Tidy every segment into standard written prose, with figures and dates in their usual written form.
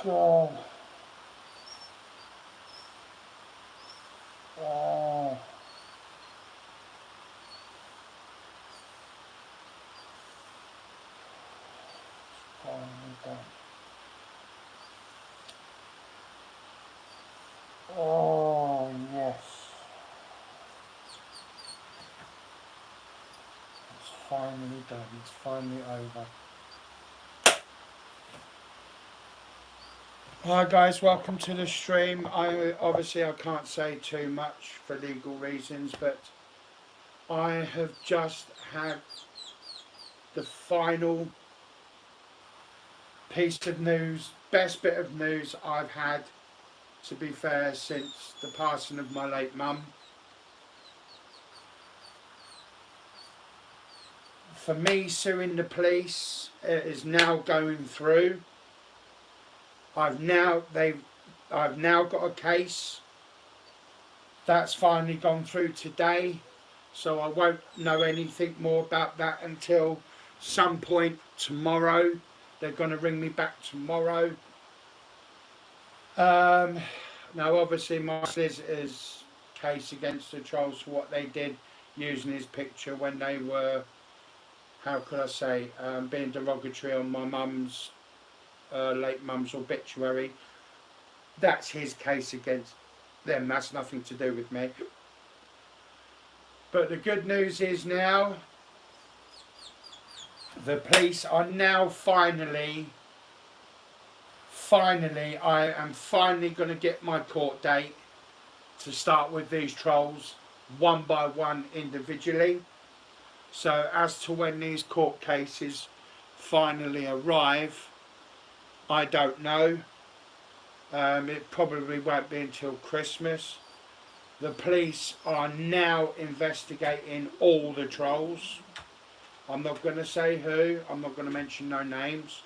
God. Oh. Finally done. Oh, yes. It's finally done. It's finally over. Hi guys, welcome to the stream. Obviously I can't say too much for legal reasons, but I have just had the final piece of news, best bit of news I've had, to be fair, since the passing of my late mum. For me, suing the police, it is now going through. I've now got a case that's finally gone through today, so I won't know anything more about that until some point tomorrow. They're going to ring me back tomorrow. Now obviously my solicitor's case against the trolls for what they did using his picture when they were, how could I say, being derogatory on my mum's late mum's obituary. That's his case against them. That's nothing to do with me. But the good news is now the police are now finally, I am finally going to get my court date to start with these trolls one by one individually. So as to when these court cases finally arrive, I don't know. It probably won't be until Christmas. The police are now investigating all the trolls. I'm not going to say who, I'm not going to mention no names,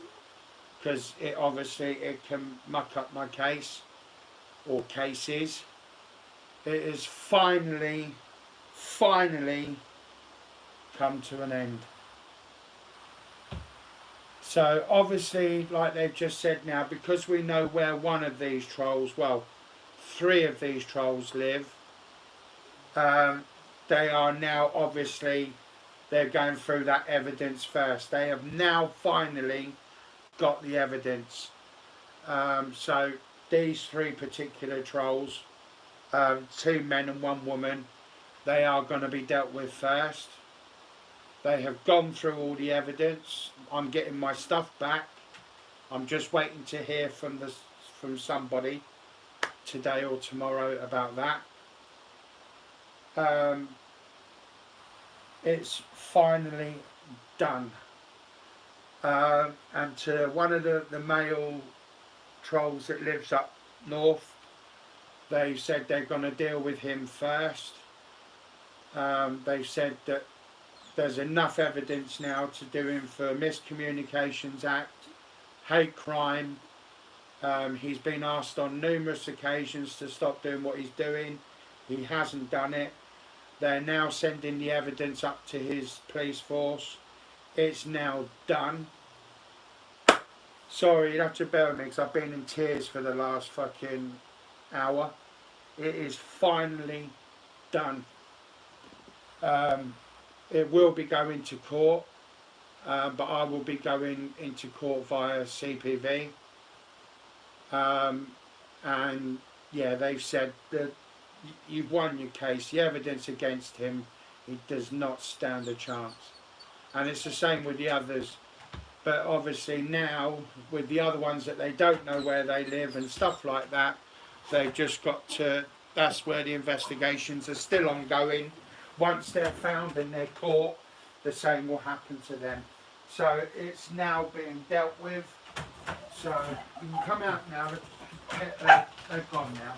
because it can muck up my case, or cases. It is finally come to an end. So obviously, like they've just said now, because we know where one of these trolls, well, 3 of these trolls live, they are now obviously, they're going through that evidence first. They have now finally got the evidence. So these 3 particular trolls, 2 men and 1 woman, they are going to be dealt with first. They have gone through all the evidence. I'm getting my stuff back. I'm just waiting to hear from somebody today or tomorrow about that. It's finally done. And to one of the male trolls that lives up north, they said they're going to deal with him first. They've said that there's enough evidence now to do him for Miscommunications Act, hate crime. He's been asked on numerous occasions to stop doing what he's doing. He hasn't done it. They're now sending the evidence up to his police force. It's now done. Sorry, you'll have to bear with me because I've been in tears for the last fucking hour. It is finally done. It will be going to court, but I will be going into court via CPV. And yeah, they've said that you've won your case. The evidence against him, he does not stand a chance. And it's the same with the others. But obviously now, with the other ones that they don't know where they live and stuff like that, they've just got to, that's where the investigations are still ongoing. Once they're found and they're caught, the same will happen to them. So it's now being dealt with. So you can come out now. They're gone now.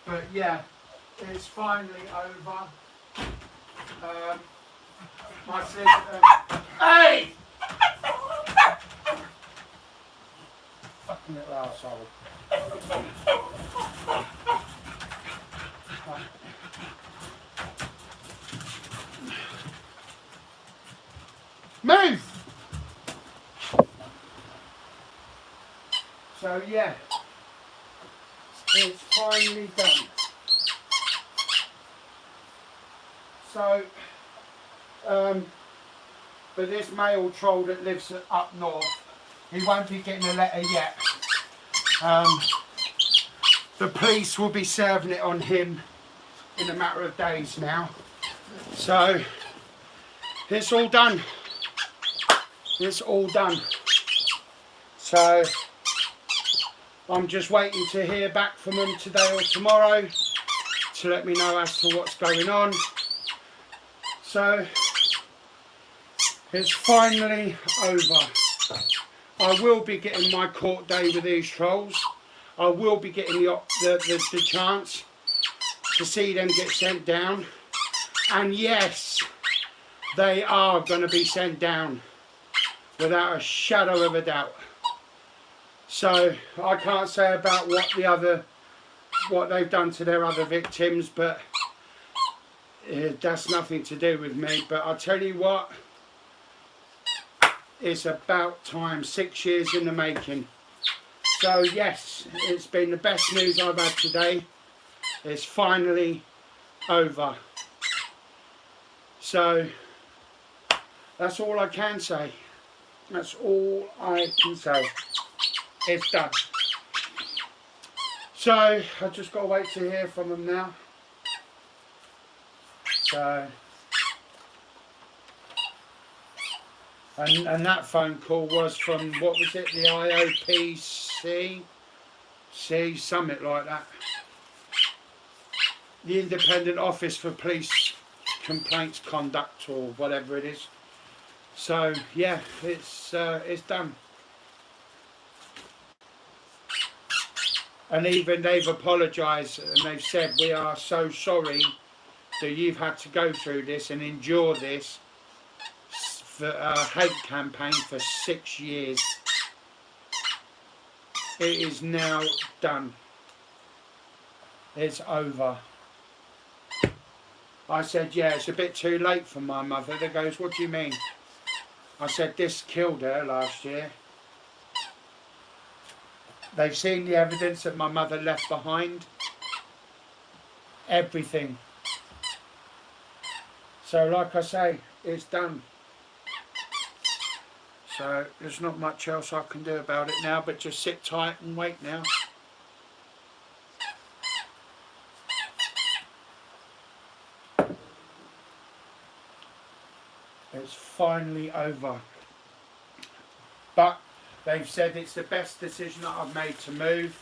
But yeah, it's finally over. My sister. Hey! Fucking little arsehole. Move! So yeah, it's finally done. So, but this male troll that lives up north, he won't be getting a letter yet. The police will be serving it on him in a matter of days now. So, it's all done. It's all done. So, I'm just waiting to hear back from them today or tomorrow to let me know as to what's going on. So, it's finally over. I will be getting my court day with these trolls. I will be getting the chance to see them get sent down. And yes, they are going to be sent down without a shadow of a doubt. So I can't say about what they've done to their other victims, but that's nothing to do with me. But I tell you what, it's about time. 6 years in the making. So yes, it's been the best news I've had today. It's finally over. So that's all I can say. That's all I can say. It's done. So I just got to wait to hear from them now. So and that phone call was from, what was it, the IOPC, something like that. The Independent Office for Police Complaints Conduct, or whatever it is. So yeah, it's done. And even they've apologised and they've said, we are so sorry that you've had to go through this and endure this for a hate campaign for 6 years. It is now done. It's over. I said, yeah, it's a bit too late for my mother. They goes, what do you mean? I said, this killed her last year. They've seen the evidence that my mother left behind. Everything. So like I say, it's done. So there's not much else I can do about it now, but just sit tight and wait now. It's finally over. But they've said it's the best decision that I've made to move.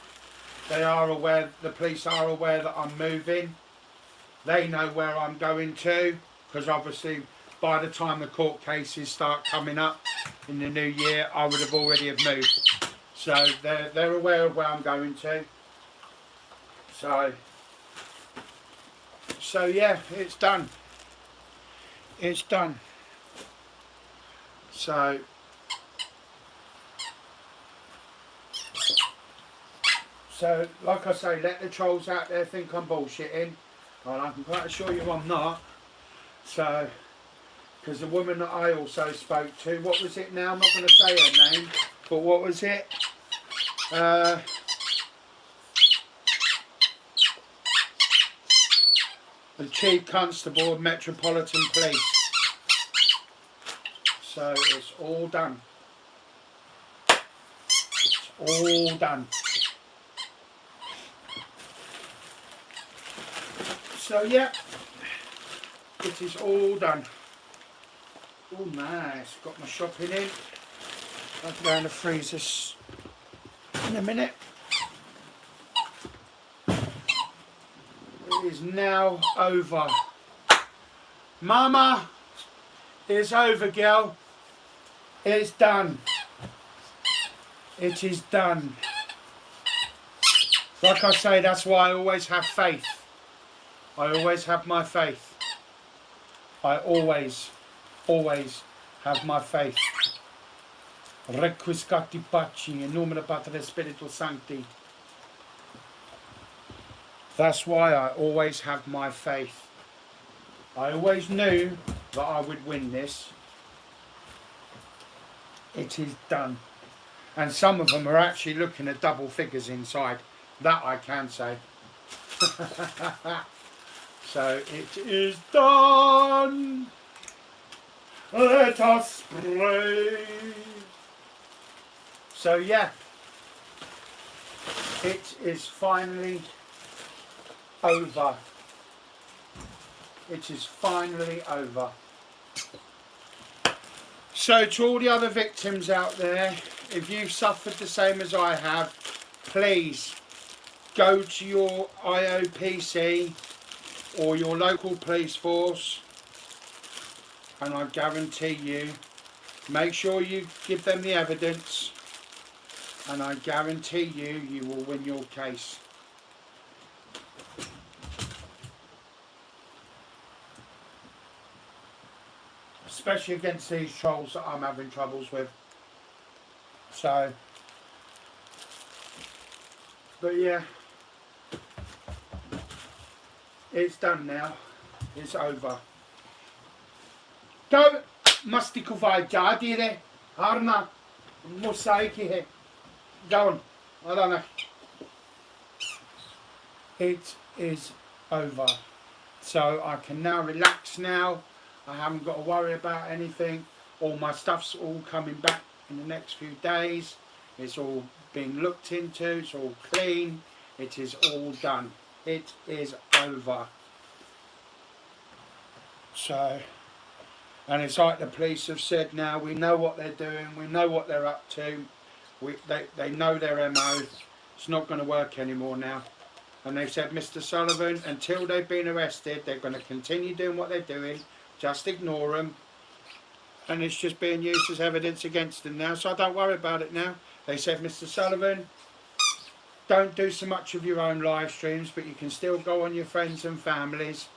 They are aware, the police are aware that I'm moving. They know where I'm going to, because obviously by the time the court cases start coming up in the new year, I would have already have moved. So they're aware of where I'm going to. So yeah, it's done. It's done. So like I say, let the trolls out there think I'm bullshitting. Well, I can quite assure you I'm not. So, because the woman that I also spoke to, what was it now? I'm not going to say her name, but what was it? The Chief Constable of Metropolitan Police. So it's all done. It's all done. So yeah, it is all done. Oh nice, got my shopping in. I'll go in the freezer in a minute. It is now over. Mama, it's over, girl. It's done. It is done. Like I say, that's why I always have faith. I always have my faith. I always have my faith. Requiescati pace in nomine Patris Spiritus Sancti. That's why I always have my faith. I always knew that I would win this. It is done. And some of them are actually looking at double figures inside. That I can say. So it is done. Let us pray. So yeah, it is finally over. It is finally over. So to all the other victims out there, if you've suffered the same as I have, please go to your IOPC or your local police force, and I guarantee you, make sure you give them the evidence, and I guarantee you, you will win your case. Especially against these trolls that I'm having troubles with. So, but yeah, it's done now. It's over. Go, masti kuvai jadire, harna, musaiki he. Go on, I don't know. It is over. So I can now relax now. I haven't got to worry about anything. All my stuff's all coming back in the next few days. It's all been looked into. It's all clean. It is all done. It is over. So, and it's like the police have said now, we know what they're doing. We know what they're up to. They know their MO. It's not going to work anymore now. And they've said, Mr. Sullivan, until they've been arrested, they're going to continue doing what they're doing. Just ignore them, and it's just being used as evidence against them now, so I don't worry about it now. They said, Mr. Sullivan, don't do so much of your own live streams, but you can still go on your friends and families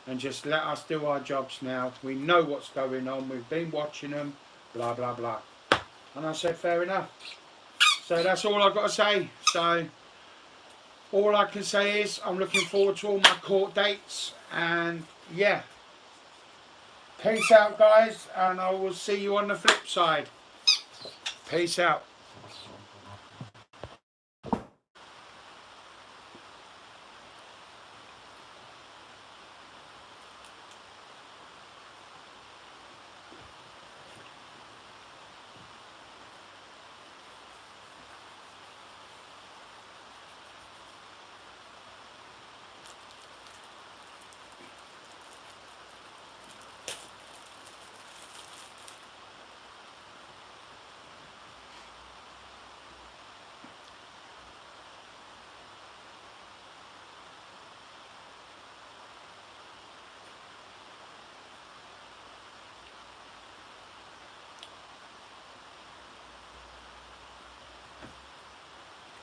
and just let us do our jobs now. We know what's going on, we've been watching them, blah blah blah. And I said, fair enough. So that's all I've got to say. So all I can say is I'm looking forward to all my court dates, and yeah. Peace out, guys, and I will see you on the flip side. Peace out.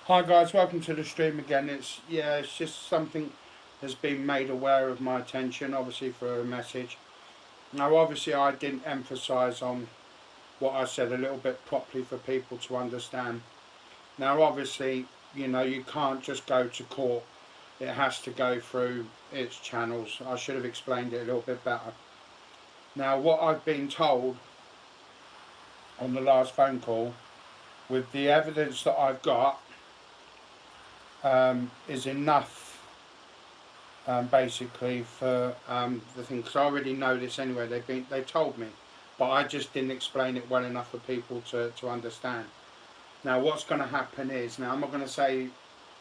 Hi guys, welcome to the stream again. It's just something has been made aware of my attention, obviously for a message. Now obviously I didn't emphasise on what I said a little bit properly for people to understand. Now obviously, you know, you can't just go to court. It has to go through its channels. I should have explained it a little bit better. Now what I've been told on the last phone call, with the evidence that I've got, is enough basically for the thing, because I already know this anyway. They told me, but I just didn't explain it well enough for people to understand. Now what's going to happen is, now I'm not going to say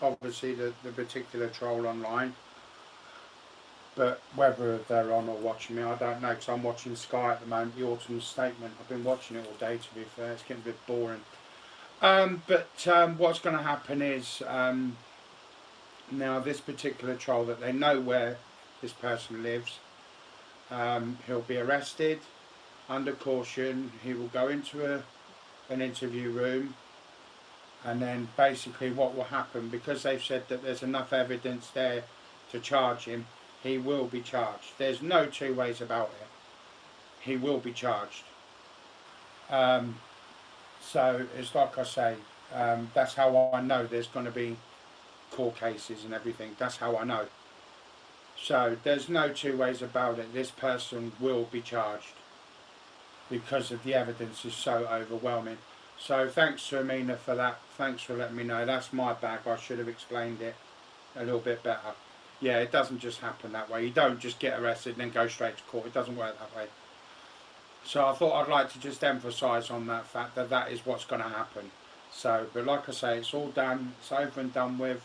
obviously the particular troll online, but whether they're on or watching me, I don't know, because I'm watching Sky at the moment, the autumn statement. I've been watching it all day, to be fair. It's getting a bit boring. But what's going to happen is, now this particular troll, that they know where this person lives, he'll be arrested under caution. He will go into an interview room, and then basically what will happen, because they've said that there's enough evidence there to charge him, he will be charged. There's no two ways about it. He will be charged. So it's like I say, that's how I know there's going to be court cases and everything. That's how I know. So there's no two ways about it. This person will be charged because of the evidence is so overwhelming. So thanks to Amina for that. Thanks for letting me know. That's my bag. I should have explained it a little bit better. Yeah, it doesn't just happen that way. You don't just get arrested and then go straight to court. It doesn't work that way. So I thought I'd like to just emphasise on that fact that that is what's going to happen. So, but like I say, it's all done. It's over and done with.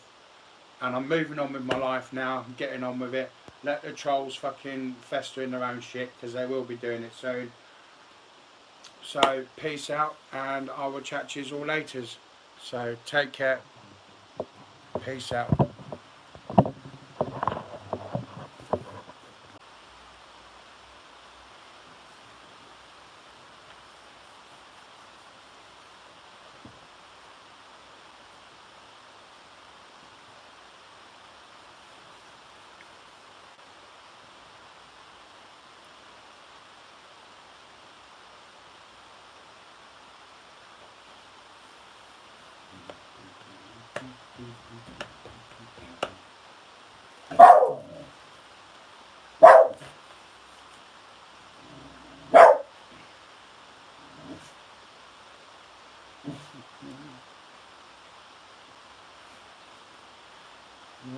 And I'm moving on with my life now. I'm getting on with it. Let the trolls fucking fester in their own shit, because they will be doing it soon. So, peace out, and I will chat to you all later. So, take care. Peace out.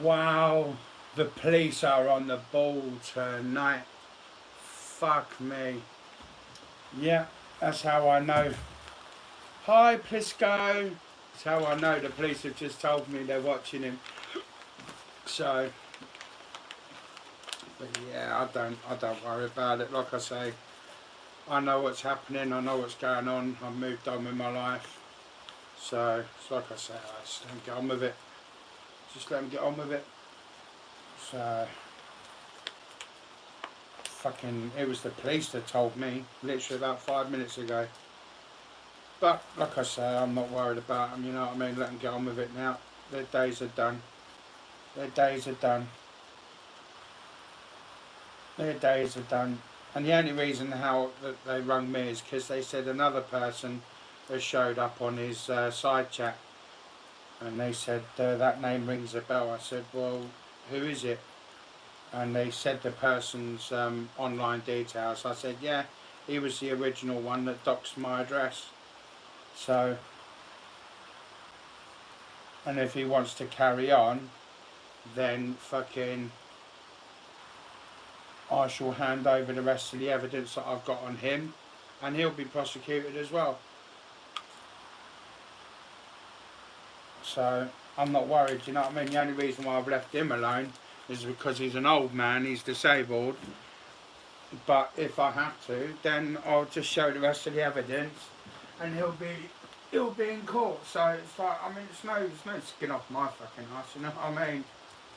Wow, the police are on the ball tonight. Fuck me. Yeah, that's how I know. Hi, Plisco. That's how I know the police have just told me they're watching him. So, but yeah, I don't worry about it. Like I say, I know what's happening. I know what's going on. I've moved on with my life. So, it's like I say, I just let them get on with it. Just let them get on with it. So, fucking, it was the police that told me, literally about 5 minutes ago. But, like I say, I'm not worried about them, you know what I mean? Let them get on with it now. Their days are done. Their days are done. Their days are done. And the only reason how that they rung me is because they said another person has showed up on his side chat. And they said, that name rings a bell. I said, well, who is it? And they said the person's online details. I said, yeah, he was the original one that doxed my address. So, and if he wants to carry on, then fucking I shall hand over the rest of the evidence that I've got on him, and he'll be prosecuted as well. So I'm not worried, you know what I mean? The only reason why I've left him alone is because he's an old man, he's disabled. But if I have to, then I'll just show the rest of the evidence, and he'll be in court. So it's like, I mean, it's no skin off my fucking ass, you know what I mean?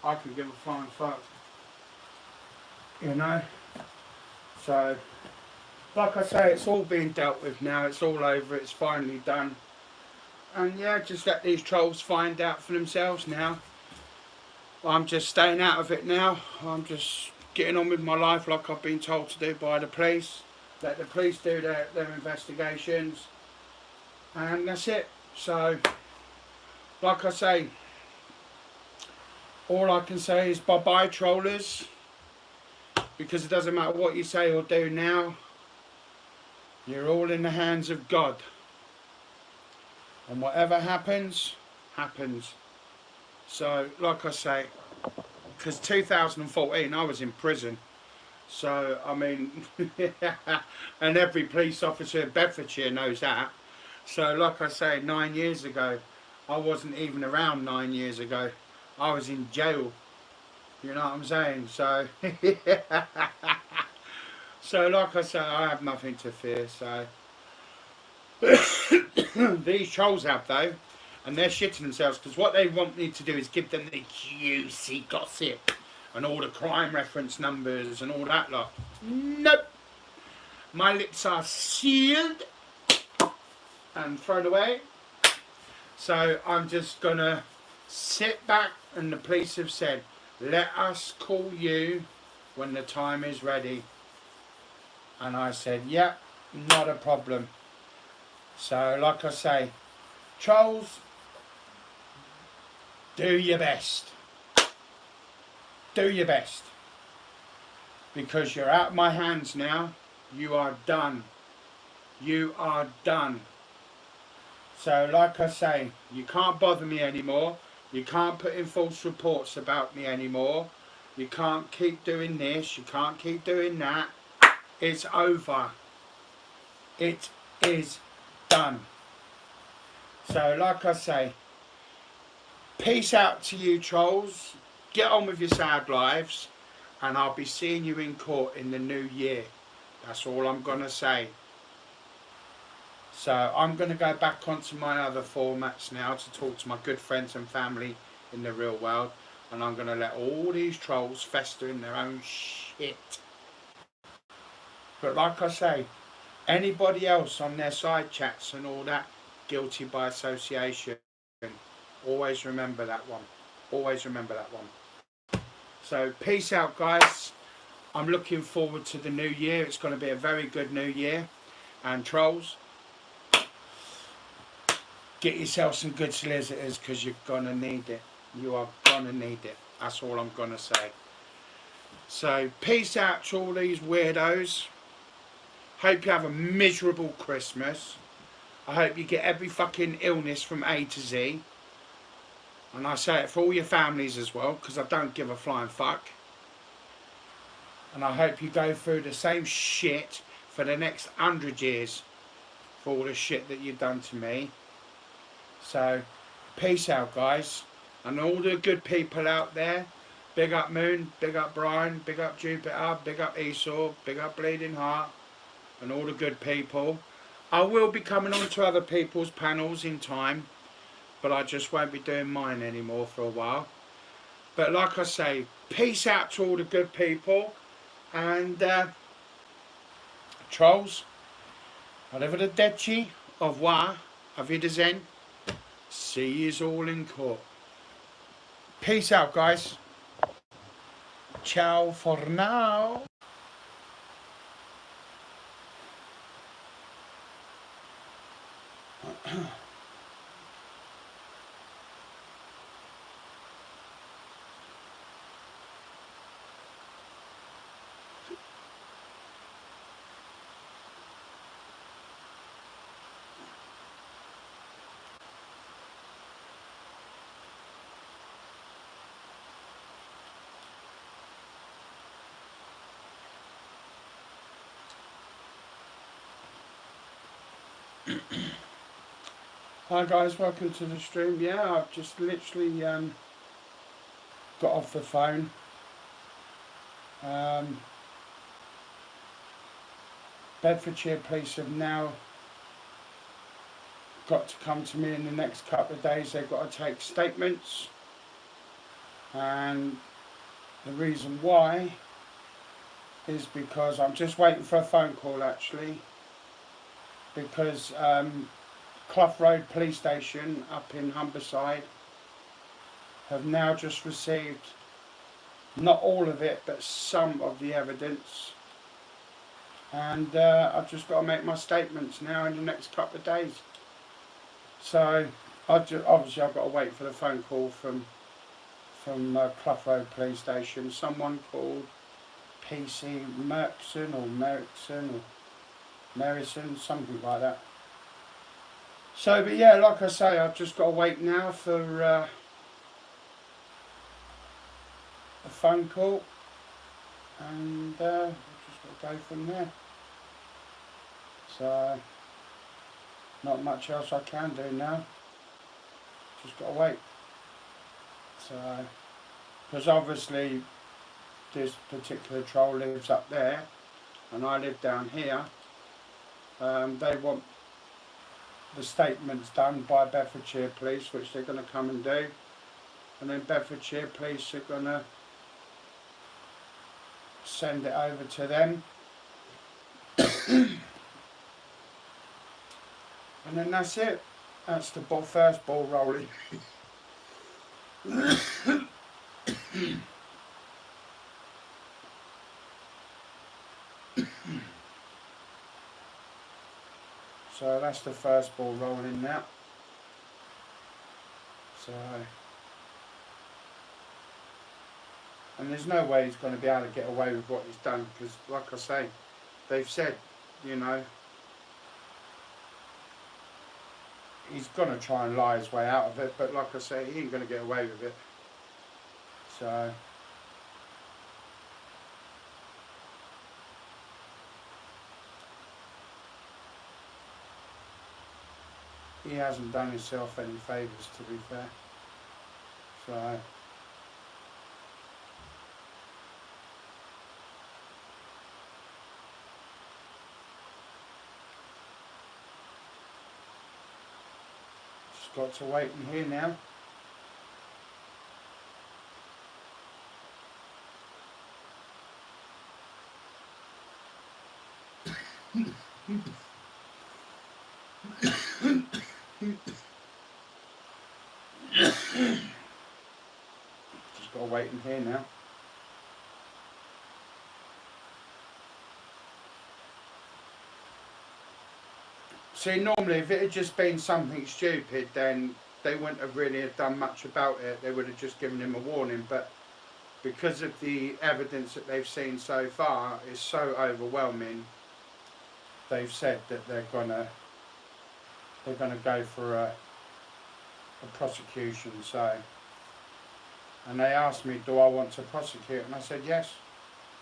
I can give a flying fuck, you know. So, like I say, it's all being dealt with now. It's all over. It's finally done. And yeah, just let these trolls find out for themselves now. I'm just staying out of it now. I'm just getting on with my life like I've been told to do by the police. Let the police do their investigations. And that's it. So, like I say, all I can say is bye-bye, trollers. Because it doesn't matter what you say or do now. You're all in the hands of God. And whatever happens, happens. So, like I say, because 2014 I was in prison. So, I mean, and every police officer in Bedfordshire knows that. So, like I say, 9 years ago, I wasn't even around 9 years ago. I was in jail. You know what I'm saying? So, so like I say, I have nothing to fear. So, these trolls have though, and they're shitting themselves because what they want me to do is give them the juicy gossip and all the crime reference numbers and all that lot. Nope. My lips are sealed and thrown away. So I'm just gonna sit back, and the police have said, let us call you when the time is ready. And I said, yep, not a problem. So, like I say, trolls, do your best. Do your best. Because you're out of my hands now. You are done. You are done. So like I say, you can't bother me anymore. You can't put in false reports about me anymore. You can't keep doing this. You can't keep doing that. It's over. It is done. So like I say, peace out to you trolls. Get on with your sad lives. And I'll be seeing you in court in the new year. That's all I'm going to say. So I'm going to go back onto my other formats now to talk to my good friends and family in the real world. And I'm going to let all these trolls fester in their own shit. But like I say, anybody else on their side chats and all that, guilty by association. Always remember that one. Always remember that one. So peace out, guys. I'm looking forward to the new year. It's going to be a very good new year. And trolls, get yourself some good solicitors because you're going to need it. You are going to need it. That's all I'm going to say. So peace out to all these weirdos. Hope you have a miserable Christmas. I hope you get every fucking illness from A to Z. And I say it for all your families as well, because I don't give a flying fuck. And I hope you go through the same shit for the next 100 years for all the shit that you've done to me. So, peace out, guys. And all the good people out there, big up Moon, big up Brian, big up Jupiter, big up Esau, big up Bleeding Heart, and all the good people. I will be coming on to other people's panels in time, but I just won't be doing mine anymore for a while. But like I say, peace out to all the good people, and trolls, arrivederci, au revoir, auf Wiedersehen, see yous all in court. Peace out, guys. Ciao for now. Hi guys, welcome to the stream. Yeah, I've just literally got off the phone. Bedfordshire police have now got to come to me in the next couple of days. They've got to take statements, and the reason why is because I'm just waiting for a phone call actually, because Clough Road Police Station up in Humberside have now just received not all of it but some of the evidence, and I've just got to make my statements now in the next couple of days. So obviously I've got to wait for the phone call from Clough Road Police Station. Someone called PC Merkson or Merrison, something like that. So, but yeah, like I say, I've just got to wait now for a phone call, and I've just got to go from there. So, not much else I can do now. Just got to wait. So, because obviously this particular troll lives up there, and I live down here. They want the statements done by Bedfordshire Police, which they're going to come and do, and then Bedfordshire Police are going to send it over to them, and then that's it. That's the first ball rolling. So that's the first ball rolling now. So, and there's no way he's going to be able to get away with what he's done, because like I say, they've said, you know, he's going to try and lie his way out of it, but like I say, he ain't going to get away with it. So he hasn't done himself any favours, to be fair. So just got to wait and hear now. Just got to wait and hear now. See, normally if it had just been something stupid, then they wouldn't have really have done much about it. They would have just given him a warning. But because of the evidence that they've seen so far is so overwhelming, they've said that they're gonna go for a prosecution. So, and they asked me, do I want to prosecute? And I said yes,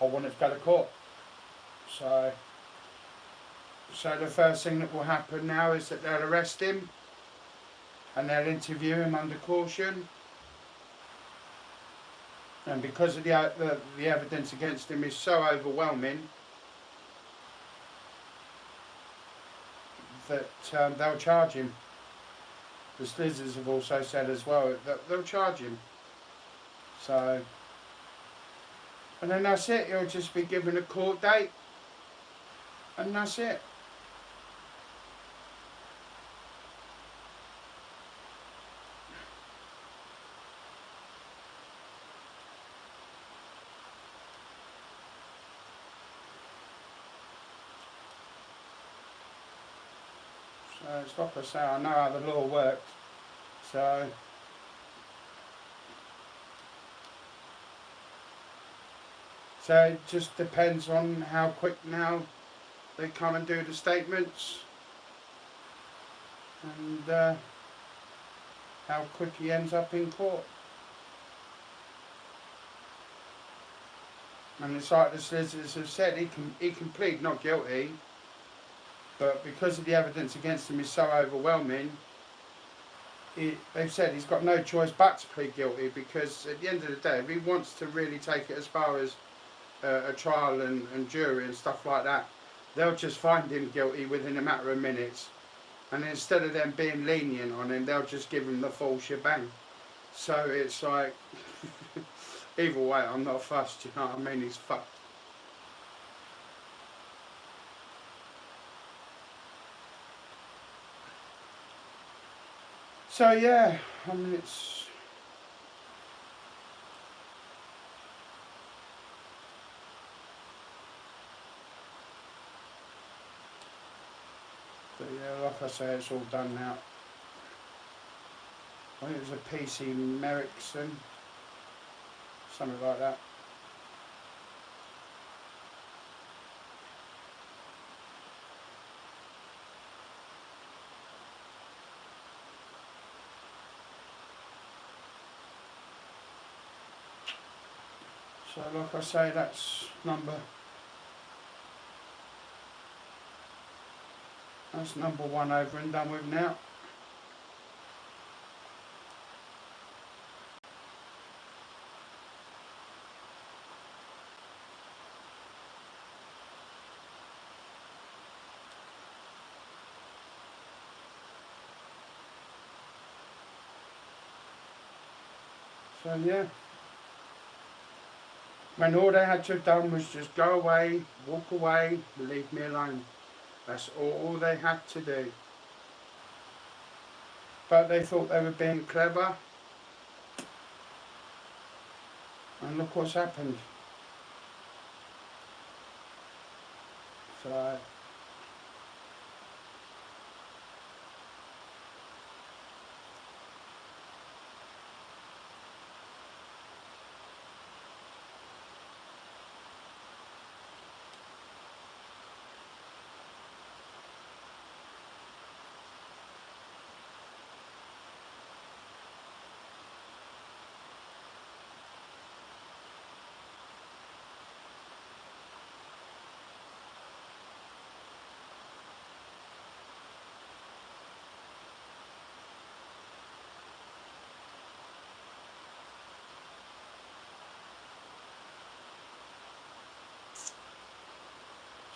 I want it to go to court. So the first thing that will happen now is that they'll arrest him and they'll interview him under caution. And because of the evidence against him is so overwhelming, that they'll charge him. The solicitors have also said as well that they'll charge him. So, and then that's it. He'll just be given a court date, and that's it. So it's like I say, I know how the law works. So it just depends on how quick now they come and do the statements, and how quick he ends up in court. And it's like the solicitors have said, he can plead not guilty, but because of the evidence against him is so overwhelming, they've said he's got no choice but to plead guilty, because at the end of the day, if he wants to really take it as far as a trial and jury and stuff like that, they'll just find him guilty within a matter of minutes, and instead of them being lenient on him, they'll just give him the full shebang. So it's like, either way, I'm not fussed, you know what I mean? He's fucked. So yeah, I mean, it's but yeah, like I say, it's all done now. I think it was a PC Merrickson, something like that. So like I say, that's number one over and done with now. So yeah, when all they had to have done was just go away, walk away, leave me alone. That's all they had to do. But they thought they were being clever, and look what's happened. So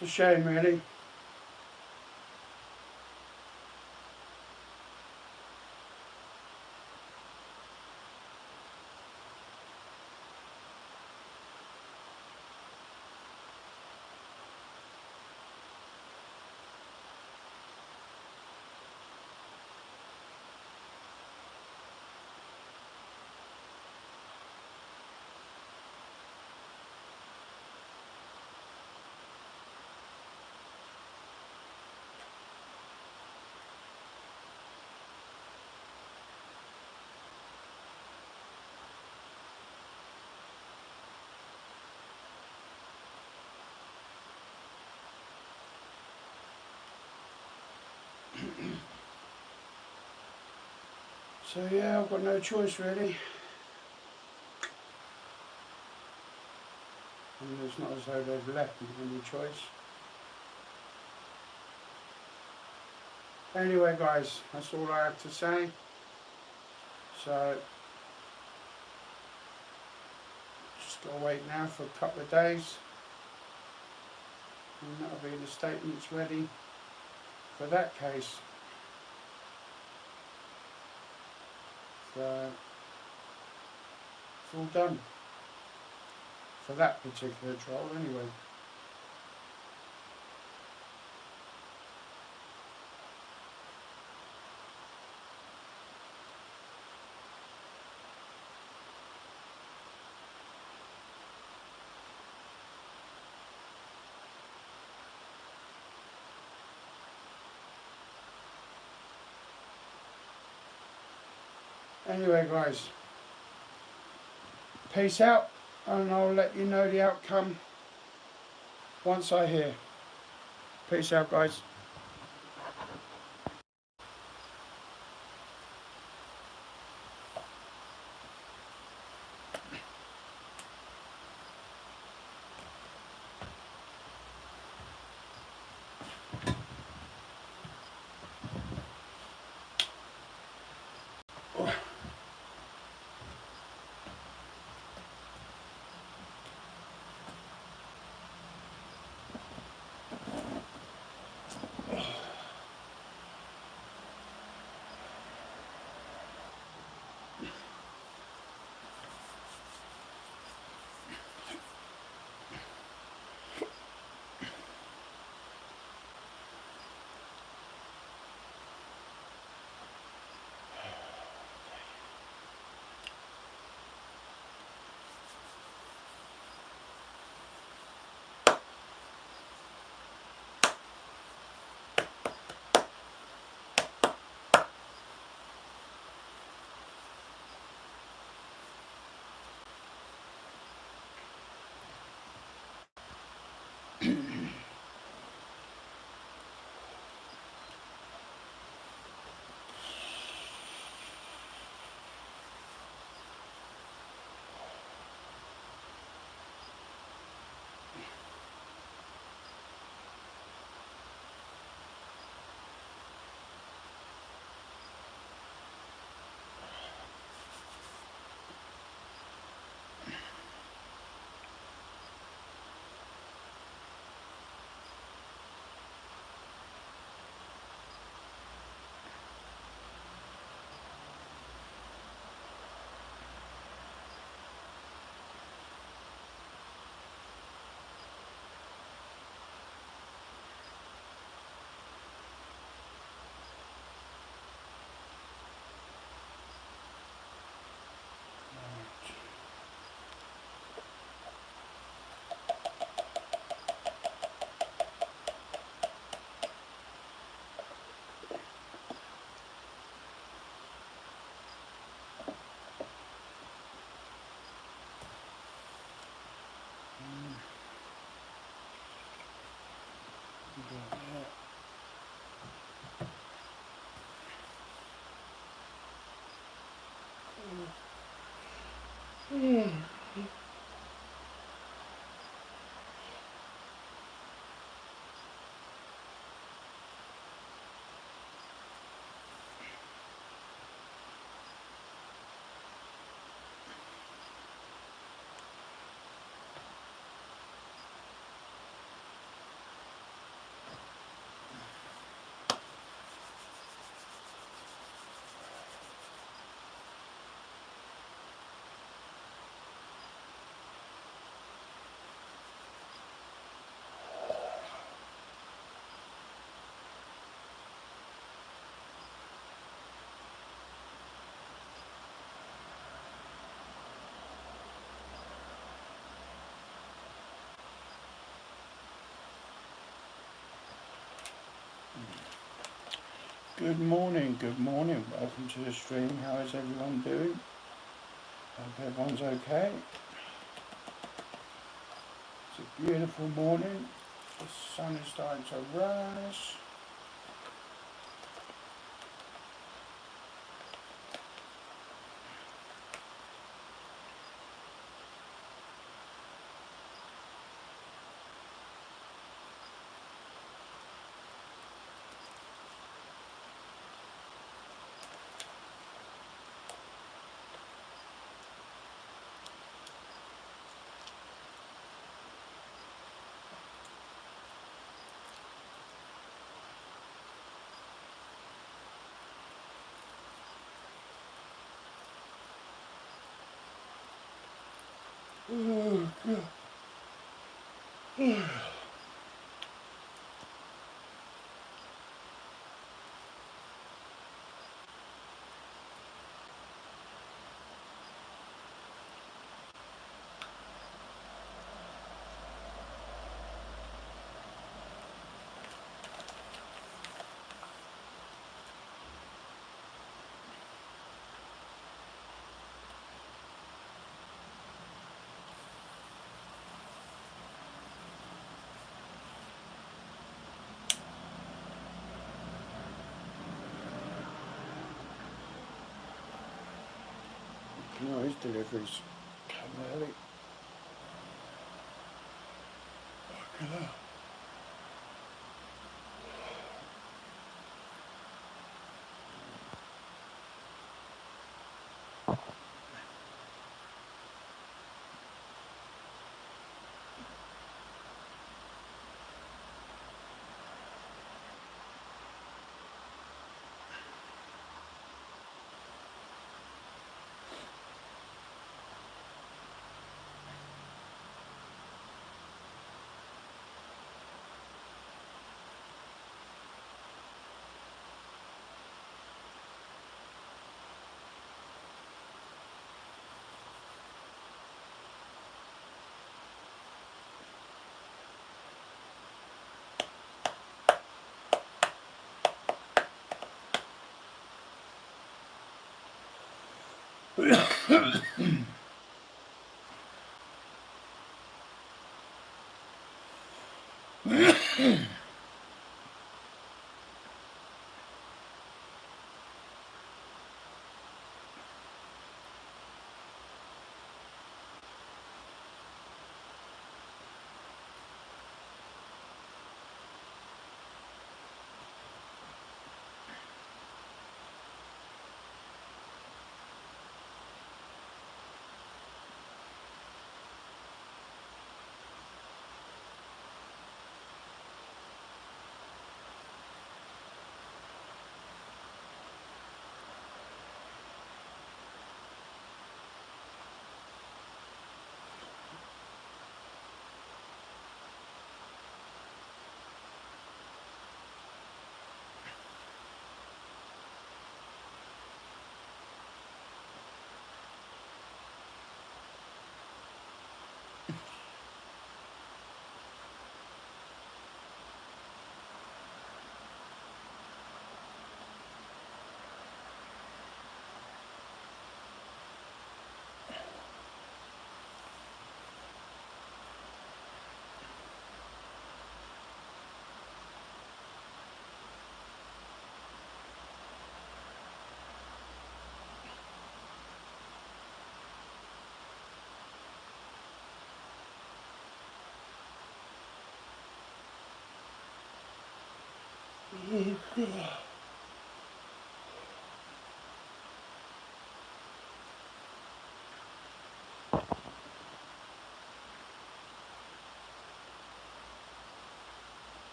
It's a shame really. So yeah, I've got no choice really. And it's not as though they've left me any choice. Anyway guys, that's all I have to say. So, just gotta wait now for a couple of days. And that'll be the statements ready for that case. So, it's all done. For that particular troll anyway. Anyway guys, peace out, and I'll let you know the outcome once I hear. Peace out guys. Good morning, good morning. Welcome to the stream. How is everyone doing? Hope everyone's okay. It's a beautiful morning. The sun is starting to rise. Oh, God. No, his deliveries come early. Oh, God.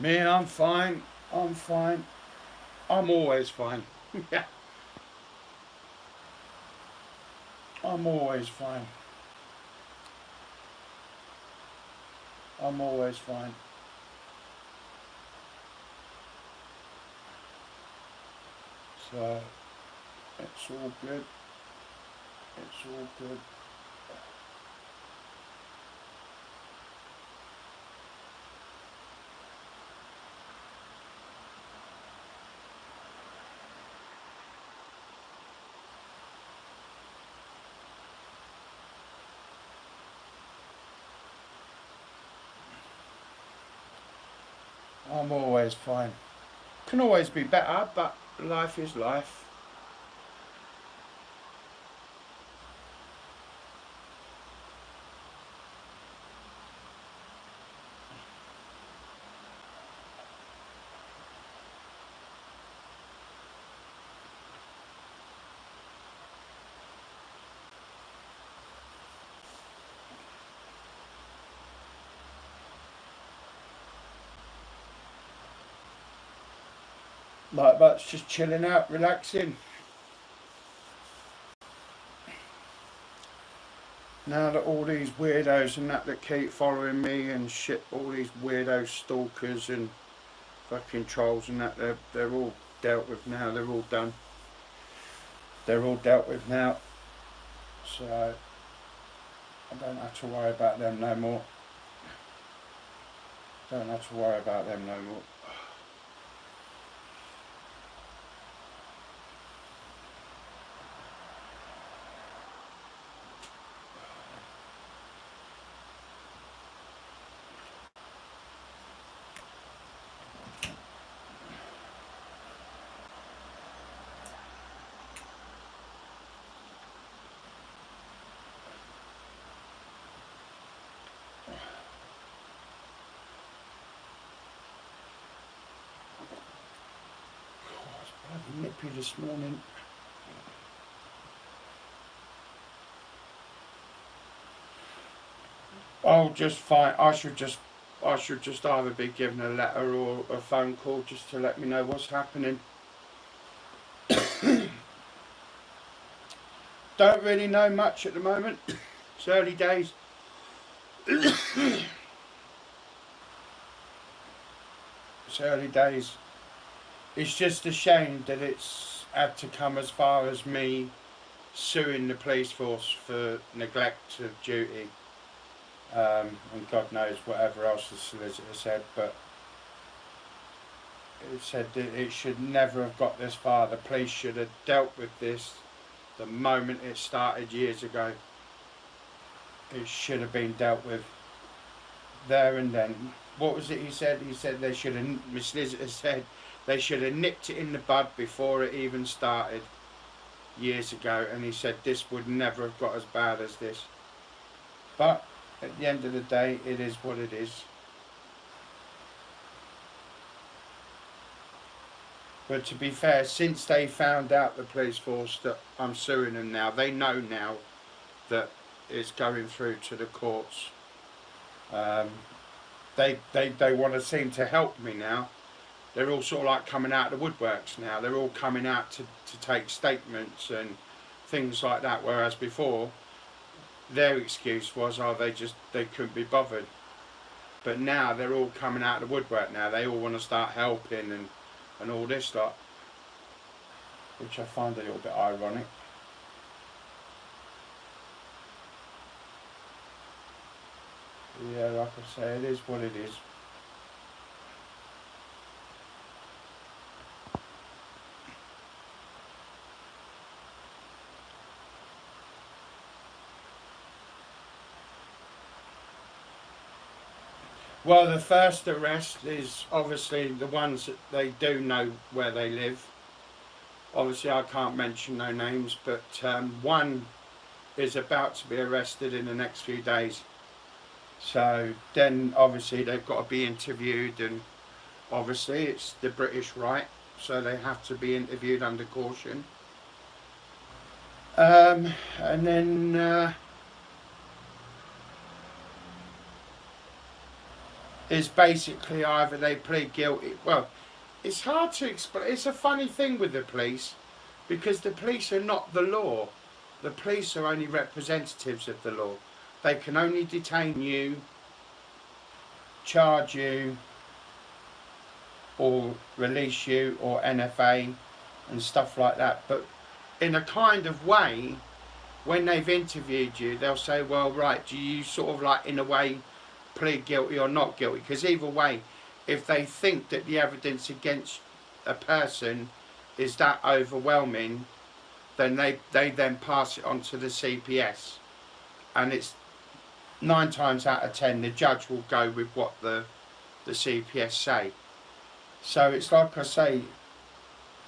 Me, I'm fine. I'm fine. I'm always fine. Yeah, I'm always fine. I'm always fine. So, it's all good. It's all good. I'm always fine. Can always be better, but life is life. Like that's just chilling out, relaxing. Now that all these weirdos and that keep following me and shit, all these weirdo stalkers and fucking trolls and that, they're all dealt with now. They're all done. They're all dealt with now. So I don't have to worry about them no more. Don't have to worry about them no more. Nippy this morning. I'll just find. I should just either be given a letter or a phone call just to let me know what's happening. Don't really know much at the moment. It's early days. It's early days. It's just a shame that it's had to come as far as me suing the police force for neglect of duty. And God knows whatever else the solicitor said, but it said that it should never have got this far. The police should have dealt with this the moment it started years ago. It should have been dealt with there and then. What was it he said? He said they should have, Miss Solicitor said, they should have nipped it in the bud before it even started years ago, and he said this would never have got as bad as this. But at the end of the day, it is what it is. But to be fair, since they found out, the police force, that I'm suing them now, they know now that it's going through to the courts. They want to seem to help me now. They're all sort of like coming out of the woodworks now. They're all coming out to take statements and things like that. Whereas before, their excuse was, oh, they couldn't be bothered. But now they're all coming out of the woodwork now. They all want to start helping and all this lot, which I find a little bit ironic. Yeah, like I say, it is what it is. Well, the first arrest is obviously the ones that they do know where they live. Obviously I can't mention no names, but one is about to be arrested in the next few days. So then obviously they've got to be interviewed, and obviously it's the British right, so they have to be interviewed under caution. And then is basically either they plead guilty. Well, it's hard to explain. It's a funny thing with the police, because the police are not the law. The police are only representatives of the law. They can only detain you, charge you, or release you, or NFA and stuff like that. But in a kind of way, when they've interviewed you, they'll say, well, right, do you sort of like in a way plead guilty or not guilty? Because either way, if they think that the evidence against a person is that overwhelming, then they then pass it on to the CPS, and it's 9 times out of 10 the judge will go with what the CPS say. So it's like I say,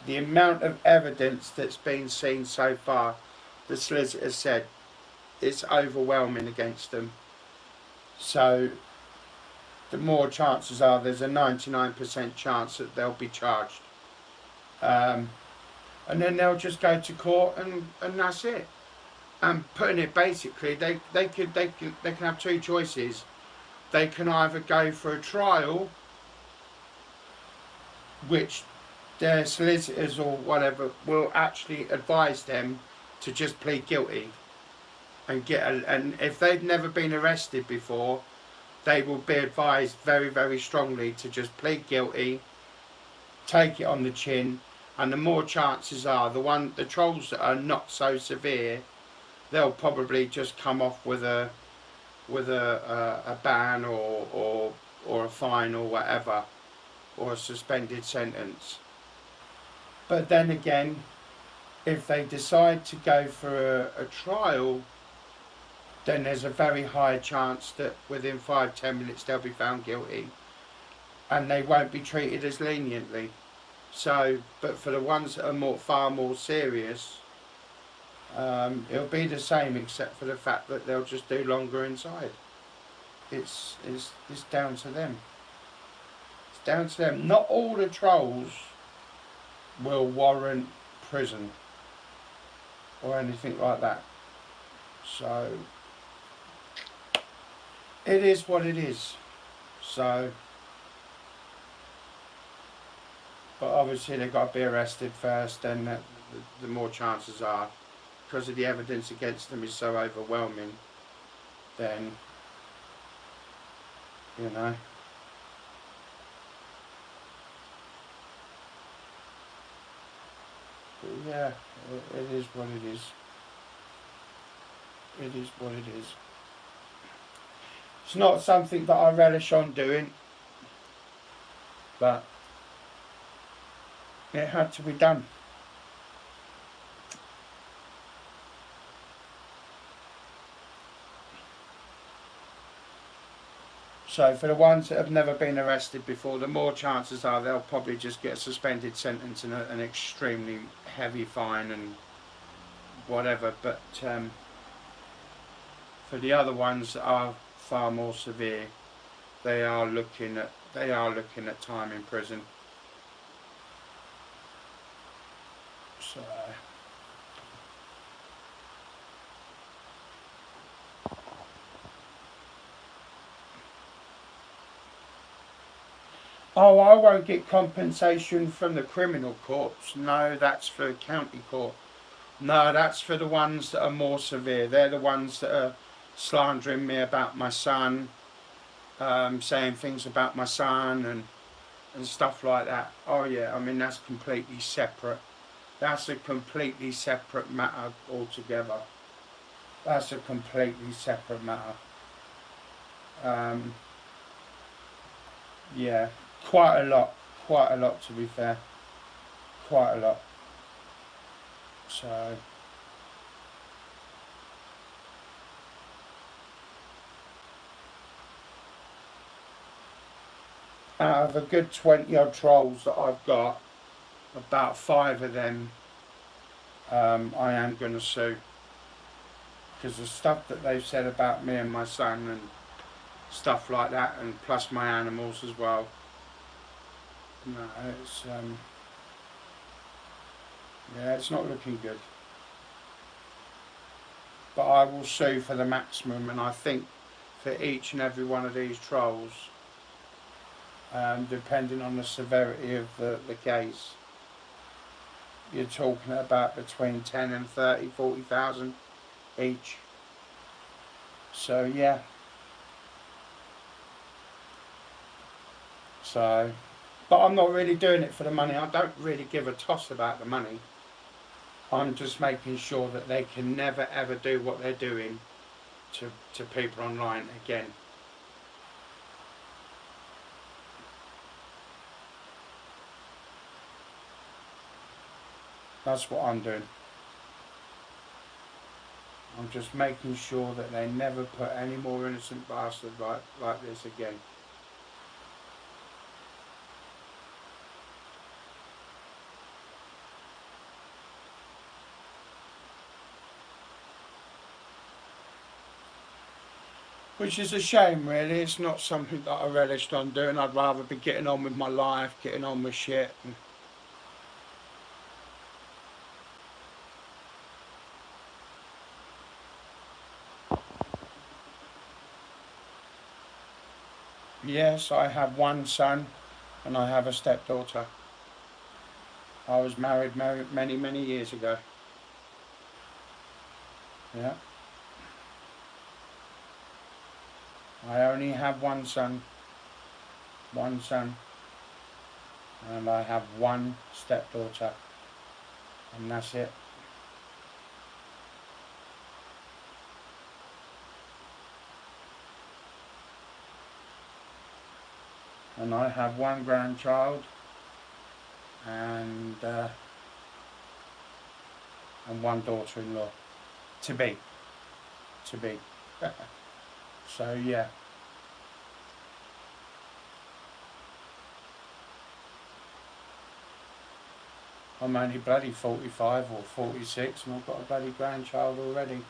the amount of evidence that's been seen so far, the solicitor said, it's overwhelming against them. So the more chances are, there's a 99% chance that they'll be charged. And then they'll just go to court and that's it. And putting it basically, they can have two choices. They can either go for a trial, which their solicitors or whatever will actually advise them to just plead guilty and and if they've never been arrested before, they will be advised very, very strongly to just plead guilty, take it on the chin, and the more chances are the trolls that are not so severe, they'll probably just come off with a ban or a fine or whatever, or a suspended sentence. But then again, if they decide to go for a trial, then there's a very high chance that within 5-10 minutes they'll be found guilty and they won't be treated as leniently. So, but for the ones that are far more serious, it'll be the same except for the fact that they'll just do longer inside. It's down to them. It's down to them. Not all the trolls will warrant prison or anything like that. So it is what it is. So, but obviously they've got to be arrested first, and the more chances are, because of the evidence against them is so overwhelming, then, you know. But yeah, it is what it is. It is what it is. It's not something that I relish on doing, but it had to be done. So for the ones that have never been arrested before, the more chances are they'll probably just get a suspended sentence and an extremely heavy fine and whatever. But for the other ones that are far more severe, they are looking at time in prison. So oh, I won't get compensation from the criminal courts. No, that's for county court. No, that's for the ones that are more severe. They're the ones that are slandering me about my son, saying things about my son and stuff like that. Oh yeah, I mean that's completely separate. That's a completely separate matter altogether. That's a completely separate matter. Yeah, quite a lot to be fair. Quite a lot. So out of a good 20 odd trolls that I've got, about 5 of them I am going to sue, because the stuff that they've said about me and my son and stuff like that, and plus my animals as well. No, it's yeah, it's not looking good. But I will sue for the maximum, and I think for each and every one of these trolls, depending on the severity of the case, you're talking about between 10 and 30, 40,000 each. So yeah. So, but I'm not really doing it for the money. I don't really give a toss about the money. I'm just making sure that they can never ever do what they're doing to people online again. That's what I'm doing. I'm just making sure that they never put any more innocent bastards like this again. Which is a shame, really. It's not something that I relished on doing. I'd rather be getting on with my life, getting on with shit. And yes, I have one son and I have a stepdaughter. I was married many, many years ago. Yeah. I only have one son, and I have one stepdaughter, and that's it. And I have one grandchild, and one daughter-in-law, to be. So yeah. I'm only bloody 45 or 46 and I've got a bloody grandchild already.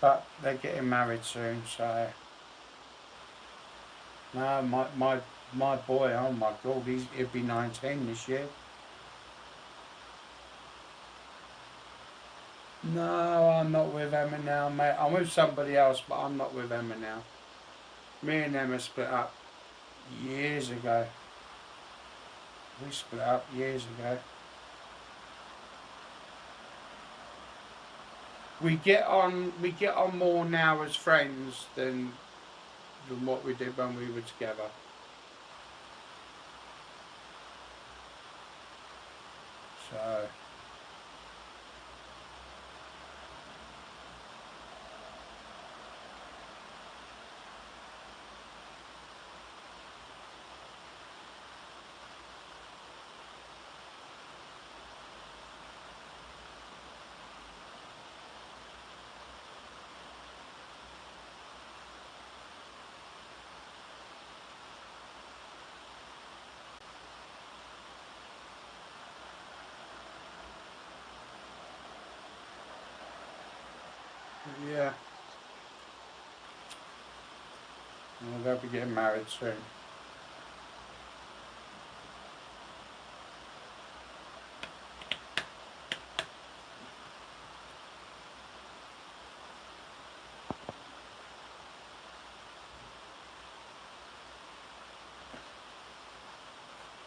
But they're getting married soon, so... No, my boy, oh my God, he'll be 19 this year. No, I'm not with Emma now, mate. I'm with somebody else, but I'm not with Emma now. Me and Emma split up years ago. We split up years ago. We get on more now as friends than what we did when we were together. So yeah, we'll be getting married soon.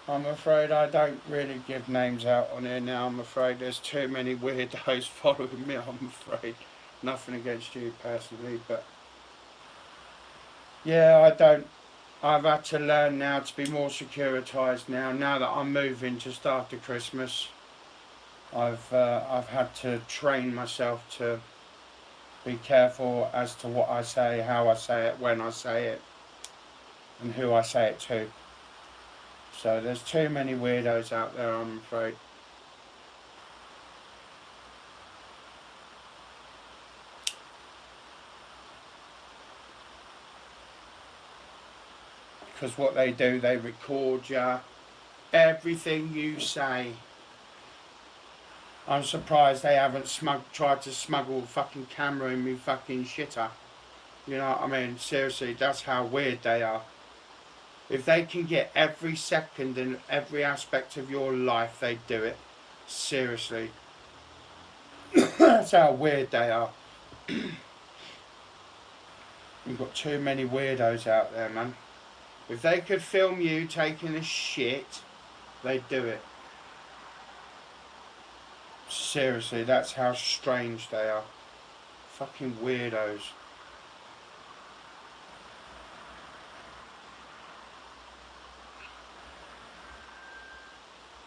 I'm afraid I don't really give names out on here now. I'm afraid there's too many weirdos following me, I'm afraid. Nothing against you personally, but yeah, I've had to learn now to be more securitised now that I'm moving just after Christmas. I've had to train myself to be careful as to what I say, how I say it, when I say it, and who I say it to. So there's too many weirdos out there, I'm afraid. Because what they do, they record you, everything you say. I'm surprised they haven't tried to smuggle a fucking camera in me fucking shitter. You know what I mean? Seriously, that's how weird they are. If they can get every second and every aspect of your life, they do it. Seriously. That's how weird they are. You've got too many weirdos out there, man. If they could film you taking a shit, they'd do it. Seriously, that's how strange they are. Fucking weirdos.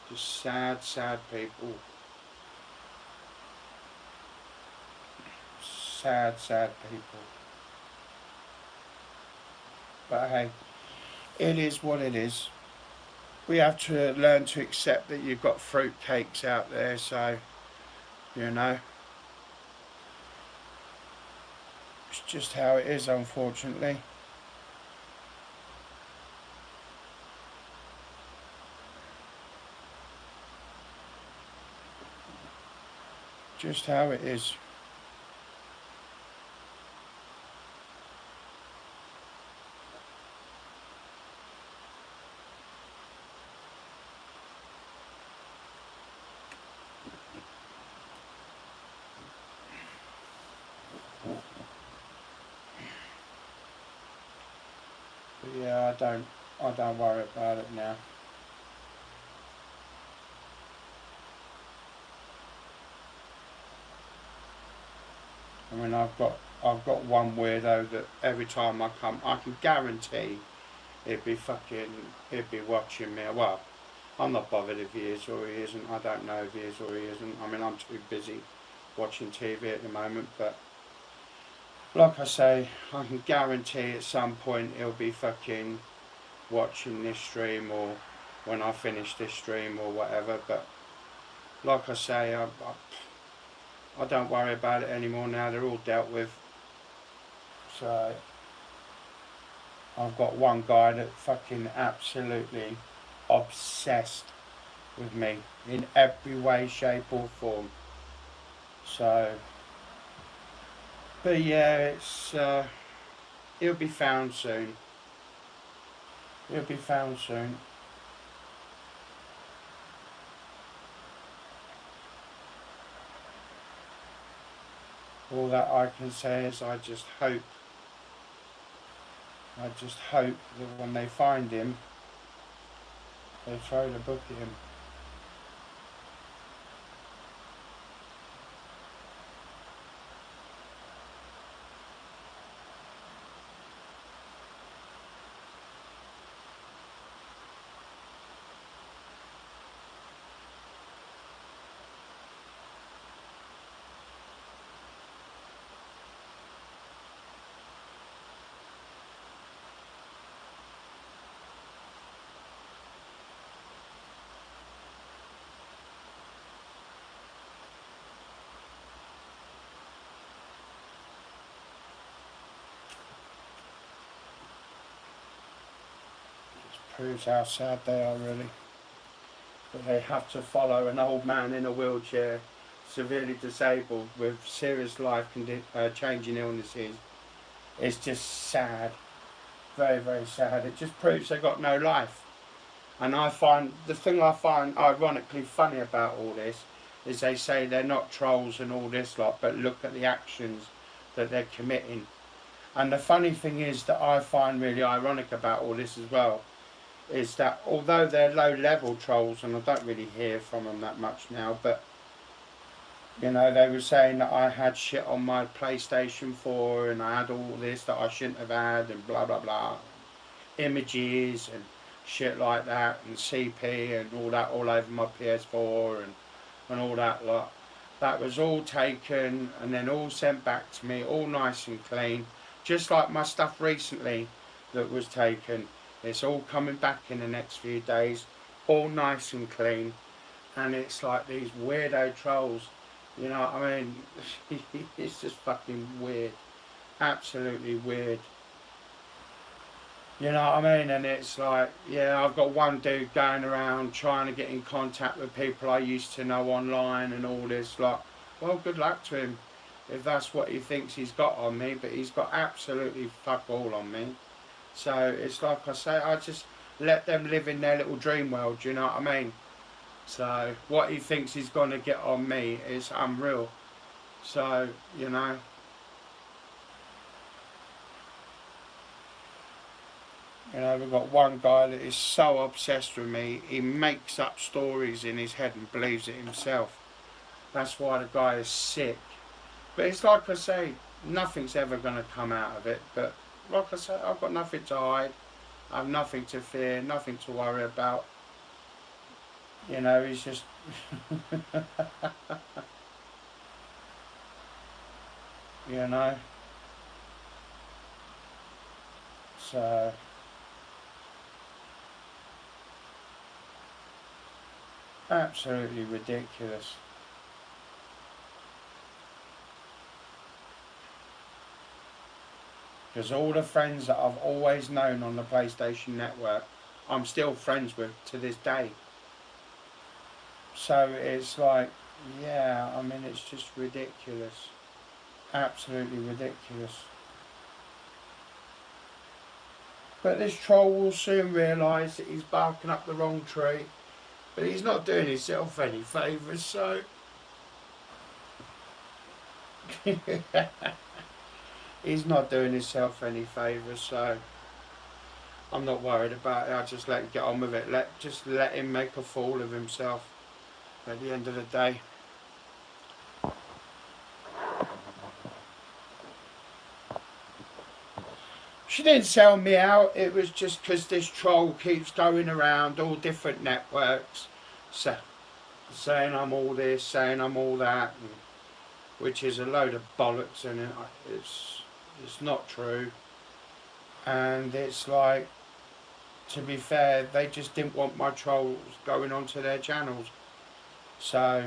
Just sad, sad people. Sad, sad people. But hey, it is what it is. We have to learn to accept that you've got fruit cakes out there, so, you know. It's just how it is, unfortunately. Just how it is. don't worry about it now. I mean, I've got one weirdo that every time I come, I can guarantee he'd be watching me. Well, I'm not bothered if he is or he isn't. I don't know if he is or he isn't. I mean, I'm too busy watching TV at the moment, but like I say, I can guarantee at some point he'll be fucking watching this stream or when I finish this stream or whatever. But like I say, I don't worry about it anymore now. They're all dealt with. So I've got one guy that fucking absolutely obsessed with me in every way, shape or form. So, but yeah, he'll be found soon. He'll be found soon. All that I can say is I just hope that when they find him, they throw the book at him. Proves how sad they are, really. But they have to follow an old man in a wheelchair, severely disabled with serious life-changing illnesses. It's just sad. Very, very sad. It just proves they got no life. And the thing I find ironically funny about all this is they say they're not trolls and all this lot, but look at the actions that they're committing. And the funny thing is that I find really ironic about all this as well, is that although they're low-level trolls, and I don't really hear from them that much now, but you know, they were saying that I had shit on my PlayStation 4 and I had all this that I shouldn't have had and blah blah blah, images and shit like that, and CP and all that all over my PS4 and all that lot. That was all taken and then all sent back to me, all nice and clean, just like my stuff recently that was taken. It's all coming back in the next few days, all nice and clean. And it's like these weirdo trolls, you know what I mean? It's just fucking weird. Absolutely weird. You know what I mean? And it's like, yeah, I've got one dude going around trying to get in contact with people I used to know online and all this. Like, well, good luck to him if that's what he thinks he's got on me, but he's got absolutely fuck all on me. So it's like I say, I just let them live in their little dream world, you know what I mean? So what he thinks he's going to get on me is unreal. So, you know. You know, we've got one guy that is so obsessed with me, he makes up stories in his head and believes it himself. That's why the guy is sick. But it's like I say, nothing's ever going to come out of it, but like I said, I've got nothing to hide. I have nothing to fear, nothing to worry about. You know, he's just... you know. So... absolutely ridiculous. Because all the friends that I've always known on the PlayStation Network, I'm still friends with to this day. So it's like, yeah, I mean, it's just ridiculous. Absolutely ridiculous. But this troll will soon realise that he's barking up the wrong tree. But he's not doing himself any favours, so... he's not doing himself any favours, so... I'm not worried about it. I just let him get on with it. Just let him make a fool of himself at the end of the day. She didn't sell me out. It was just because this troll keeps going around all different networks, saying I'm all this, saying I'm all that, and, which is a load of bollocks, and it's not true. And it's like, to be fair, they just didn't want my trolls going onto their channels. So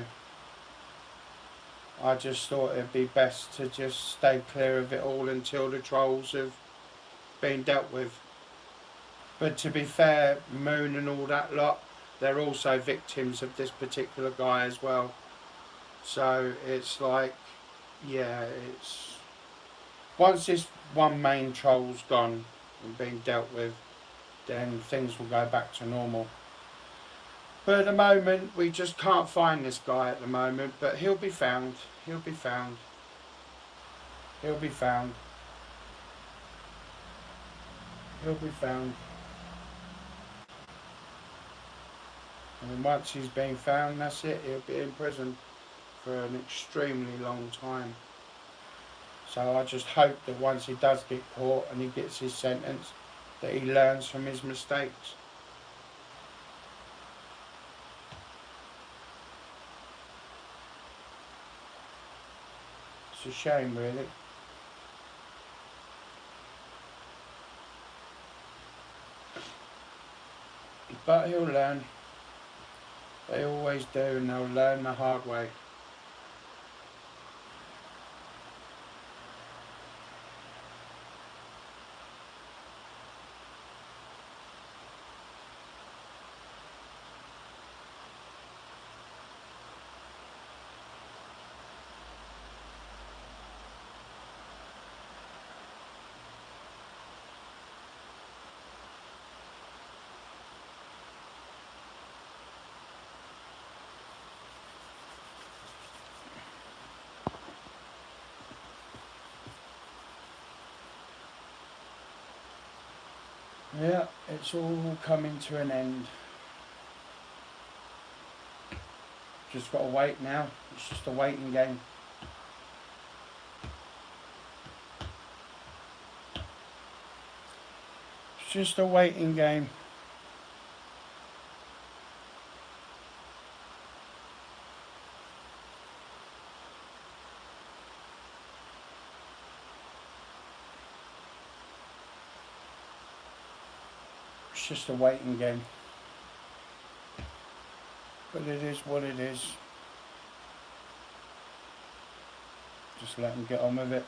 I just thought it'd be best to just stay clear of it all until the trolls have been dealt with. But to be fair, Moon and all that lot, they're also victims of this particular guy as well. So it's like, yeah, it's... Once this one main troll's gone and been dealt with, then things will go back to normal. But at the moment, we just can't find this guy at the moment, but he'll be found. He'll be found. He'll be found. He'll be found. And once he's been found, that's it. He'll be in prison for an extremely long time. So I just hope that once he does get caught and he gets his sentence, that he learns from his mistakes. It's a shame, really. But he'll learn. They always do, and they'll learn the hard way. Yeah, it's all coming to an end. Just got to wait now. It's just a waiting game. It's just a waiting game. It's just a waiting game. But it is what it is. Just let them get on with it.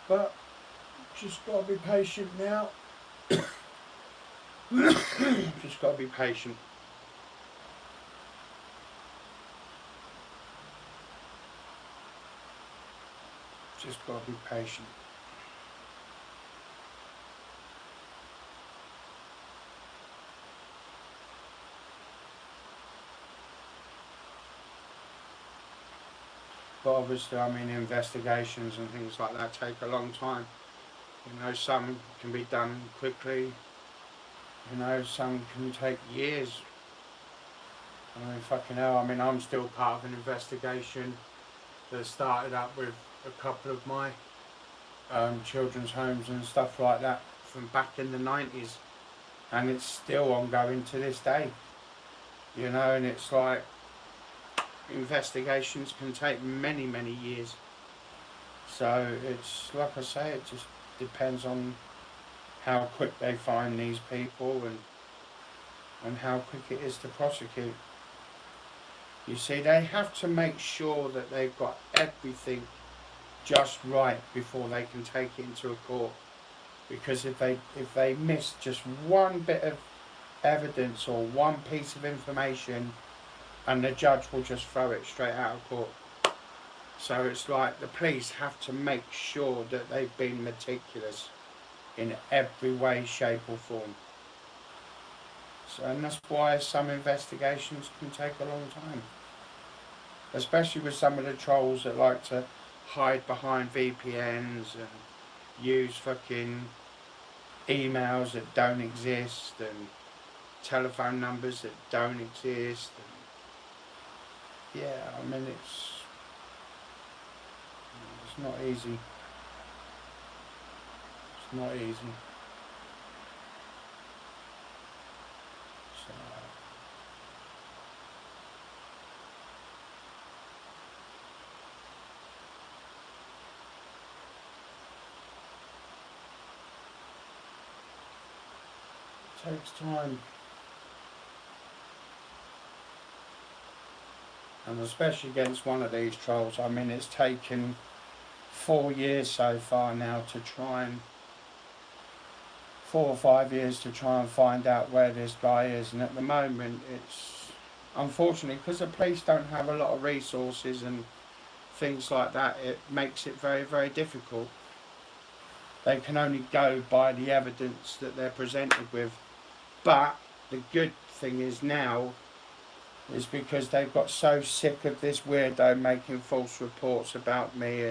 But just got to be patient now. Just got to be patient. Just got to be patient. But obviously, I mean, investigations and things like that take a long time. You know, some can be done quickly. You know, some can take years. I mean, fucking hell, I mean, I'm still part of an investigation that started up with a couple of my children's homes and stuff like that from back in the 90s. And it's still ongoing to this day. You know, and it's like, investigations can take many, many years. So it's, like I say, it just depends on how quick they find these people and how quick it is to prosecute. You see, they have to make sure that they've got everything just right before they can take it into a court. Because if they miss just one bit of evidence or one piece of information, and the judge will just throw it straight out of court. So it's like the police have to make sure that they've been meticulous in every way, shape or form. So, and that's why some investigations can take a long time. Especially with some of the trolls that like to hide behind VPNs and use fucking emails that don't exist and telephone numbers that don't exist. And yeah, I mean it's not easy. It's not easy. So it takes time. And especially against one of these trolls, I mean it's taken 4 years so far now to try and 4 or 5 years to try and find out where this guy is, and at the moment it's unfortunately because the police don't have a lot of resources and things like that, it makes it very, very difficult. They can only go by the evidence that they're presented with. But the good thing is now is because they've got so sick of this weirdo making false reports about me,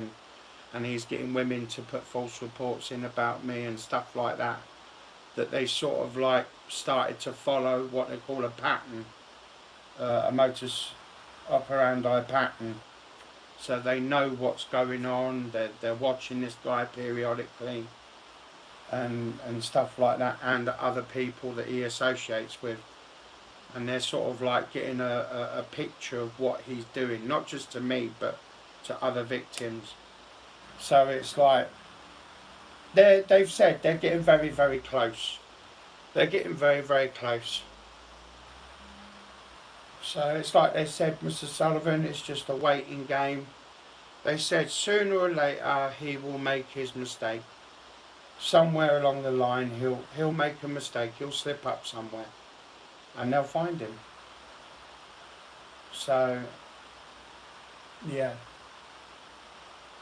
and he's getting women to put false reports in about me and stuff like that, that they sort of like started to follow what they call a pattern, a modus operandi pattern. So they know what's going on, they're watching this guy periodically and stuff like that, and other people that he associates with. And they're sort of like getting a picture of what he's doing, not just to me but to other victims. So it's like they've said they're getting very, very close. They're getting very, very close. So it's like they said, Mr. Sullivan, it's just a waiting game. They said sooner or later he will make his mistake. Somewhere along the line he'll make a mistake, he'll slip up somewhere, and they'll find him. So yeah,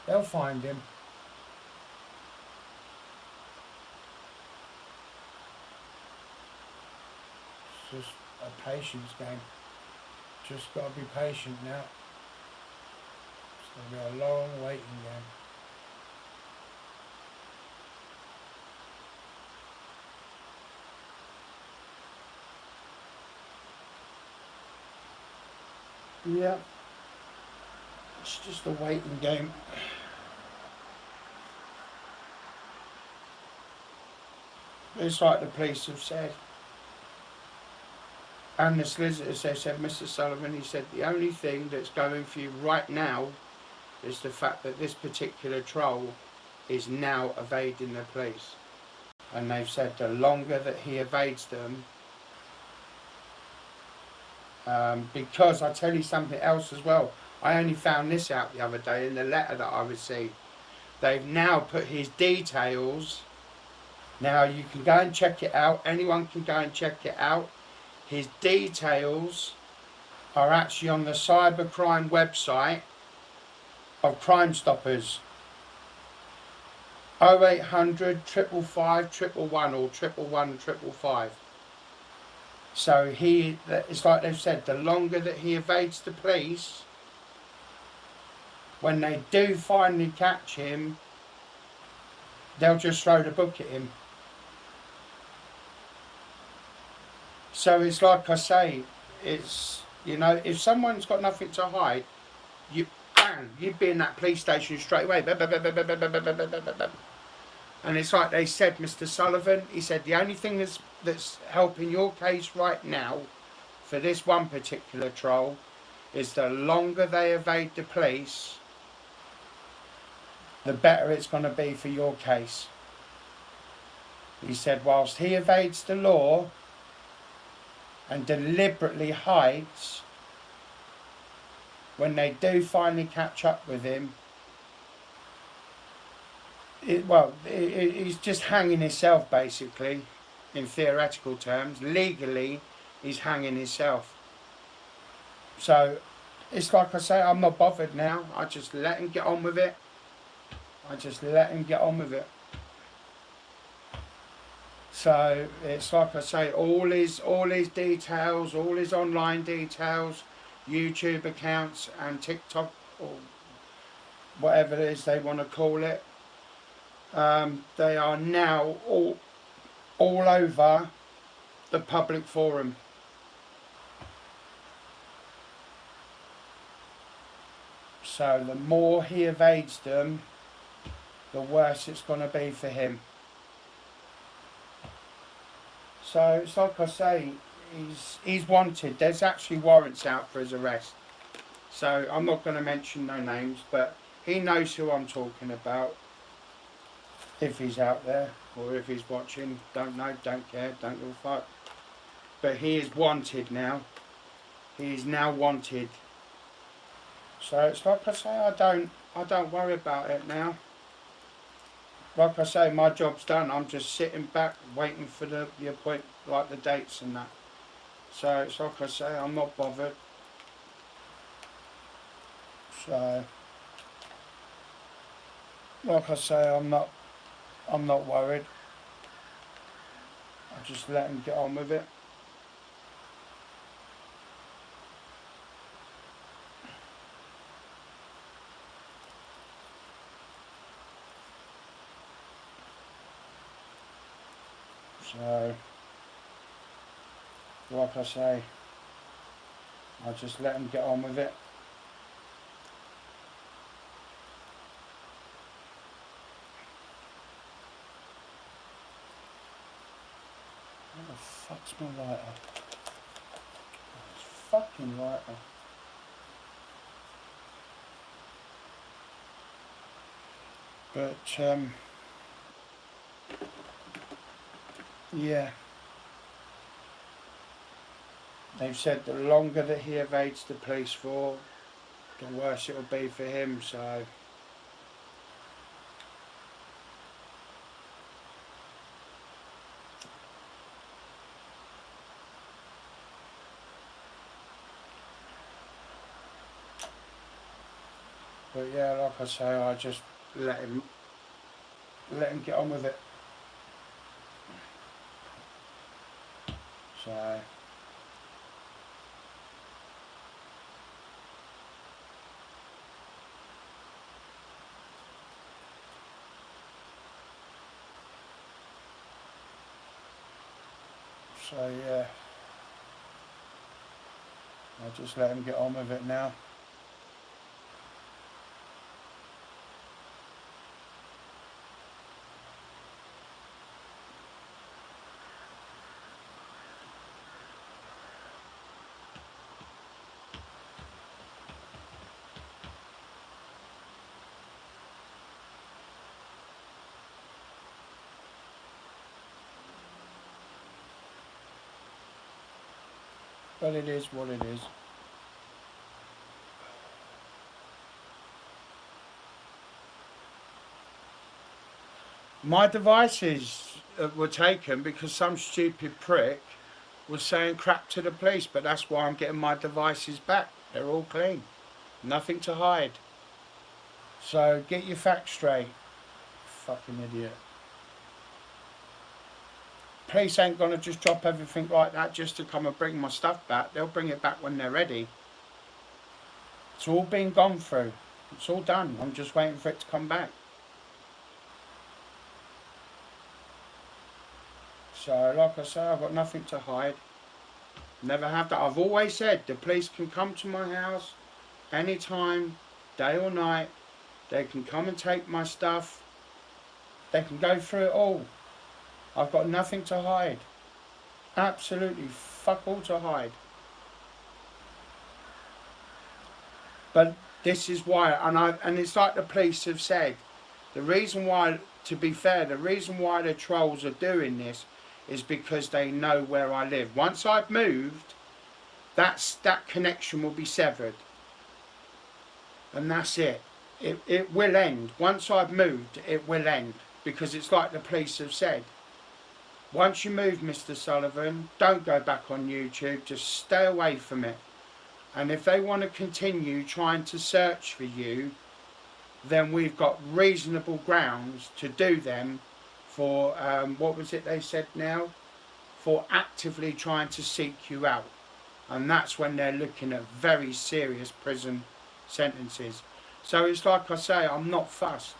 they'll find him. It's just a patience game. Just got to be patient now. It's going to be a long waiting game. Yeah, it's just a waiting game. It's like the police have said. And the solicitors, they said, Mr. Sullivan, he said, the only thing that's going for you right now is the fact that this particular troll is now evading the police. And they've said the longer that he evades them, because I'll tell you something else as well. I only found this out the other day in the letter that I received. They've now put his details. Now you can go and check it out. Anyone can go and check it out. His details are actually on the cybercrime website of Crime Stoppers. 0800 555 111 or 111 555. So it's like they've said, the longer that he evades the police, when they do finally catch him, they'll just throw the book at him. So it's like I say, it's, you know, if someone's got nothing to hide, you'd be in that police station straight away. And it's like they said, Mr. Sullivan, he said the only thing that's helping your case right now for this one particular troll is the longer they evade the police, the better it's going to be for your case. He said whilst he evades the law and deliberately hides, when they do finally catch up with him, he's just hanging himself basically, in theoretical terms. Legally, he's hanging himself. So it's like I say, I'm not bothered now. I just let him get on with it. So it's like I say, all his details, all his online details, YouTube accounts and TikTok or whatever it is they want to call it, they are now all over the public forum. So the more he evades them, the worse it's going to be for him. So it's like I say, he's wanted. There's actually warrants out for his arrest. So I'm not going to mention no names, but he knows who I'm talking about. If he's out there or if he's watching, don't know, don't care, don't give a fuck. But he is wanted now. He is now wanted. So it's like I say, I don't worry about it now. Like I say, my job's done. I'm just sitting back waiting for the appointment, like the dates and that. So it's like I say, I'm not bothered. So like I say, I'm not worried. I just let him get on with it. So, like I say, I just let him get on with it. Where the fuck's my lighter? It's fucking lighter. But, yeah. They've said the longer that he evades the police for, the worse it'll be for him, so. But yeah, like I say, I just let him get on with it. So yeah, I just let him get on with it now. But it is what it is. My devices were taken because some stupid prick was saying crap to the police, but that's why I'm getting my devices back. They're all clean. Nothing to hide. So get your facts straight. Fucking idiot. Police ain't gonna just drop everything like that just to come and bring my stuff back. They'll bring it back when they're ready. It's all been gone through. It's all done. I'm just waiting for it to come back. So like I say, I've got nothing to hide. Never have that. I've always said the police can come to my house anytime, day or night. They can come and take my stuff. They can go through it all. I've got nothing to hide. Absolutely fuck all to hide. But this is why, and it's like the police have said, the reason why, to be fair, the reason why the trolls are doing this is because they know where I live. Once I've moved, that connection will be severed. And that's it. it will end. Once I've moved, it will end. Because it's like the police have said. Once you move, Mr. Sullivan, don't go back on YouTube. Just stay away from it. And if they want to continue trying to search for you, then we've got reasonable grounds to do them for, what was it they said now? For actively trying to seek you out. And that's when they're looking at very serious prison sentences. So it's like I say, I'm not fussed.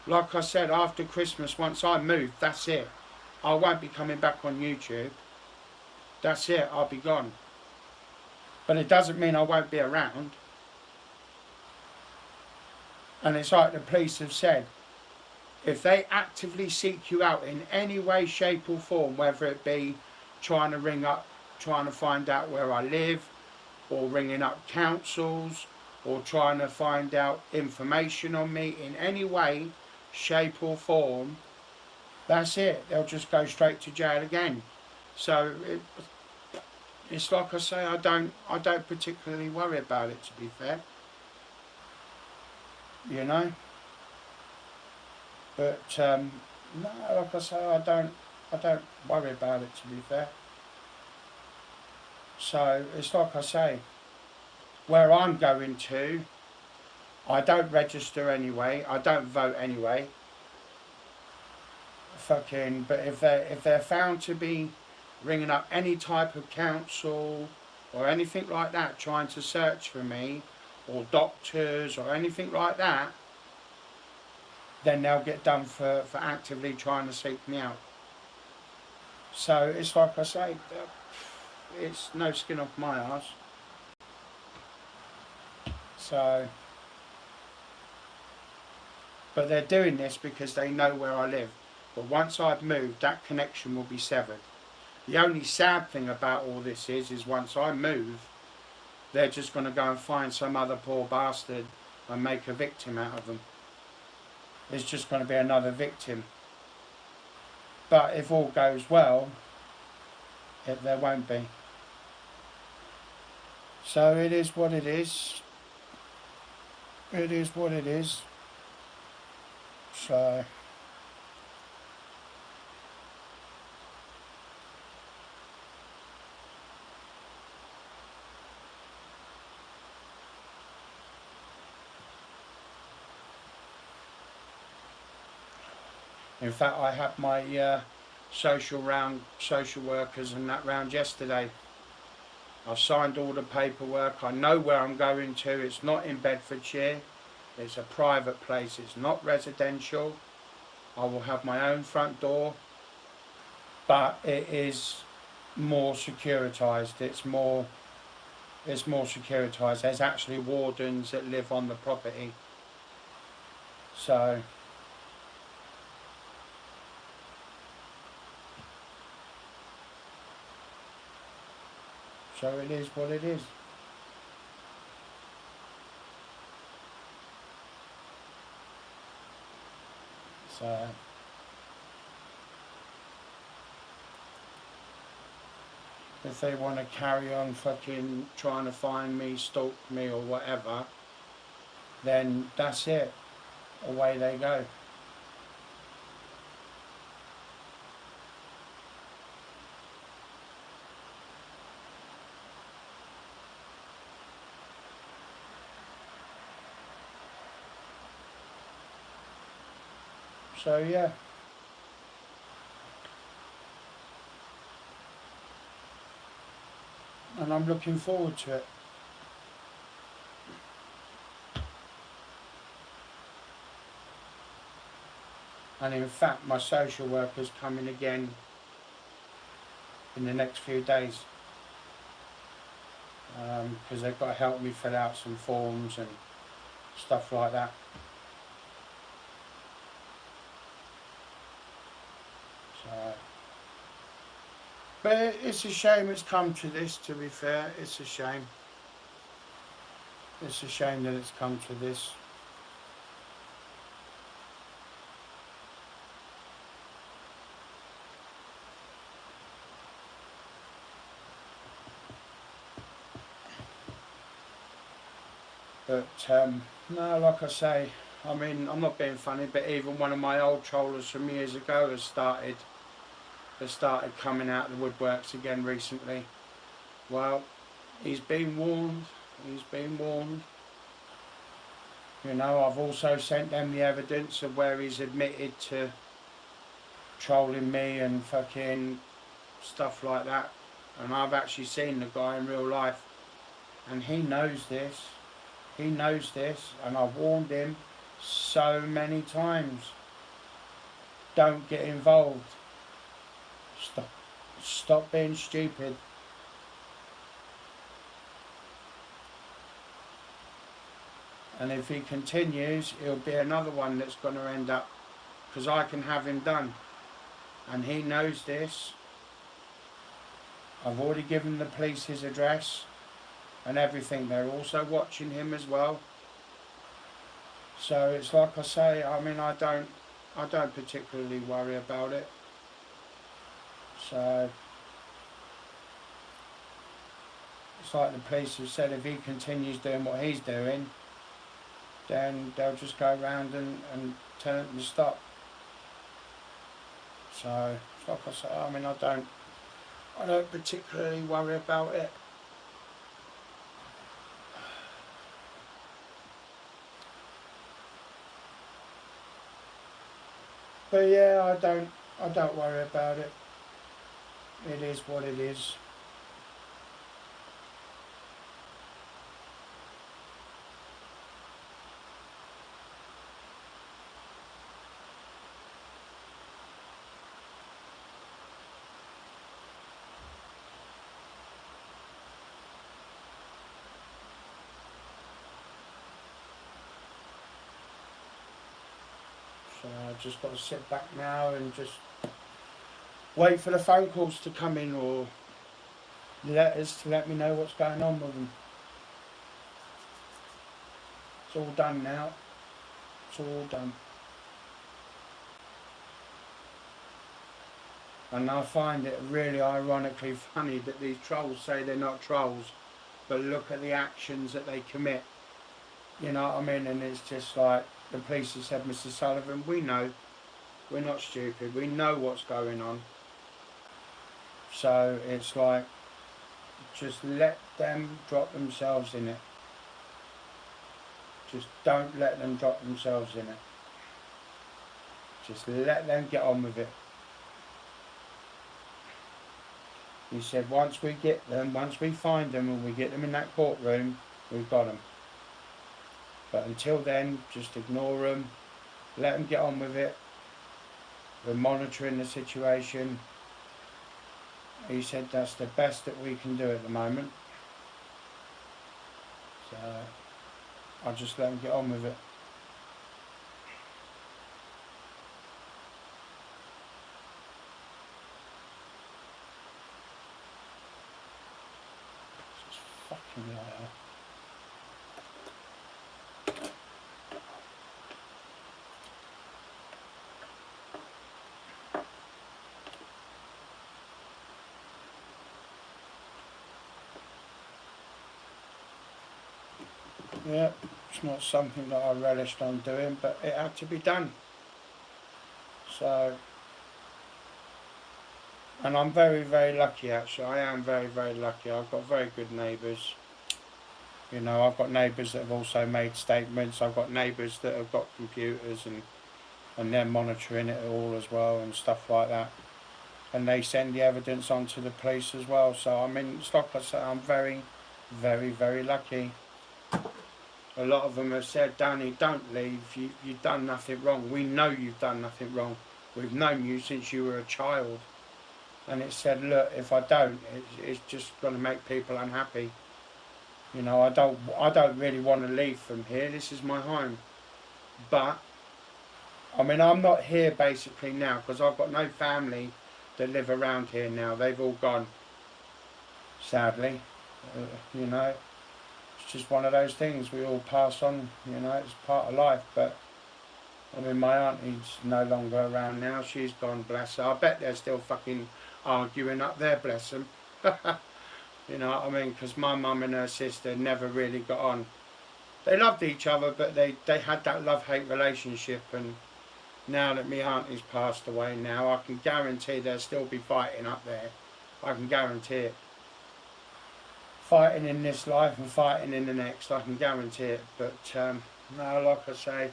Like I said, after Christmas, once I move, that's it. I won't be coming back on YouTube. That's it, I'll be gone. But it doesn't mean I won't be around. And it's like the police have said, if they actively seek you out in any way, shape or form, whether it be trying to ring up, trying to find out where I live, or ringing up councils, or trying to find out information on me in any way, shape or form, that's it. They'll just go straight to jail again. So it's like I say, I don't particularly worry about it, to be fair. You know? But no, like I say, I don't worry about it, to be fair. So it's like I say, where I'm going to, I don't register anyway, I don't vote anyway. But if they're found to be ringing up any type of council or anything like that, trying to search for me, or doctors or anything like that, then they'll get done for actively trying to seek me out. So it's like I say, it's no skin off my arse. So, but they're doing this because they know where I live. But once I've moved, that connection will be severed. The only sad thing about all this is once I move, they're just going to go and find some other poor bastard and make a victim out of them. It's just going to be another victim. But if all goes well, there won't be. So it is what it is. It is what it is. So in fact, I had my social workers and that round yesterday. I've signed all the paperwork. I know where I'm going to. It's not in Bedfordshire. It's a private place. It's not residential. I will have my own front door, but it is more securitized. It's more securitized. There's actually wardens that live on the property. So it is what it is. So if they want to carry on fucking trying to find me, stalk me or whatever, then that's it. Away they go. So yeah. And I'm looking forward to it. And in fact, my social worker's coming again in the next few days. Because they've got to help me fill out some forms and stuff like that. So, but it's a shame it's come to this, to be fair. It's a shame. It's a shame that it's come to this. But No, like I say, I mean, I'm not being funny, but even one of my old trollers from years ago has started coming out of the woodworks again recently. Well, he's been warned. He's been warned. You know, I've also sent them the evidence of where he's admitted to trolling me and fucking stuff like that. And I've actually seen the guy in real life. And he knows this. He knows this. And I've warned him so many times. Don't get involved. Stop being stupid. And if he continues, he'll be another one that's going to end up, because I can have him done. And he knows this. I've already given the police his address and everything. They're also watching him as well. So it's like I say, I mean, I don't particularly worry about it. So it's like the police have said, if he continues doing what he's doing, then they'll just go around and tell him to stop. So it's like I say, I mean, I don't particularly worry about it. But yeah, I don't worry about it. It is what it is. So I've just got to sit back now and just wait for the phone calls to come in, or letters to let me know what's going on with them. It's all done now. It's all done. And I find it really ironically funny that these trolls say they're not trolls, but look at the actions that they commit. You know what I mean? And it's just like, the police have said, Mr. Sullivan, we know. We're not stupid. We know what's going on. So it's like, just let them drop themselves in it. Just don't let them drop themselves in it. Just let them get on with it. He said, once we get them, once we find them and we get them in that courtroom, we've got them. But until then, just ignore them, let them get on with it. We're monitoring the situation. He said that's the best that we can do at the moment. So I'll just let them get on with it. It's just fucking liar. Yeah, it's not something that I relished on doing, but it had to be done. So, and I'm very, very lucky actually. I am very, very lucky. I've got very good neighbours. You know, I've got neighbours that have also made statements. I've got neighbours that have got computers and they're monitoring it all as well and stuff like that. And they send the evidence on to the police as well. So I mean, it's like I said, I'm very, very, very lucky. A lot of them have said, Danny, don't leave, you've done nothing wrong. We know you've done nothing wrong. We've known you since you were a child. And it said, look, if I don't, it's just going to make people unhappy. You know, I don't really want to leave from here. This is my home. But, I mean, I'm not here basically now because I've got no family that live around here now. They've all gone, sadly. You know, it's just one of those things. We all pass on, you know, it's part of life. But, I mean, my auntie's no longer around now. She's gone, bless her. I bet they're still fucking arguing up there, bless them. You know what I mean? Because my mum and her sister never really got on. they loved each other, but they had that love-hate relationship. And now that my auntie's passed away now, I can guarantee they'll still be fighting up there. I can guarantee it. Fighting in this life and fighting in the next, I can guarantee it. But no, like I say,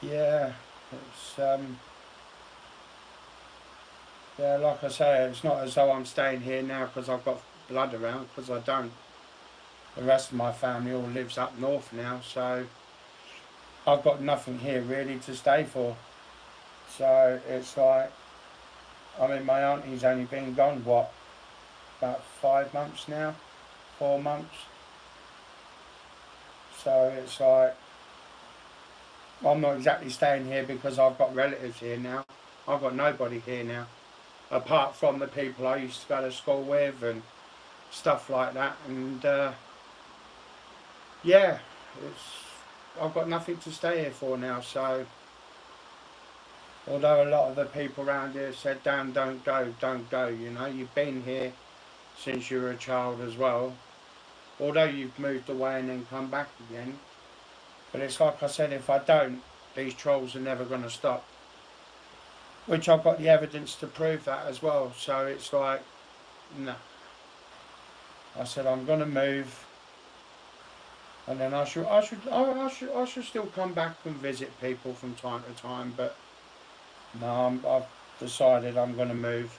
yeah, it's yeah, like I say, it's not as though I'm staying here now because I've got blood around, because I don't. The rest of my family all lives up north now, so I've got nothing here really to stay for. So it's like, I mean, my auntie's only been gone, what, about 5 months now? 4 months? So it's like, I'm not exactly staying here because I've got relatives here now. I've got nobody here now, apart from the people I used to go to school with and stuff like that. And yeah, I've got nothing to stay here for now. So although a lot of the people around here said, "Dan, don't go, you know, you've been here since you were a child as well, although you've moved away and then come back again." But it's like I said, if I don't, these trolls are never going to stop. Which I've got the evidence to prove that as well. So it's like, no. I said I'm going to move, and then I should still come back and visit people from time to time. But no, I've decided I'm going to move,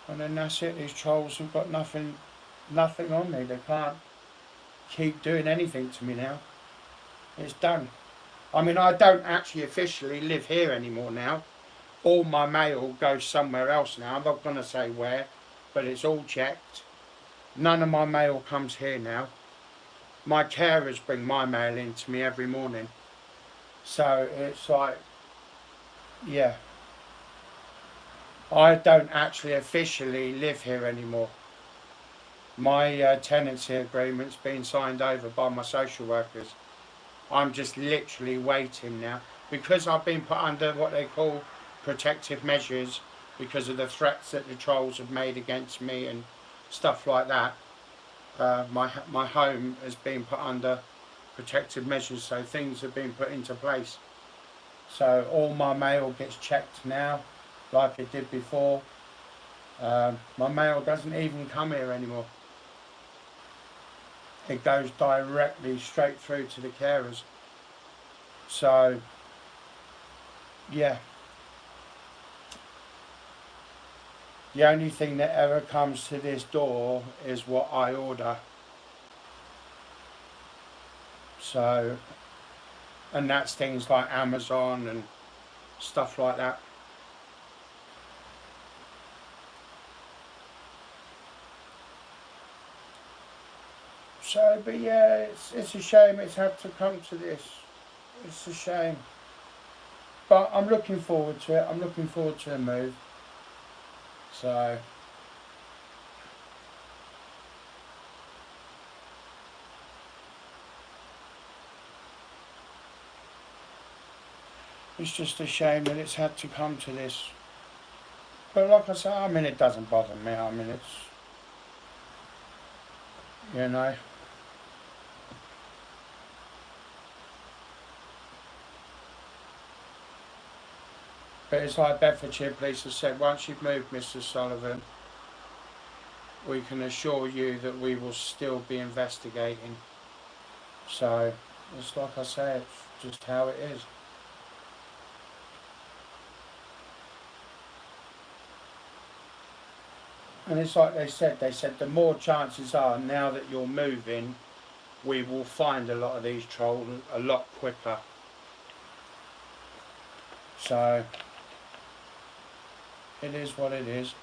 and then that's it. These trolls have got nothing on me. They can't keep doing anything to me now. It's done. I mean, I don't actually officially live here anymore now. All my mail goes somewhere else now. I'm not going to say where, but it's all checked. None of my mail comes here now. My carers bring my mail in to me every morning. So it's like, yeah. I don't actually officially live here anymore. My tenancy agreement's been signed over by my social workers. I'm just literally waiting now, because I've been put under what they call protective measures because of the threats that the trolls have made against me and stuff like that. My home has been put under protective measures, so things have been put into place. So all my mail gets checked now, like it did before. My mail doesn't even come here anymore. It goes directly straight through to the carers. So, yeah. The only thing that ever comes to this door is what I order. So, and that's things like Amazon and stuff like that. So, but yeah, it's a shame it's had to come to this. It's a shame. But I'm looking forward to it. I'm looking forward to a move. So, it's just a shame that it's had to come to this. But like I say, I mean, it doesn't bother me. I mean, it's, you know. But it's like Bedfordshire Police have said, once you've moved, Mr. Sullivan, we can assure you that we will still be investigating. So, it's like I say, it's just how it is. And it's like they said the more chances are, now that you're moving, we will find a lot of these trolls a lot quicker. So, it is what it is.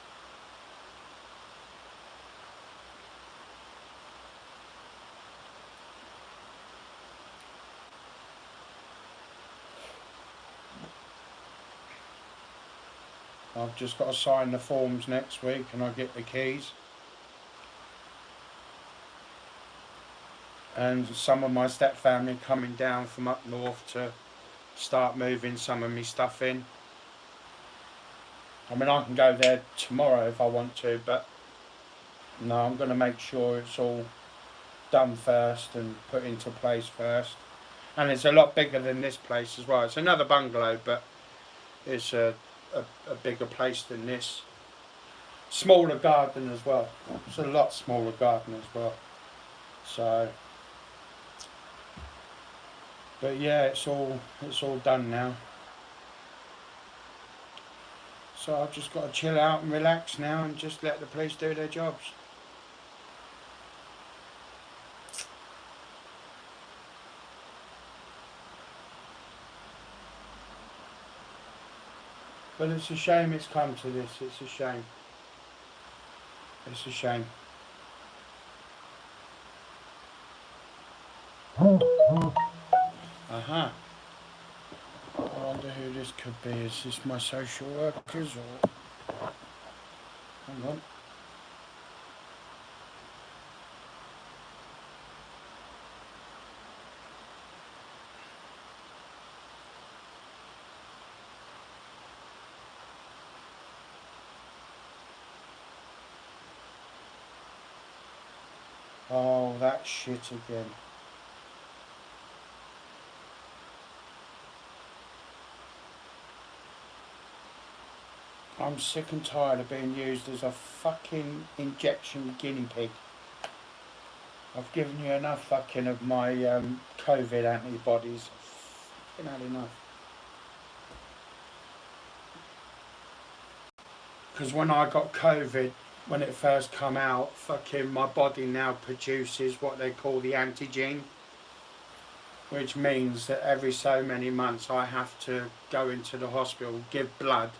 I've just got to sign the forms next week and I get the keys. And some of my step family coming down from up north to start moving some of my stuff in. I mean, I can go there tomorrow if I want to, but No, I'm going to make sure it's all done first and put into place first. And it's a lot bigger than this place as well. It's another bungalow, but it's a bigger place than this. Smaller garden as well. It's a lot smaller garden as well. So, but yeah, it's all done now. So I've just got to chill out and relax now and just let the police do their jobs. But it's a shame it's come to this. It's a shame. It's a shame. Uh-huh. I wonder who this could be. Is this my social workers or... Hang on. Oh, that shit again. I'm sick and tired of being used as a fucking injection guinea pig. I've given you enough fucking of my COVID antibodies. I've fucking had enough. Because when I got COVID, when it first come out, fucking my body now produces what they call the antigen, which means that every so many months I have to go into the hospital, give blood,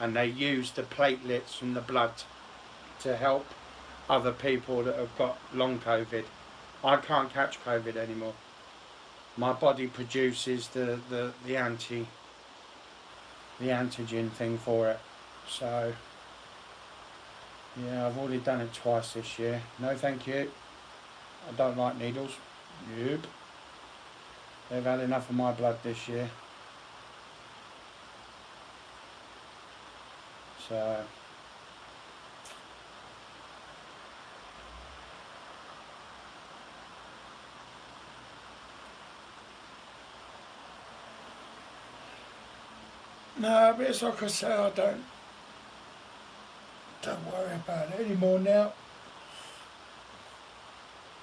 and they use the platelets from the blood to help other people that have got long COVID. I can't catch COVID anymore. My body produces the antigen thing for it. So yeah, I've already done it twice this year. No thank you. I don't like needles. Nope. They've had enough of my blood this year. So no, but it's like I say, I don't worry about it anymore now.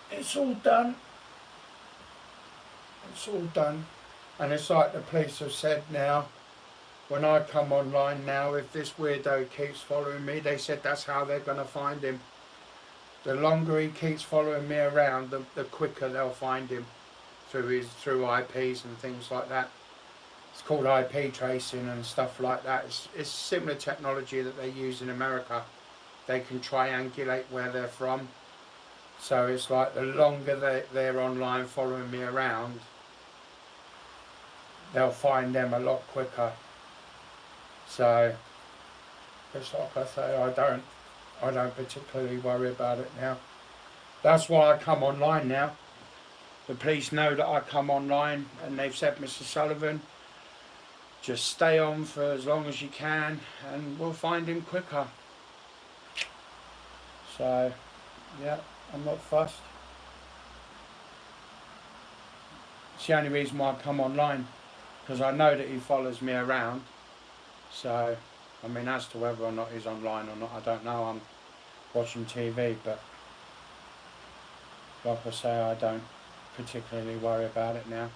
It's all done. It's all done. And it's like the police have said now, when I come online now, if this weirdo keeps following me, they said that's how they're going to find him. The longer he keeps following me around, the quicker they'll find him through IPs and things like that. It's called IP tracing and stuff like that. It's similar technology that they use in America. They can triangulate where they're from. So it's like the longer they're online following me around, they'll find them a lot quicker. So it's like I say, I don't particularly worry about it now. That's why I come online now. The police know that I come online, and they've said, Mr. Sullivan, just stay on for as long as you can and we'll find him quicker. So yeah, I'm not fussed. It's the only reason why I come online, because I know that he follows me around. So I mean, as to whether or not he's online or not, I don't know. I'm watching TV, but like I say, I don't particularly worry about it now.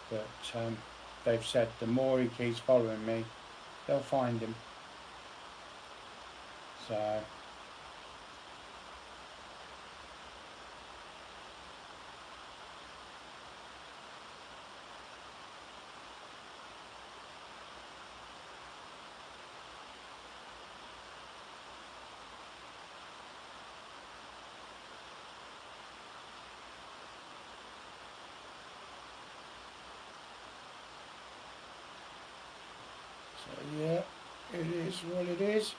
But they've said the more he keeps following me, they'll find him. So yeah, it is what it is.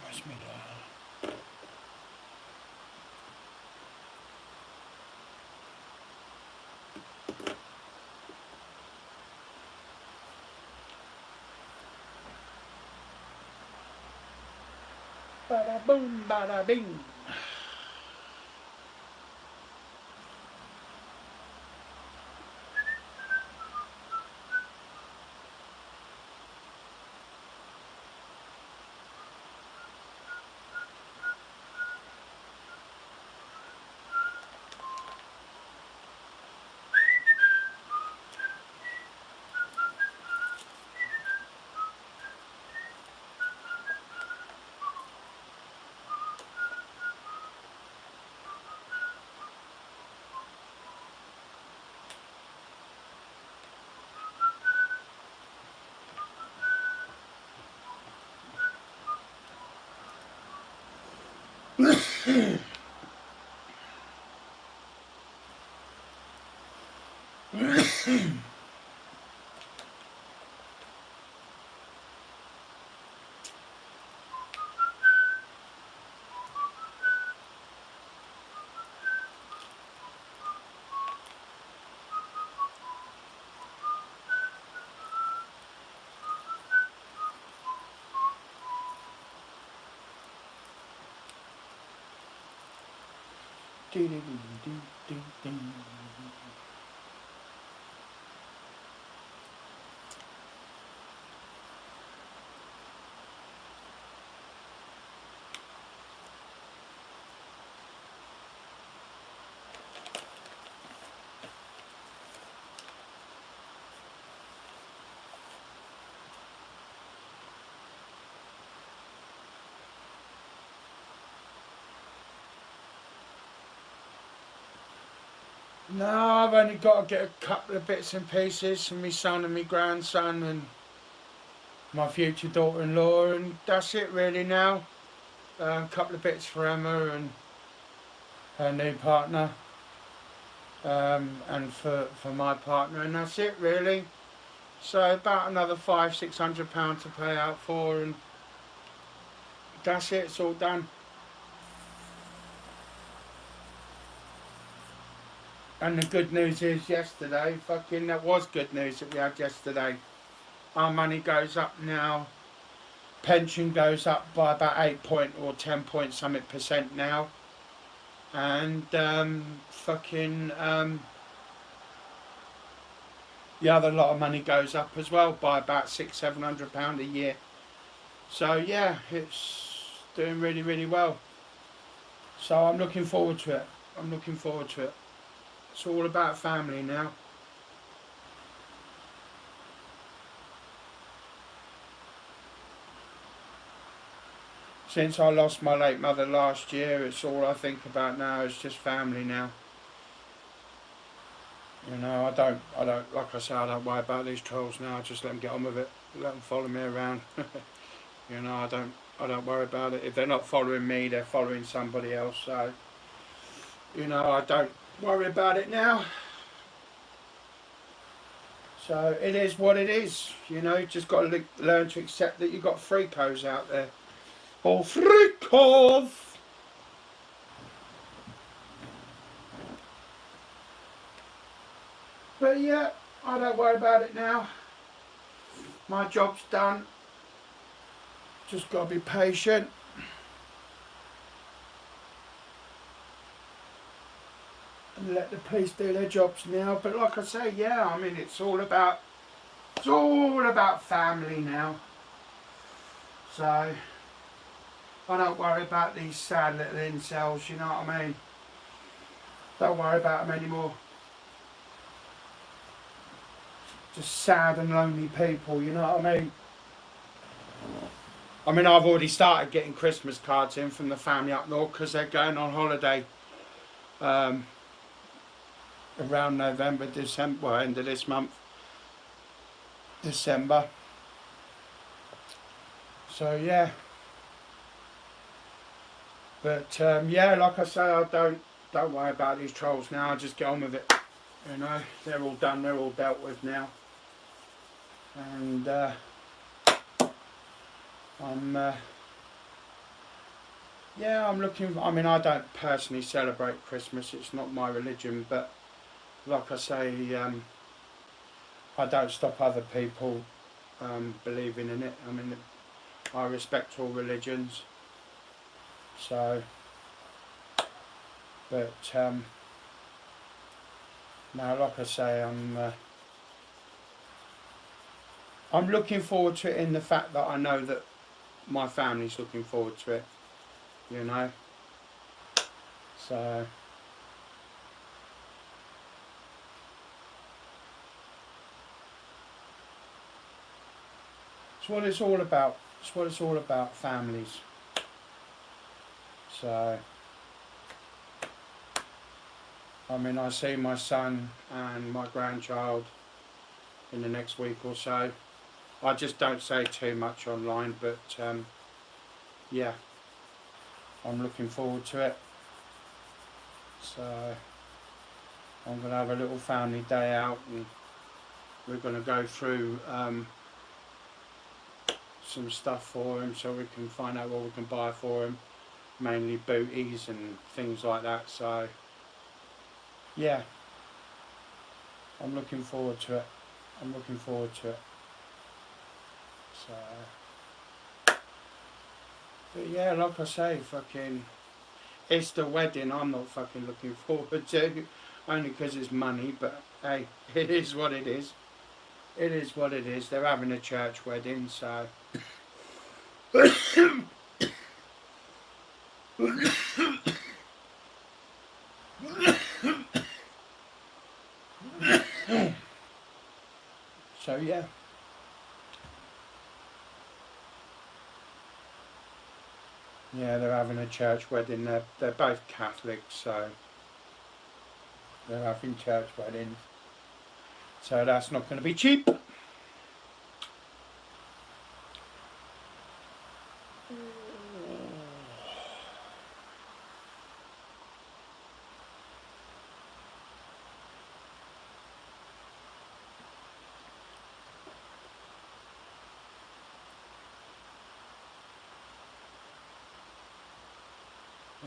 Where's me dial? Bada boom, bada bing. No, I've only got to get a couple of bits and pieces from my son and my grandson and my future daughter-in-law, and that's it really now. A couple of bits for Emma and her new partner, and for my partner, and that's it really. So about another £500–600 to pay out for, and that's it, it's all done. And the good news is yesterday, that was good news that we had yesterday. Our money goes up now. Pension goes up by about 8 point or 10 point something percent now. And the other lot of money goes up as well by about £600–700 a year. So yeah, it's doing really, really well. So I'm looking forward to it. It's all about family now. Since I lost my late mother last year, it's all I think about now is just family now. You know, I don't, like I say, I don't worry about these trolls now. I just let them get on with it. Let them follow me around. You know, I don't worry about it. If they're not following me, they're following somebody else. So, you know, I don't worry about it now. So it is what it is. You know, you just got to learn to accept that you've got freakos out there. Or freakos! But yeah, I don't worry about it now. My job's done. Just got to be patient. And let the police do their jobs now. But like I say, yeah, I mean, it's all about family now. So I don't worry about these sad little incels, you know what I mean? Don't worry about them anymore. Just sad and lonely people, you know what I mean? I mean, I've already started getting Christmas cards in from the family up north because they're going on holiday around November, December, well, end of this month, December. So yeah. But yeah, like I say, I don't worry about these trolls now. I just get on with it. You know, they're all done. They're all dealt with now. And I'm looking. I mean, I don't personally celebrate Christmas. It's not my religion. But like I say, I don't stop other people believing in it. I mean, I respect all religions. So, but now, like I say, I'm looking forward to it in the fact that I know that my family's looking forward to it, you know. So it's what it's all about. It's what it's all about, families. So I mean, I see my son and my grandchild in the next week or so. I just don't say too much online, but yeah, I'm looking forward to it. So I'm going to have a little family day out, and we're going to go through some stuff for him so we can find out what we can buy for him, mainly booties and things like that. So yeah, I'm looking forward to it. I'm looking forward to it. So, but yeah, like I say, fucking, it's the wedding I'm not fucking looking forward to, only because it's money. But hey, it is what it is. It is what it is. They're having a church wedding, so. So yeah. Yeah, they're having a church wedding. They're both Catholics, so they're having church weddings. So that's not going to be cheap.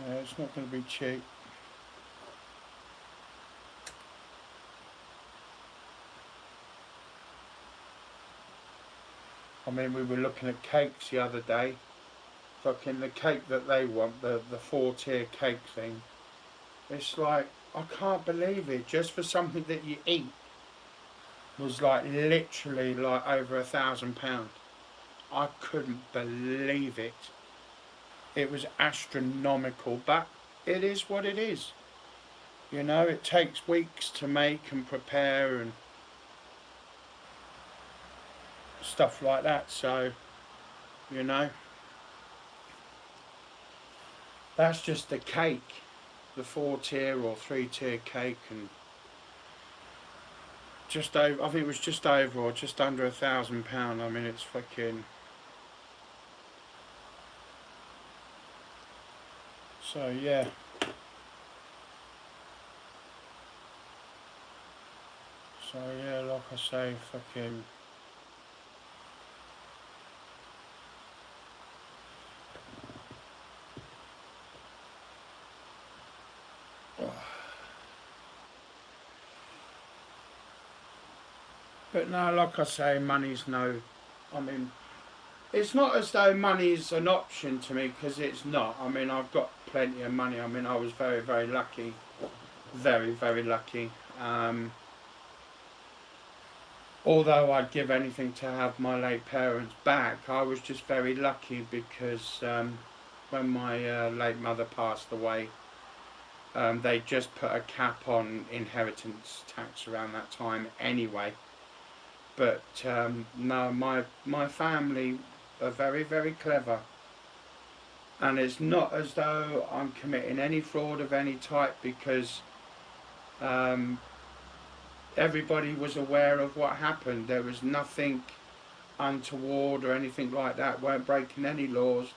Yeah, it's not going to be cheap. I mean, we were looking at cakes the other day. Fucking the cake that they want, the 4-tier cake thing. It's like, I can't believe it. Just for something that you eat was like literally like over £1,000. I couldn't believe it. It was astronomical, but it is what it is. You know, it takes weeks to make and prepare and stuff like that. So, you know, that's just the cake, the 4-tier or 3-tier cake, and just over, I think it was just over or just under £1,000. I mean, it's fucking. So yeah. So yeah, like I say, fucking. But no, like I say, money's no. I mean, it's not as though money's an option to me, because it's not. I mean, I've got plenty of money. I mean, I was very, very lucky. Very, very lucky. Although I'd give anything to have my late parents back, I was just very lucky because when my late mother passed away, they just put a cap on inheritance tax around that time anyway. But no, my family are very, very clever. And it's not as though I'm committing any fraud of any type, because everybody was aware of what happened. There was nothing untoward or anything like that. Weren't breaking any laws.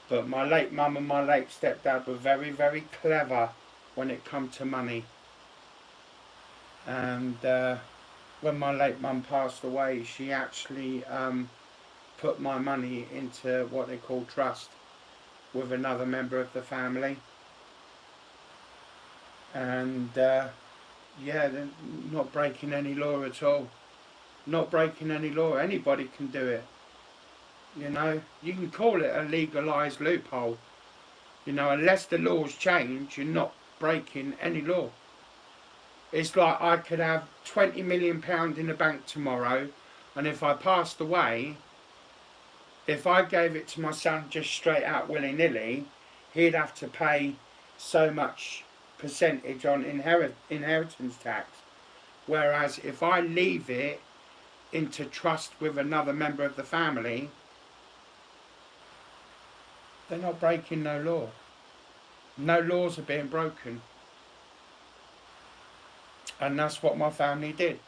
But my late mum and my late stepdad were very, very clever when it come to money. And when my late mum passed away, she actually put my money into what they call trust with another member of the family. And yeah, they're not breaking any law at all. Not breaking any law. Anybody can do it. You know, you can call it a legalised loophole. You know, unless the laws change, you're not breaking any law. It's like I could have £20 million in the bank tomorrow, and if I passed away, if I gave it to my son just straight out willy-nilly, he'd have to pay so much percentage on inheritance tax. Whereas if I leave it into trust with another member of the family, they're not breaking no law. No laws are being broken. And that's what my family did.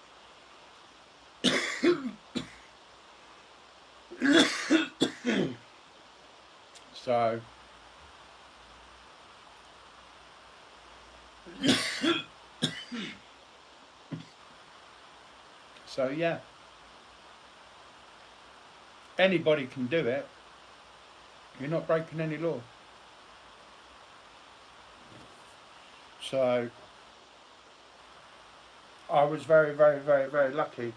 So yeah, anybody can do it. You're not breaking any law. So I was very, very, very, very lucky,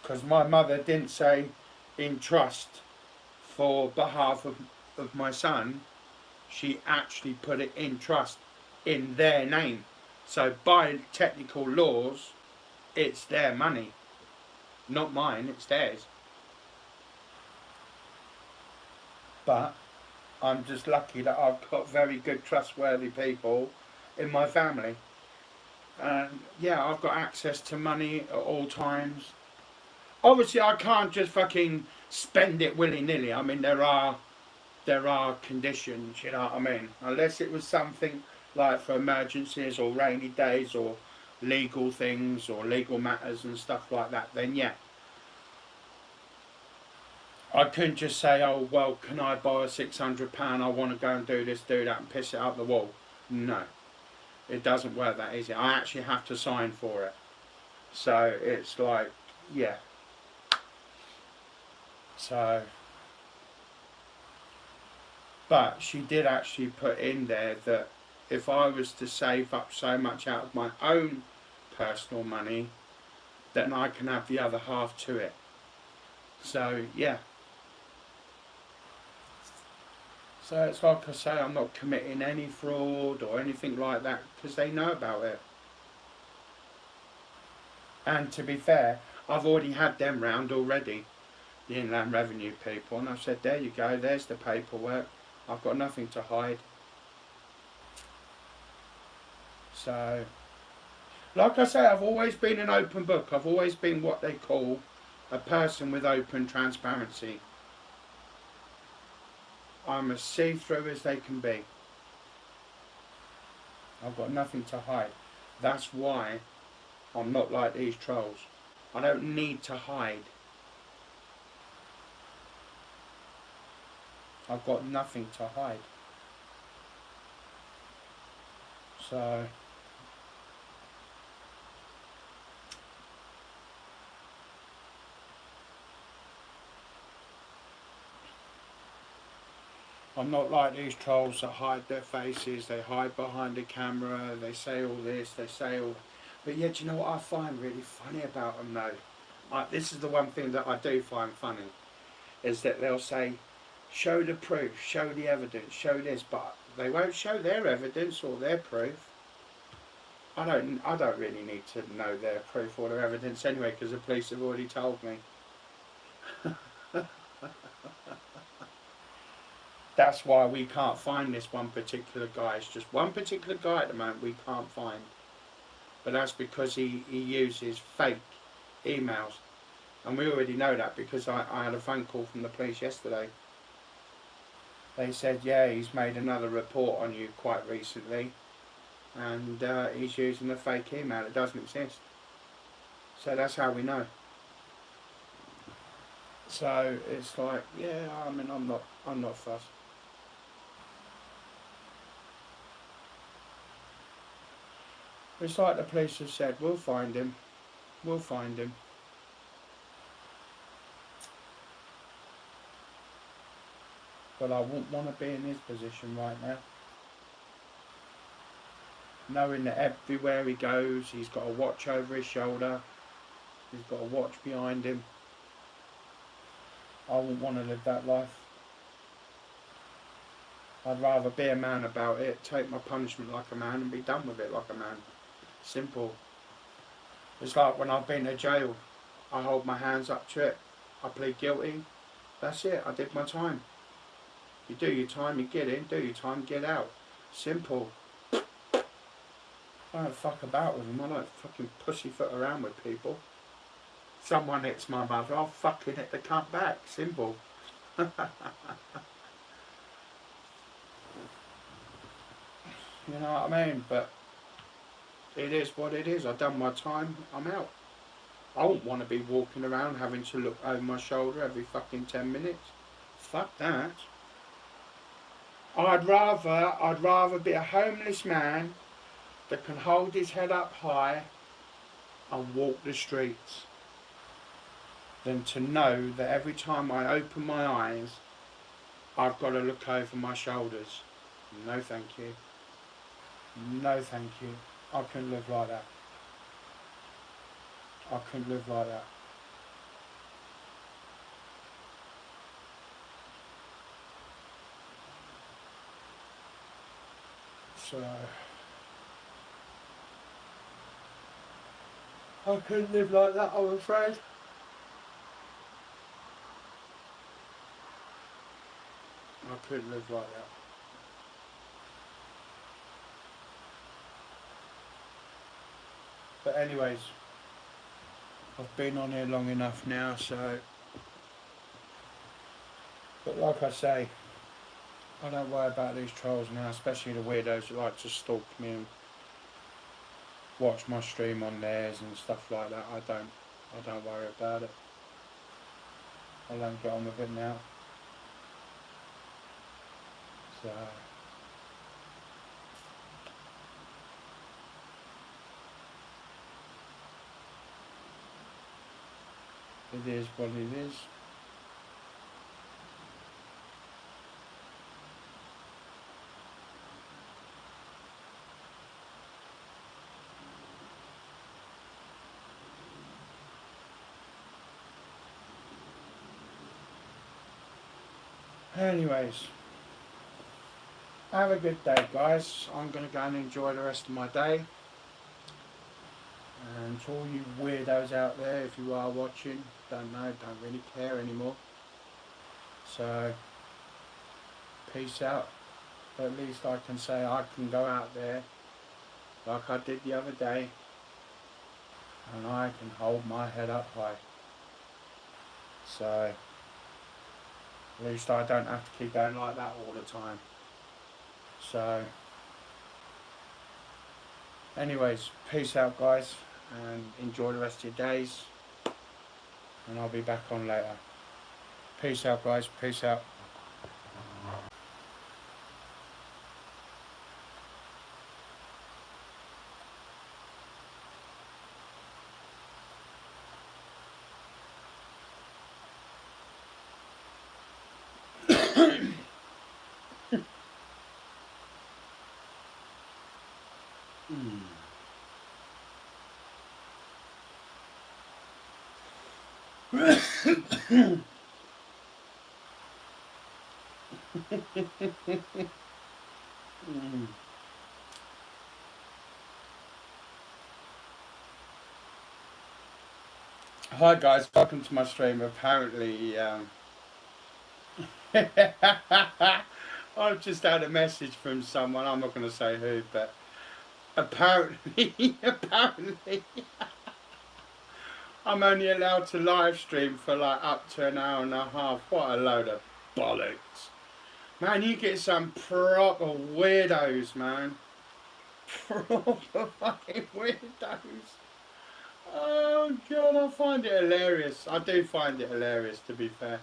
because my mother didn't say in trust for behalf of my son. She actually put it in trust in their name. So by technical laws, it's their money, not mine, it's theirs. But I'm just lucky that I've got very good, trustworthy people in my family. And yeah, I've got access to money at all times. Obviously, I can't just fucking spend it willy-nilly. I mean, there are conditions, you know what I mean? Unless it was something like for emergencies or rainy days or legal things or legal matters and stuff like that, then yeah. I couldn't just say, oh, well, can I buy £600? I want to go and do this, do that, and piss it up the wall. No. It doesn't work that easy. I actually have to sign for it. So it's like, yeah. So, but she did actually put in there that if I was to save up so much out of my own personal money, then I can have the other half to it. So, yeah. So it's like I say, I'm not committing any fraud or anything like that, because they know about it. And to be fair, I've already had them round already, the Inland Revenue people, and I've said, there you go, there's the paperwork, I've got nothing to hide. So, like I say, I've always been an open book. I've always been what they call a person with open transparency. I'm as see-through as they can be. I've got nothing to hide. That's why I'm not like these trolls. I don't need to hide. I've got nothing to hide. So I'm not like these trolls that hide their faces, they hide behind the camera, they say all this, they say all... But yeah, do you know what I find really funny about them though? This is the one thing that I do find funny, is that they'll say, show the proof, show the evidence, show this, but they won't show their evidence or their proof. I don't really need to know their proof or their evidence anyway, because the police have already told me. That's why we can't find this one particular guy. It's just one particular guy at the moment we can't find. But that's because he uses fake emails. And we already know that because I had a phone call from the police yesterday. They said, yeah, he's made another report on you quite recently. And he's using a fake email. It doesn't exist. So that's how we know. So it's like, yeah, I mean, I'm not fussed. It's like the police have said, we'll find him. We'll find him. But I wouldn't want to be in his position right now. Knowing that everywhere he goes, he's got a watch over his shoulder. He's got a watch behind him. I wouldn't want to live that life. I'd rather be a man about it, take my punishment like a man and be done with it like a man. Simple. It's like when I've been to jail, I hold my hands up to it, I plead guilty, that's it, I did my time. You do your time, you get in, do your time, get out. Simple. I don't fuck about with them, I don't fucking pussyfoot around with people. Someone hits my mother, I'll fucking hit the cunt back. Simple. You know what I mean? But it is what it is. I've done my time, I'm out. I wouldn't want to be walking around having to look over my shoulder every fucking 10 minutes. Fuck that. I'd rather be a homeless man that can hold his head up high and walk the streets than to know that every time I open my eyes I've got to look over my shoulders. No thank you. No thank you. I couldn't live like that. I couldn't live like that. So I couldn't live like that, I'm afraid. I couldn't live like that. But anyways, I've been on here long enough now, so... But like I say, I don't worry about these trolls now, especially the weirdos who like to stalk me and watch my stream on theirs and stuff like that. I don't worry about it. I don't get on with it now. So it is what it is. Anyways, have a good day, guys. I'm going to go and enjoy the rest of my day. And to all you weirdos out there, if you are watching, don't know, don't really care anymore. So, peace out. But at least I can say I can go out there like I did the other day and I can hold my head up high. So, at least I don't have to keep going like that all the time. So, anyways, peace out, guys, and enjoy the rest of your days, and I'll be back on later. Peace out, guys. Peace out. Hi guys, welcome to my stream. Apparently, I've just had a message from someone. I'm not going to say who, but apparently, I'm only allowed to live stream for like up to an hour and a half. What a load of bollocks. Man, you get some proper weirdos, man. Proper fucking weirdos. Oh God, I find it hilarious. I do find it hilarious, to be fair.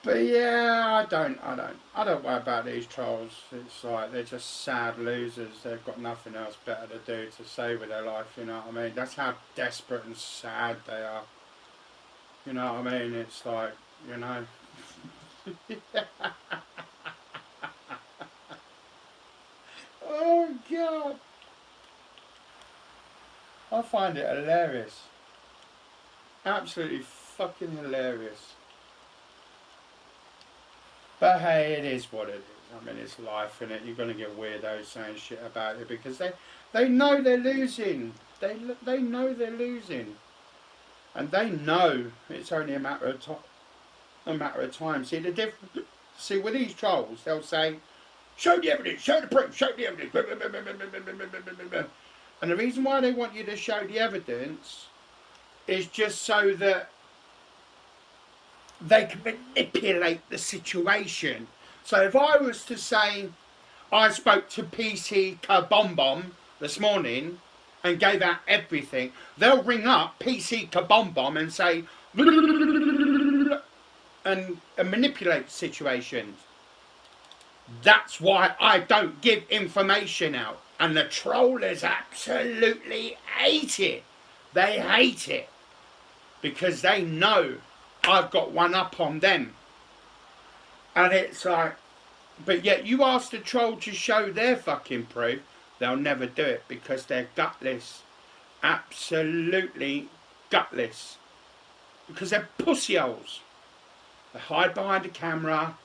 But yeah, I don't worry about these trolls. It's like they're just sad losers. They've got nothing else better to do to say with their life, you know what I mean? That's how desperate and sad they are. You know what I mean? It's like, you know. Oh God. I find it hilarious. Absolutely fucking hilarious. But hey, it is what it is. I mean, it's life, innit? You're going to get weirdos saying shit about it because they know they're losing. They know they're losing. And they know it's only a matter of time. See the difference? See, with these trolls, they'll say, show the evidence, show the proof, show the evidence. And the reason why they want you to show the evidence is just so that they can manipulate the situation. So if I was to say, I spoke to PC Kabombom this morning and gave out everything, they'll ring up PC Kabombom and say, and manipulate situations. That's why I don't give information out. And the trollers absolutely hate it. They hate it. Because they know I've got one up on them. And it's like, but yet you ask the troll to show their fucking proof, they'll never do it because they're gutless. Absolutely gutless. Because they're pussy holes. They hide behind a camera.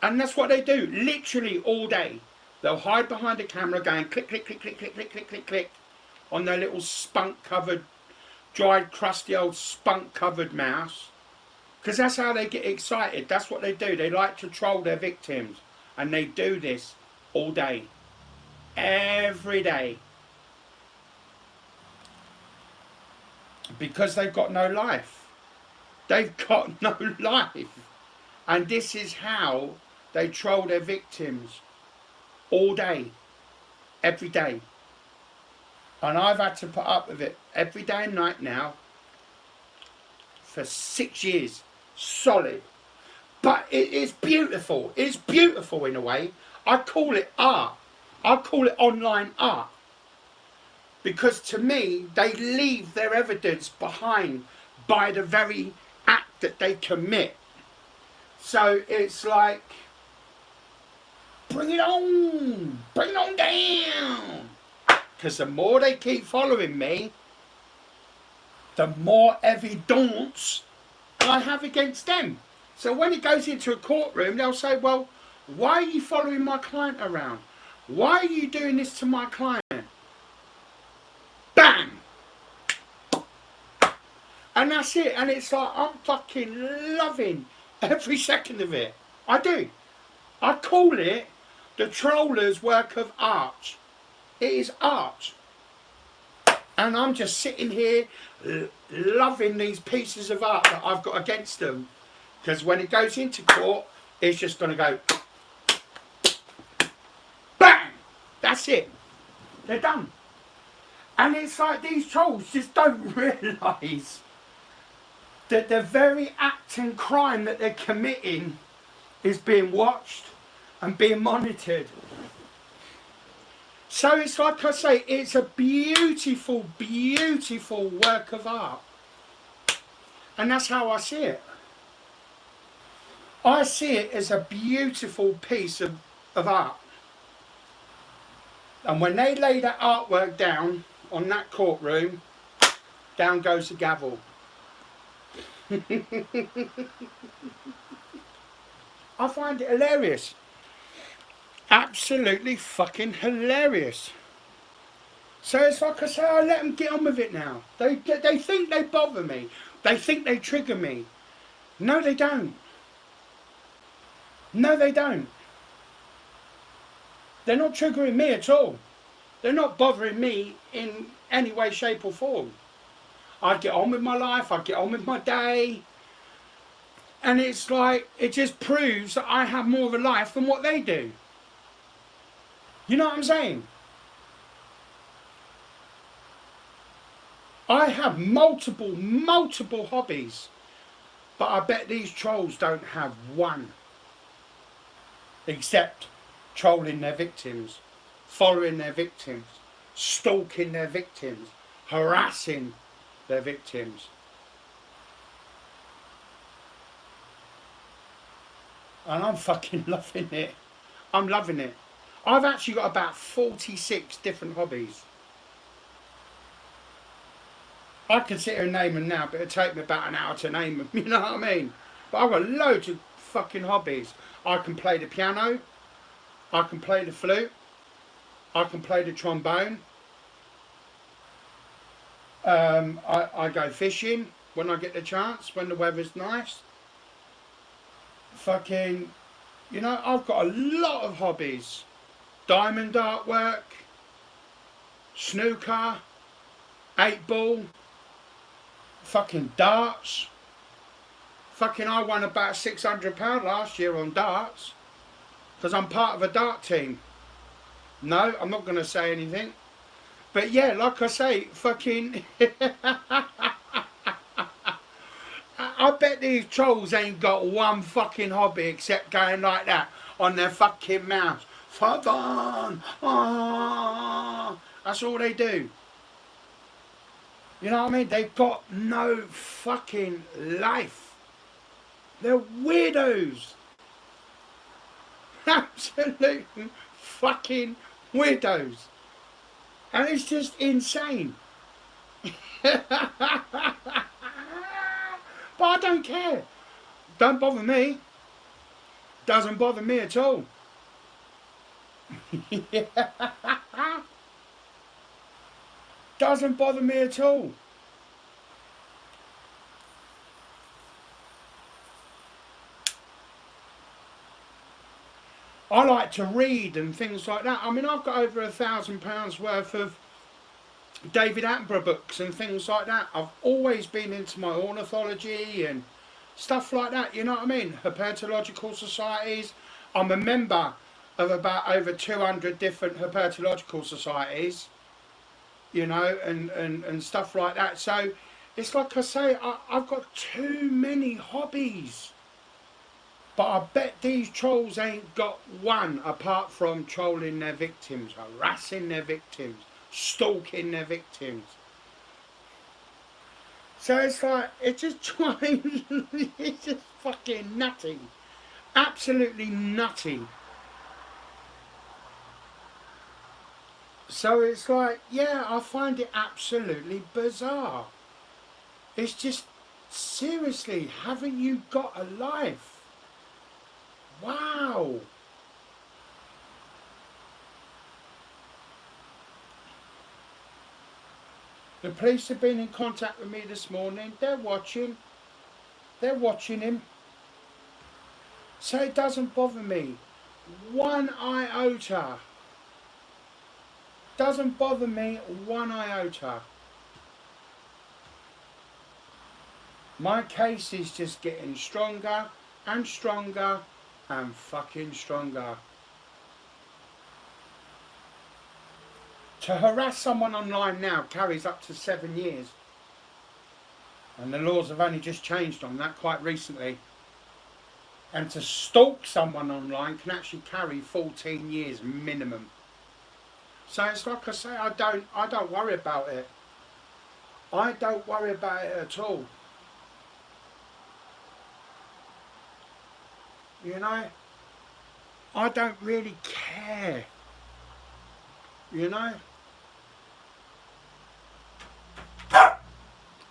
And that's what they do, literally all day. They'll hide behind a camera going click, click, click, click, click, click, click, click, click, on their little spunk-covered, dried, crusty old spunk-covered mouse. Because that's how they get excited. That's what they do. They like to troll their victims. And they do this all day. Every day. Because they've got no life. They've got no life. And this is how they troll their victims. All day. Every day. And I've had to put up with it every day and night now. For 6 years. Solid. But it is beautiful. It's beautiful in a way. I call it art. I call it online art. Because to me, they leave their evidence behind by the very act that they commit. So it's like, bring it on down. Because the more they keep following me, the more evidence I have against them. So when it goes into a courtroom, they'll say, well, why are you following my client around? Why are you doing this to my client? Bang! And that's it. And it's like, I'm fucking loving every second of it. I do. I call it the troller's work of art. It is art. And I'm just sitting here loving these pieces of art that I've got against them. Because when it goes into court, it's just going to go bang! That's it. They're done. And it's like these trolls just don't realise that the very act and crime that they're committing is being watched and being monitored. So it's like I say, it's a beautiful, beautiful work of art. And that's how I see it. I see it as a beautiful piece of art. And when they lay that artwork down on that courtroom, down goes the gavel. I find it hilarious. Absolutely fucking hilarious. So it's like I say, I let them get on with it now. They think they bother me. They think they trigger me. No, they don't. No, they don't. They're not triggering me at all. They're not bothering me in any way, shape or form. I get on with my life. I get on with my day. And it's like, it just proves that I have more of a life than what they do. You know what I'm saying? I have multiple hobbies. But I bet these trolls don't have one. Except trolling their victims, following their victims, stalking their victims, harassing their victims. And I'm fucking loving it. I'm loving it. I've actually got about 46 different hobbies. I could sit here and name them now, but it'd take me about an hour to name them, you know what I mean? But I've got loads of fucking hobbies. I can play the piano, I can play the flute. I can play the trombone. I go fishing when I get the chance, when the weather's nice. Fucking, you know, I've got a lot of hobbies. Diamond artwork, snooker, 8-ball, fucking darts. Fucking, I won about £600 last year on darts because I'm part of a dart team. No, I'm not going to say anything. But yeah, like I say, fucking... I bet these trolls ain't got one fucking hobby except going like that on their fucking mouse. Fuck on! Oh, that's all they do. You know what I mean? They've got no fucking life. They're weirdos. Absolute fucking weirdos. And it's just insane. But I don't care. Don't bother me. Doesn't bother me at all. Doesn't bother me at all. I like to read and things like that. I mean, I've got over £1,000 worth of David Attenborough books and things like that. I've always been into my ornithology and stuff like that, you know what I mean? Herpetological societies. I'm a member of about over 200 different herpetological societies, you know, and stuff like that. So it's like I say, I've got too many hobbies. But I bet these trolls ain't got one apart from trolling their victims, harassing their victims, stalking their victims. So it's like, it's just trying, it's just fucking nutty. Absolutely nutty. So it's like, yeah, I find it absolutely bizarre. It's just, seriously, haven't you got a life? Wow. The police have been in contact with me this morning. They're watching. They're watching him. So it doesn't bother me one iota. Doesn't bother me one iota. My case is just getting stronger and stronger and fucking stronger. To harass someone online now carries up to 7 years. And the laws have only just changed on that quite recently. And to stalk someone online can actually carry 14 years minimum. So it's like I say, I don't worry about it. I don't worry about it at all. You know, I don't really care. You know?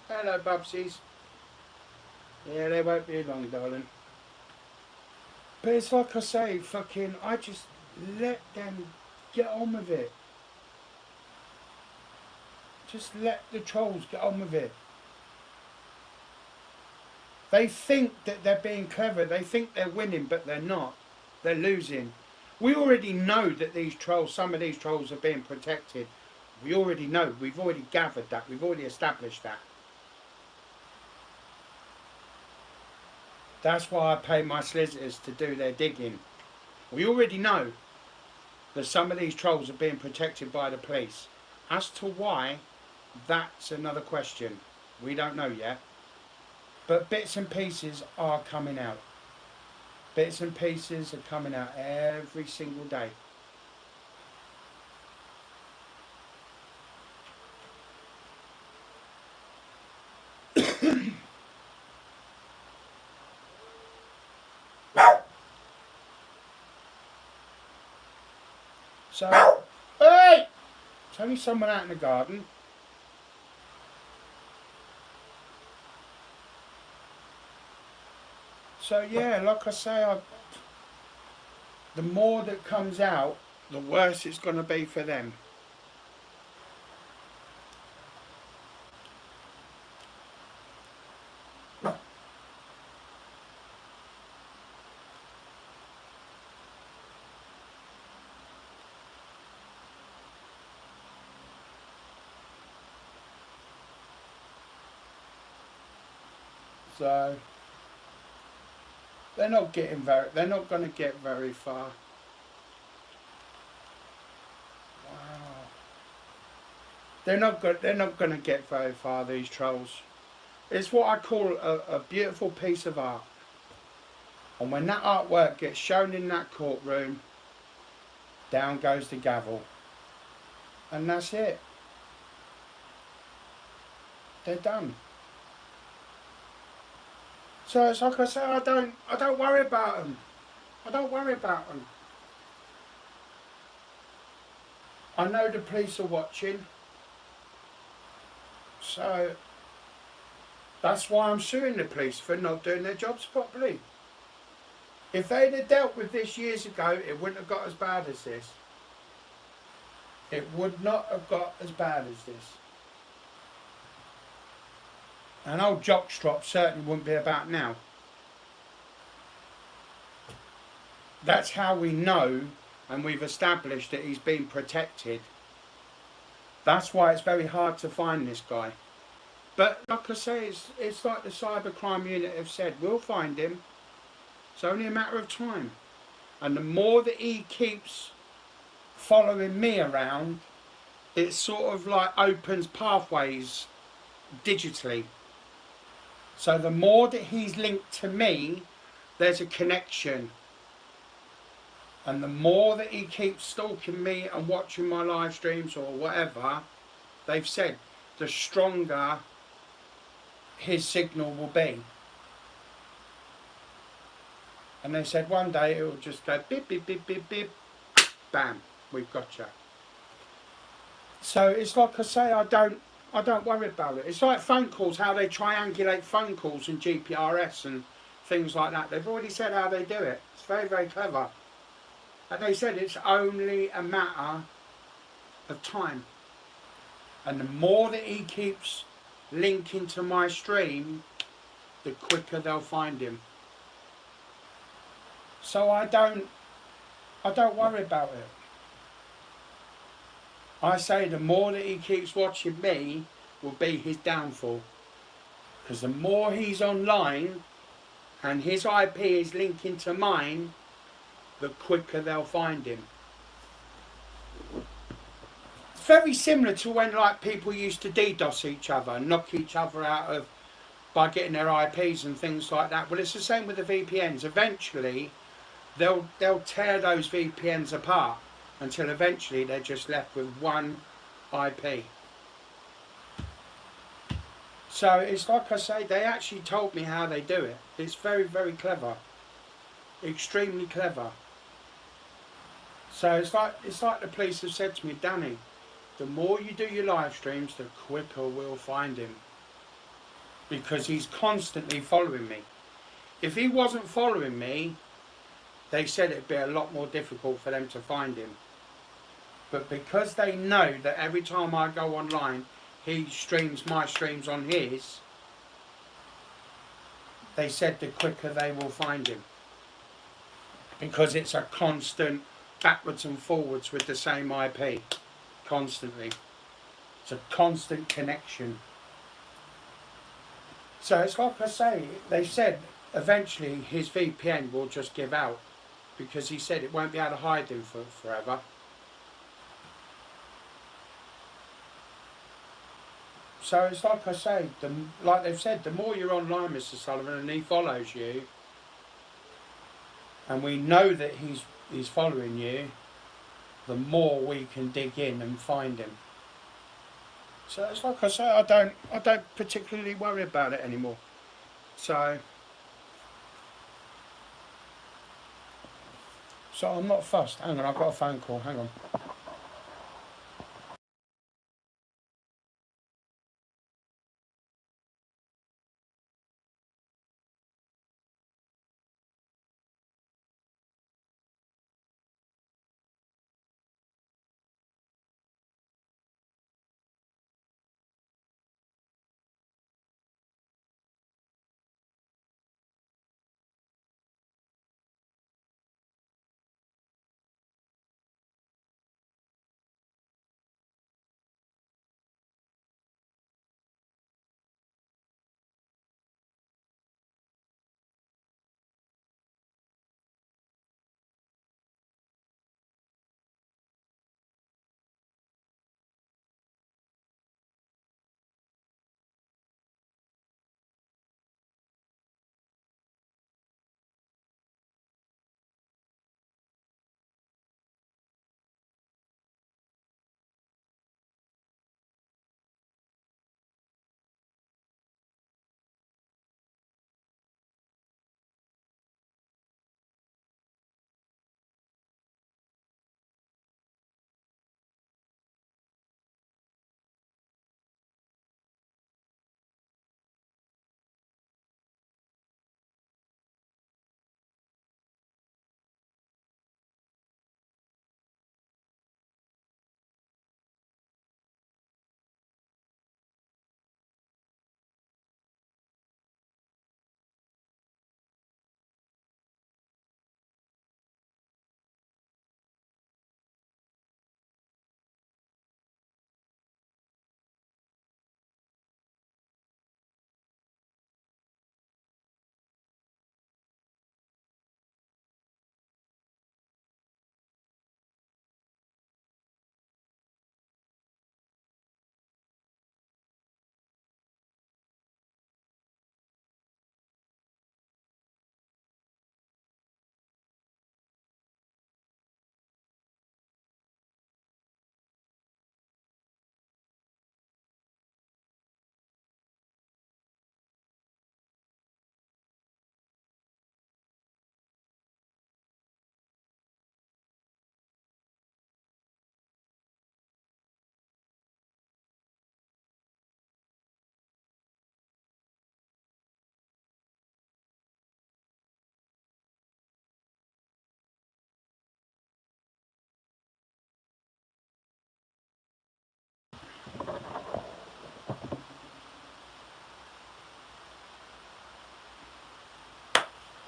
Hello, Bubsies. Yeah, they won't be long, darling. But it's like I say, fucking, I just let them get on with it. Just let the trolls get on with it. They think that they're being clever. They think they're winning, but they're not. They're losing. We already know that these trolls, some of these trolls are being protected. We already know. We've already gathered that. We've already established that. That's why I pay my solicitors to do their digging. We already know that some of these trolls are being protected by the police. As to why, that's another question. We don't know yet. But bits and pieces are coming out. Bits and pieces are coming out every single day. So, hey! It's only someone out in the garden. So yeah, like I say, the more that comes out, the worse it's going to be for them. So they're not going to get very far. Wow. They're not going to get very far, these trolls. It's what I call a beautiful piece of art. And when that artwork gets shown in that courtroom, down goes the gavel. And that's it. They're done. So it's like I say, I don't worry about them. I don't worry about them. I know the police are watching. So that's why I'm suing the police for not doing their jobs properly. If they'd have dealt with this years ago, it wouldn't have got as bad as this. It would not have got as bad as this. An old jockstrap certainly wouldn't be about now. That's how we know and we've established that he's been protected. That's why it's very hard to find this guy. But like I say, it's like the cybercrime unit have said, we'll find him. It's only a matter of time. And the more that he keeps following me around, it sort of like opens pathways digitally. So the more that he's linked to me, there's a connection. And the more that he keeps stalking me and watching my live streams or whatever, they've said, the stronger his signal will be. And they said one day it will just go beep, beep, beep, beep, beep, bam, we've got you. So it's like I say, I don't worry about it. It's like phone calls, how they triangulate phone calls and GPRS and things like that. They've already said how they do it. It's very, very clever. And they said it's only a matter of time. And the more that he keeps linking to my stream, the quicker they'll find him. So I don't worry about it. I say the more that he keeps watching me will be his downfall. Because the more he's online and his IP is linking to mine, the quicker they'll find him. It's very similar to when like people used to DDoS each other, knock each other out of by getting their IPs and things like that. Well, it's the same with the VPNs. Eventually, they'll tear those VPNs apart until eventually they're just left with one IP. So it's like I say, they actually told me how they do it. It's very, very clever. Extremely clever. So it's like the police have said to me, Danny, the more you do your live streams, the quicker we'll find him. Because he's constantly following me. If he wasn't following me, they said it'd be a lot more difficult for them to find him. But because they know that every time I go online, he streams my streams on his, they said the quicker they will find him. Because it's a constant backwards and forwards with the same IP. Constantly. It's a constant connection. So it's like I say, they said eventually his VPN will just give out. Because he said it won't be able to hide him for forever. So it's like I say, like they've said, the more you're online, Mr. Sullivan, and he follows you, and we know that he's following you, the more we can dig in and find him. So it's like I say, I don't particularly worry about it anymore. So I'm not fussed. Hang on, I've got a phone call. Hang on.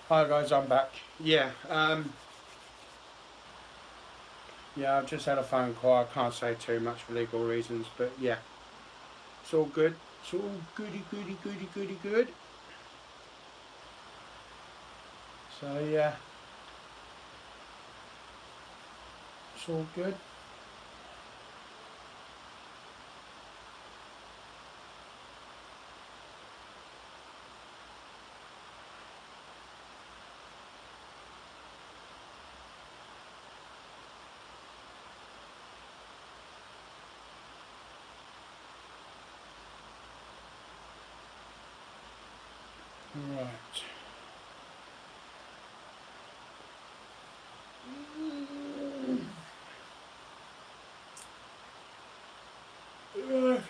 Hi guys, I'm back. Yeah, yeah, I've just had a phone call. I can't say too much for legal reasons, but yeah, it's all good. It's all goody, goody, goody, goody, good. So yeah, it's all good. Right.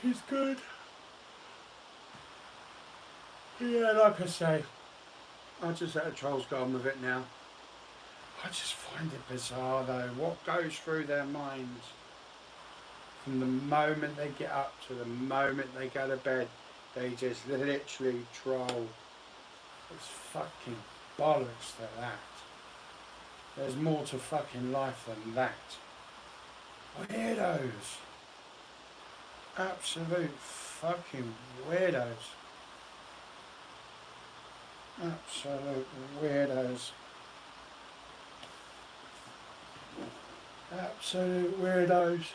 He's good. Yeah, like I say, I just let the trolls go on with it now. I just find it bizarre though, what goes through their minds from the moment they get up to the moment they go to bed. They just literally troll. It's fucking bollocks to that. There's more to fucking life than that. Weirdos. Absolute fucking weirdos. Absolute weirdos. Absolute weirdos.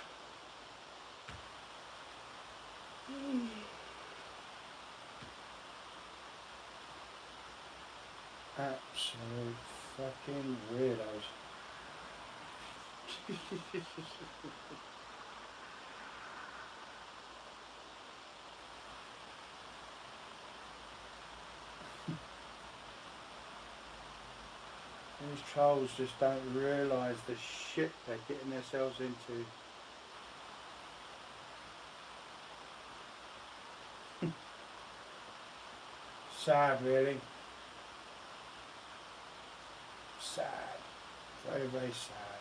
Absolute fucking weirdos. These trolls just don't realise the shit they're getting themselves into. Sad, really. Sad. Very, very sad.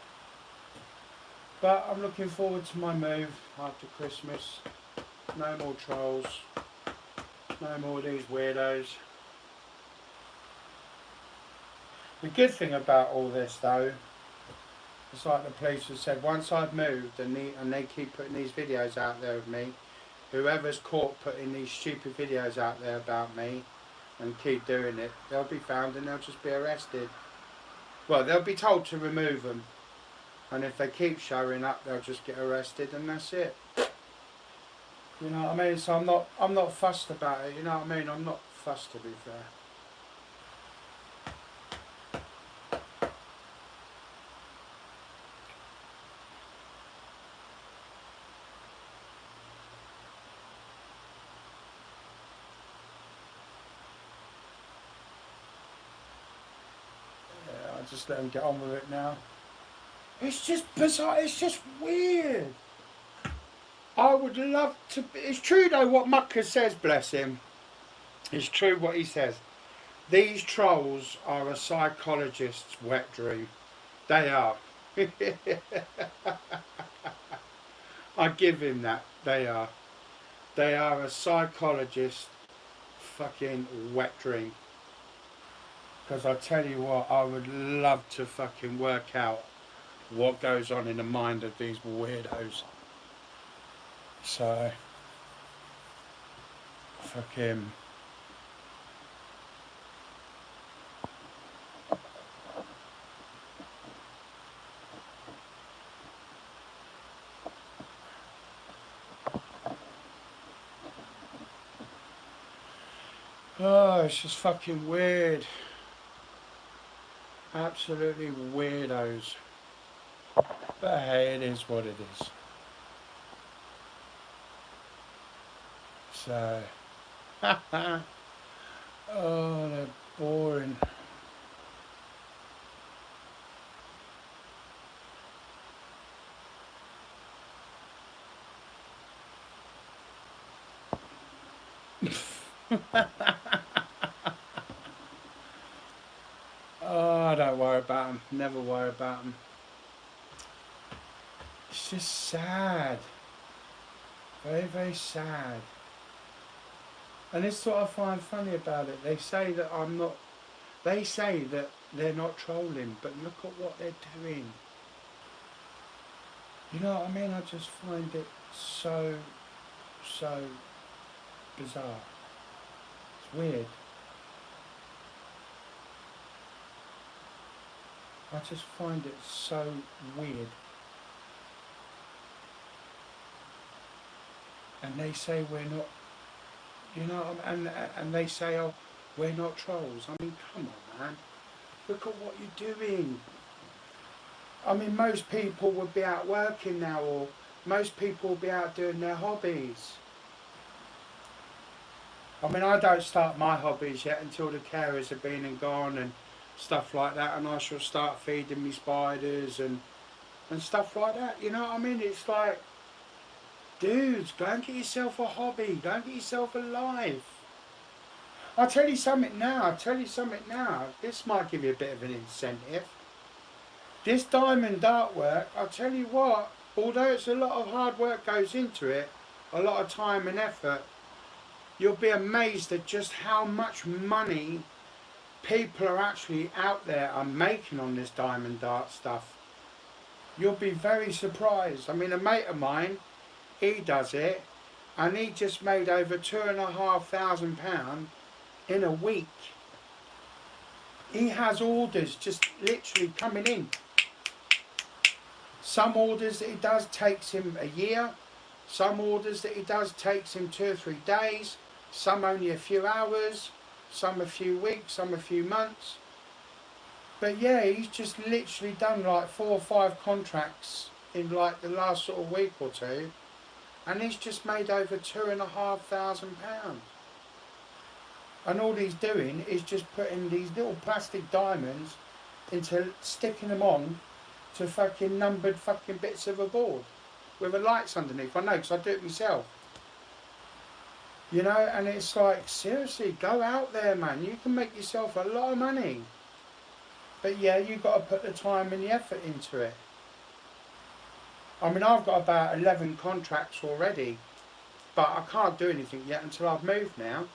But I'm looking forward to my move after Christmas. No more trolls. No more of these weirdos. The good thing about all this though, it's like the police have said, once I've moved and they keep putting these videos out there of me, whoever's caught putting these stupid videos out there about me and keep doing it, they'll be found and they'll just be arrested. Well, they'll be told to remove them, and if they keep showing up, they'll just get arrested, and that's it. You know what I mean? So I'm not fussed about it. You know what I mean? I'm not fussed, to be fair. Yeah, I just let them get on with it now. It's just bizarre. It's just weird. I would love to. It's true though what Mucker says. Bless him. It's true what he says. These trolls are a psychologist's wet dream. They are. I give him that. They are. They are a psychologist's fucking wet dream. Because I tell you what, I would love to fucking work out what goes on in the mind of these weirdos. So, fuck him. Oh, it's just fucking weird. Absolutely weirdos. But hey, it is what it is. So, oh, they're boring. Oh, don't worry about them. Never worry about them. It's just sad. Very, very sad. And this is what I find funny about it. They say that I'm not They say that they're not trolling, but look at what they're doing. You know what I mean? I just find it so bizarre. It's weird. I just find it so weird. And they say we're not, you know, and they say, oh, we're not trolls. I mean, come on, man. Look at what you're doing. I mean, most people would be out working now, or most people would be out doing their hobbies. I mean, I don't start my hobbies yet until the carers have been and gone and stuff like that, and I shall start feeding me spiders and stuff like that. You know what I mean? It's like, dudes, go and get yourself a hobby. Go and get yourself a life. I'll tell you something now. This might give you a bit of an incentive. This diamond artwork, I'll tell you what, although it's a lot of hard work goes into it, a lot of time and effort, you'll be amazed at just how much money people are actually out there are making on this diamond art stuff. You'll be very surprised. I mean, a mate of mine, he does it, and he just made over £2,500 in a week. He has orders just literally coming in. Some orders that he does takes him a year. Some orders that he does takes him 2 or 3 days. Some only a few hours. Some a few weeks. Some a few months. But yeah, he's just literally done like 4 or 5 contracts in like the last sort of week or two. And he's just made over £2,500. And all he's doing is just putting these little plastic diamonds into sticking them on to fucking numbered fucking bits of a board with the lights underneath. I know, because I do it myself. You know, and it's like, seriously, go out there, man. You can make yourself a lot of money. But yeah, you've got to put the time and the effort into it. I mean, I've got about 11 contracts already, but I can't do anything yet until I've moved now.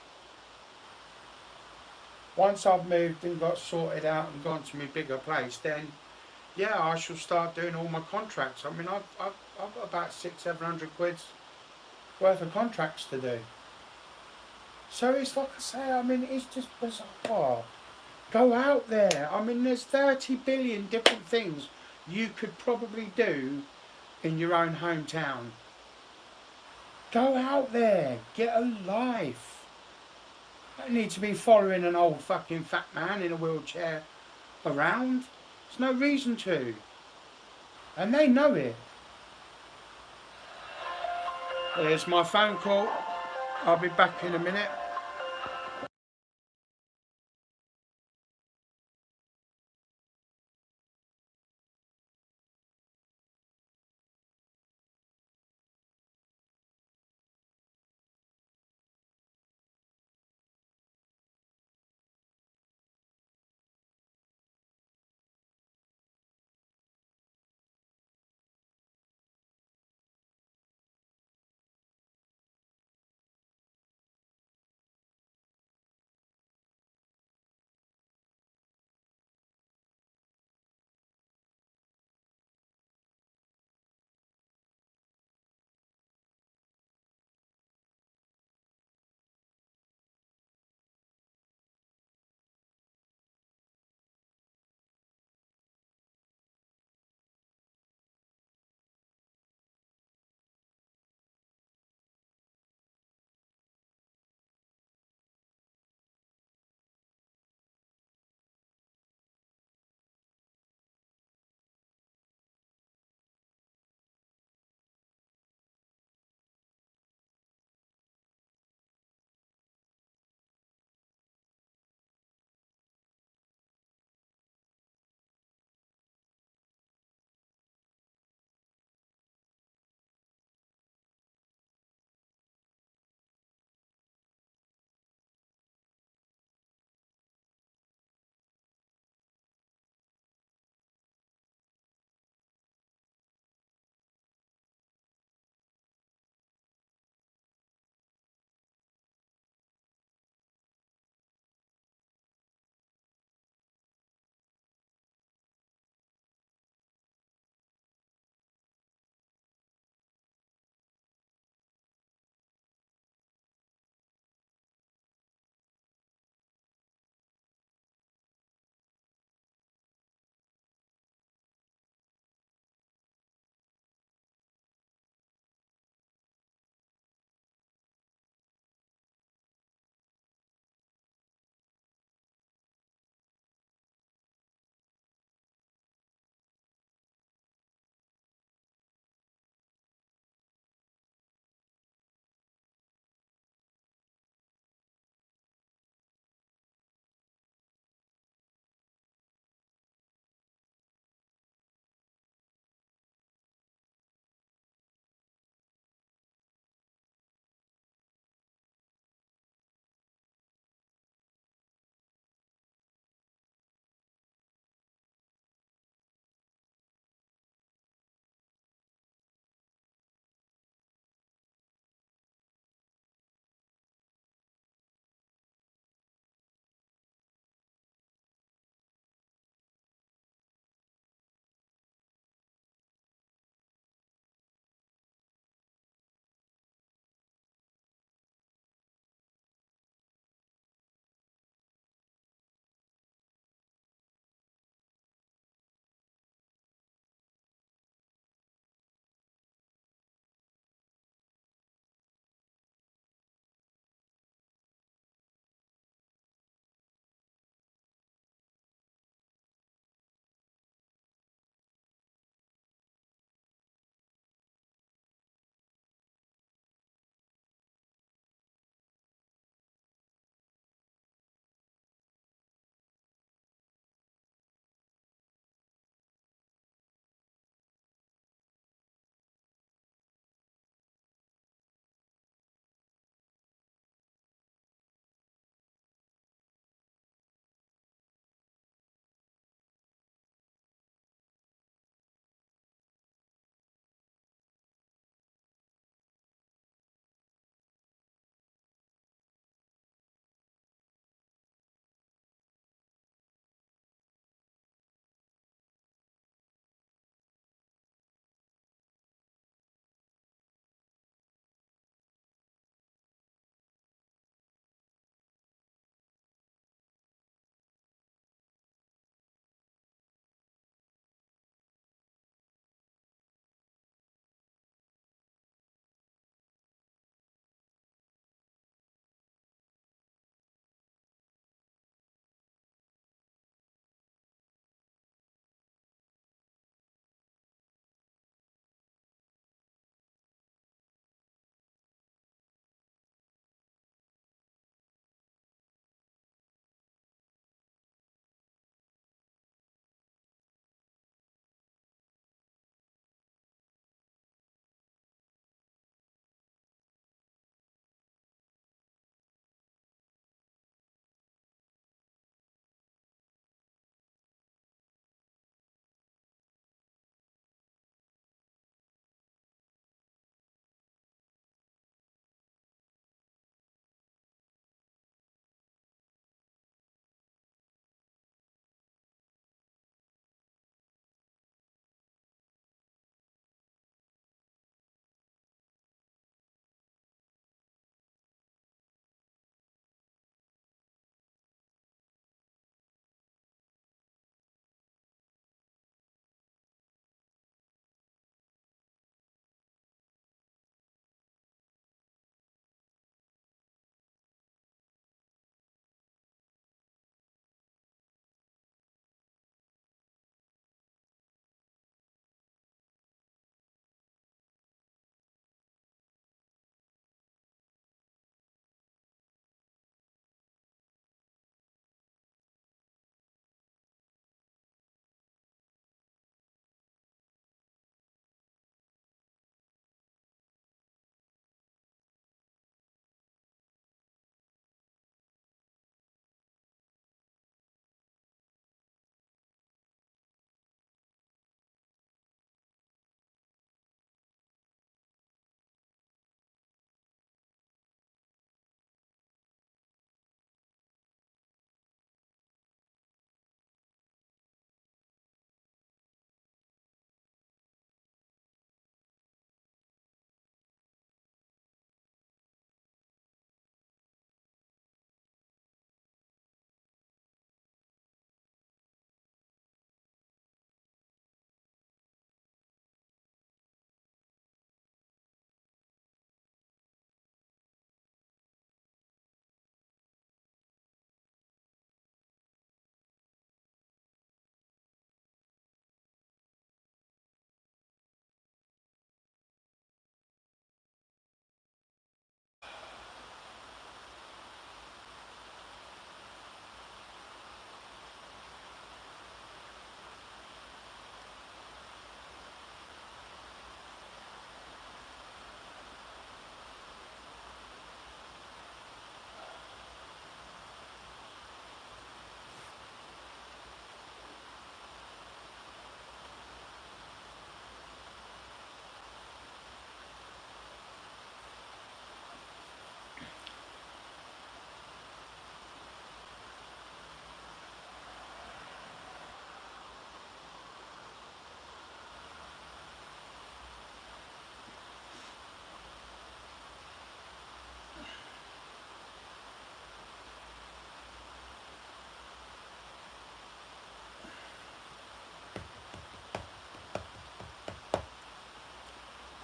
Once I've moved and got sorted out and gone to my bigger place, then yeah, I shall start doing all my contracts. I mean, I've got about 600-700 quid's worth of contracts to do. So it's like I say, I mean, it's just bizarre. Go out there. I mean, there's 30 billion different things you could probably do in your own hometown. Go out there. Get a life. You don't need to be following an old fucking fat man in a wheelchair around. There's no reason to. And they know it. There's my phone call. I'll be back in a minute.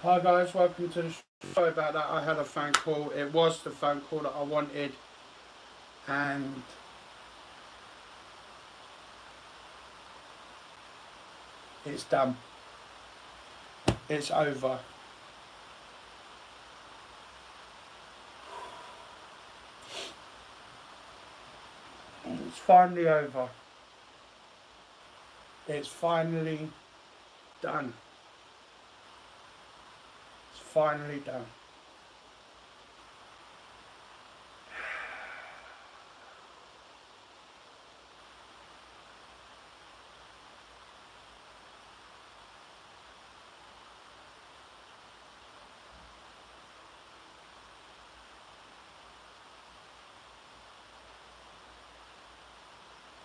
Hi guys, welcome to the show. Sorry about that, I had a phone call. It was the phone call that I wanted, and it's done. It's over. It's finally over. It's finally done. It's finally done.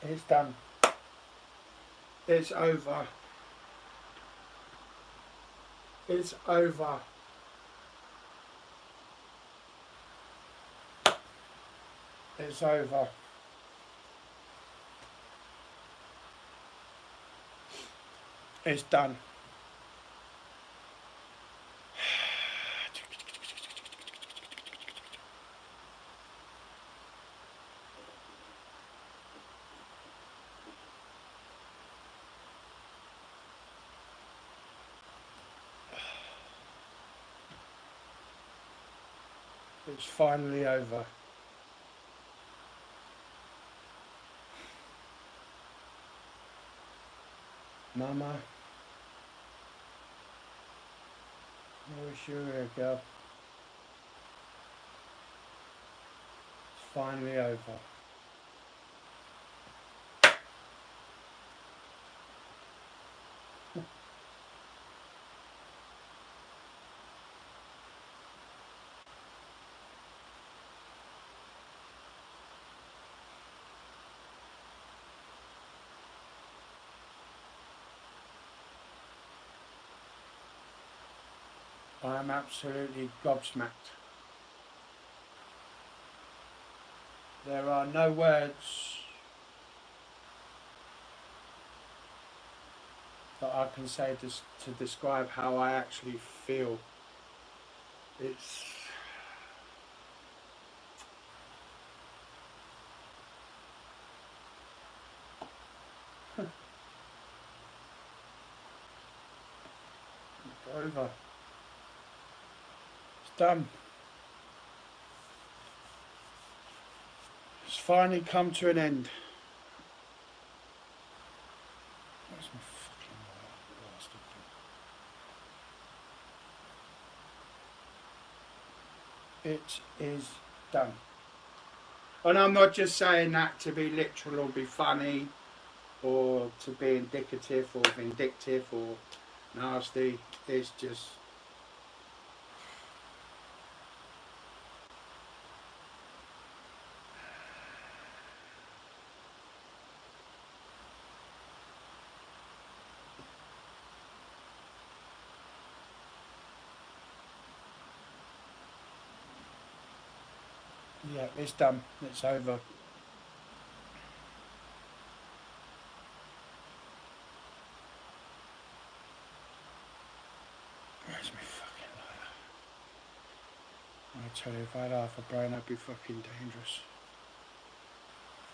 It's done. It's over. It's over. It's over. It's done. It's finally over. Mama, I wish you were here, girl. It's finally over. I am absolutely gobsmacked. There are no words that I can say to describe how I actually feel. It's over. It's done. It's finally come to an end. Where's my fucking bastard? It is done. And I'm not just saying that to be literal or be funny or to be indicative or vindictive or nasty. It's just yeah, it's done. It's over. Where's my fucking lighter? I tell you, if I had half a brain, I'd be fucking dangerous.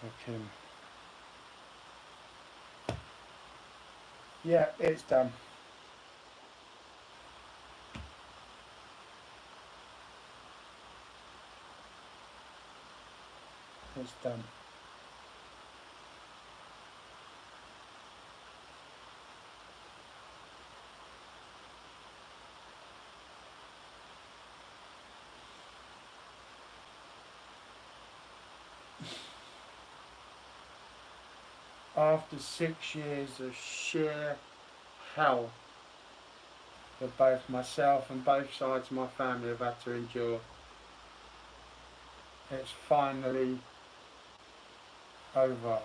Fucking. Yeah, it's done. It's done. After 6 years of sheer hell that both myself and both sides of my family have had to endure, it's finally over.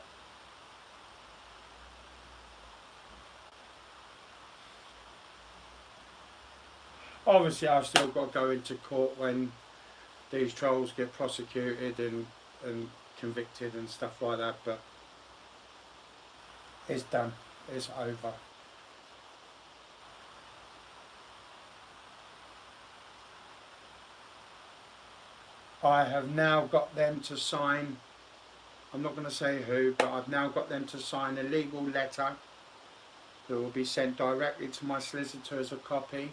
Obviously I've still got to go into court when these trolls get prosecuted and convicted and stuff like that, but it's done. It's over. I have now got them to sign, I'm not going to say who, but I've now got them to sign a legal letter that will be sent directly to my solicitor as a copy,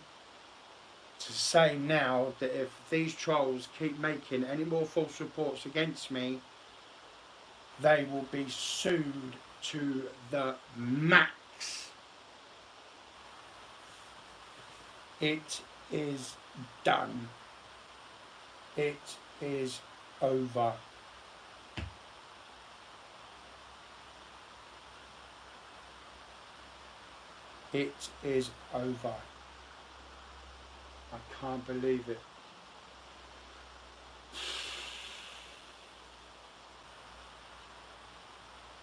to say now that if these trolls keep making any more false reports against me, they will be sued to the max. It is done. It is over. It is over. I can't believe it.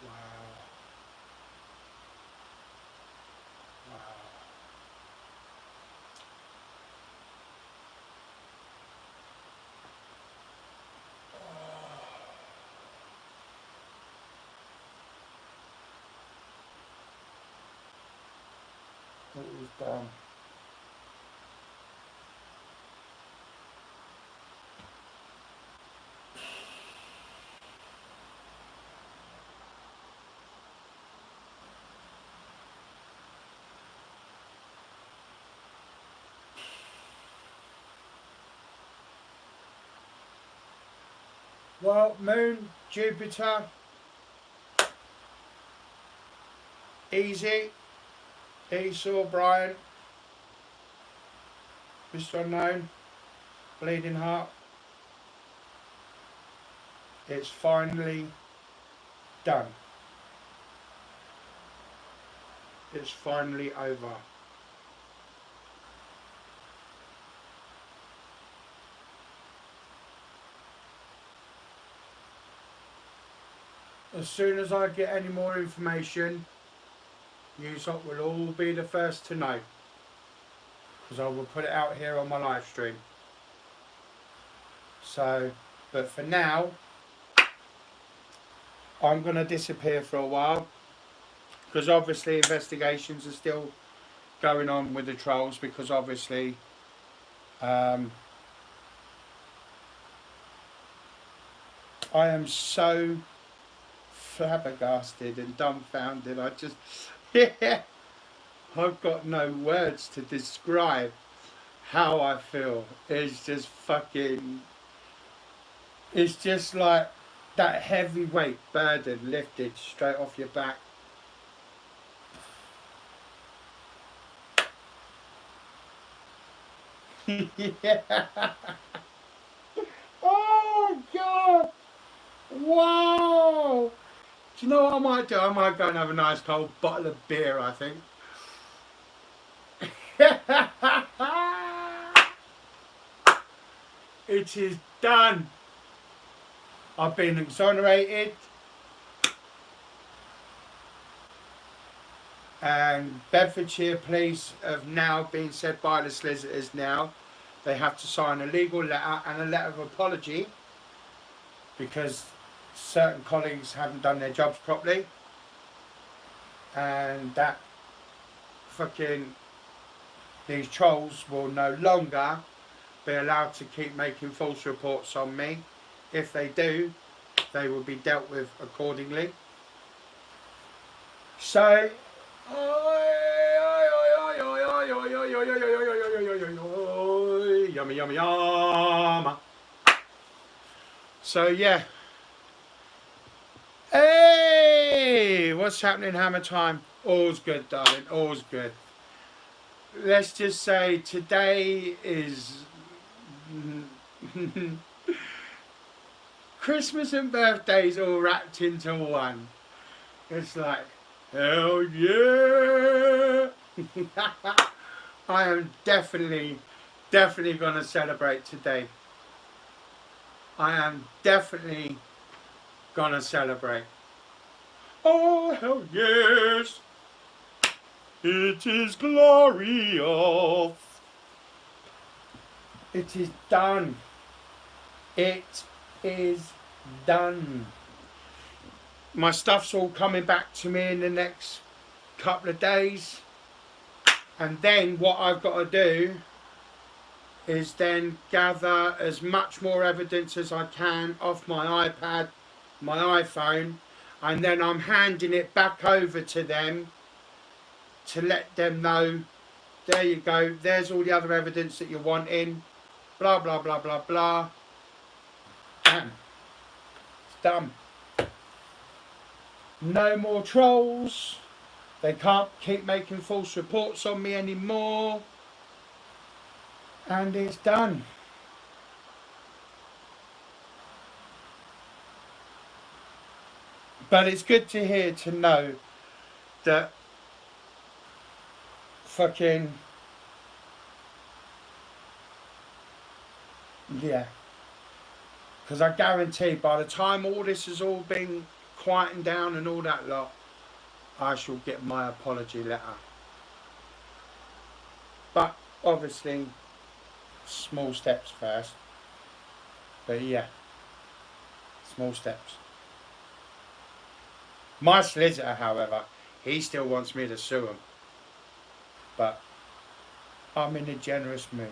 Wow. Wow. It was done. Well, Moon, Jupiter, Easy, Esau, Brian, Mr. Unknown, Bleeding Heart. It's finally done. It's finally over. As soon as I get any more information, you will all be the first to know, because I will put it out here on my live stream. So, but for now, I'm going to disappear for a while, because obviously investigations are still going on with the trolls, because obviously I am so flabbergasted and dumbfounded. I just, yeah, I've got no words to describe how I feel. It's just fucking, it's just like that heavyweight burden lifted straight off your back. Yeah. Oh God. Wow. Do you know what I might do? I might go and have a nice cold bottle of beer, I think. It is done. I've been exonerated. And Bedfordshire Police have now been said by the solicitors now they have to sign a legal letter and a letter of apology, because certain colleagues haven't done their jobs properly, and that fucking these trolls will no longer be allowed to keep making false reports on me. If they do, they will be dealt with accordingly. So yummy yummy yum. So yeah. Hey, what's happening, Hammer Time? All's good, darling, all's good. Let's just say today is Christmas and birthdays all wrapped into one. It's like, hell yeah. I am definitely going to celebrate today. I am definitely going to celebrate. Oh, hell yes. It is glorious. It is done. It is done. My stuff's all coming back to me in the next couple of days. And then what I've got to do is then gather as much more evidence as I can off my iPad, my iPhone, and then I'm handing it back over to them to let them know, there you go, there's all the other evidence that you're wanting, blah blah blah blah blah. Bam. It's done. No more trolls. They can't keep making false reports on me anymore. And it's done. But it's good to hear, to know that fucking, yeah. Because I guarantee by the time all this has all been quieting down and all that lot, I shall get my apology letter. But obviously, small steps first. But yeah, small steps. My solicitor, however, he still wants me to sue him. But I'm in a generous mood.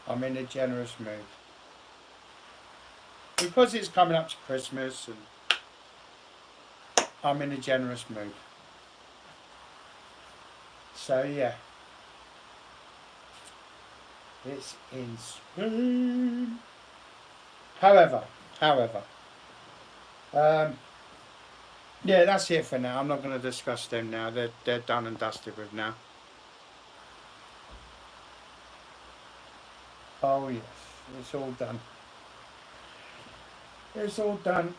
I'm in a generous mood. Because it's coming up to Christmas, and I'm in a generous mood. So yeah. It's in Spain. However, yeah, that's it for now. I'm not going to discuss them now. They're done and dusted with now. Oh yes, it's all done. It's all done.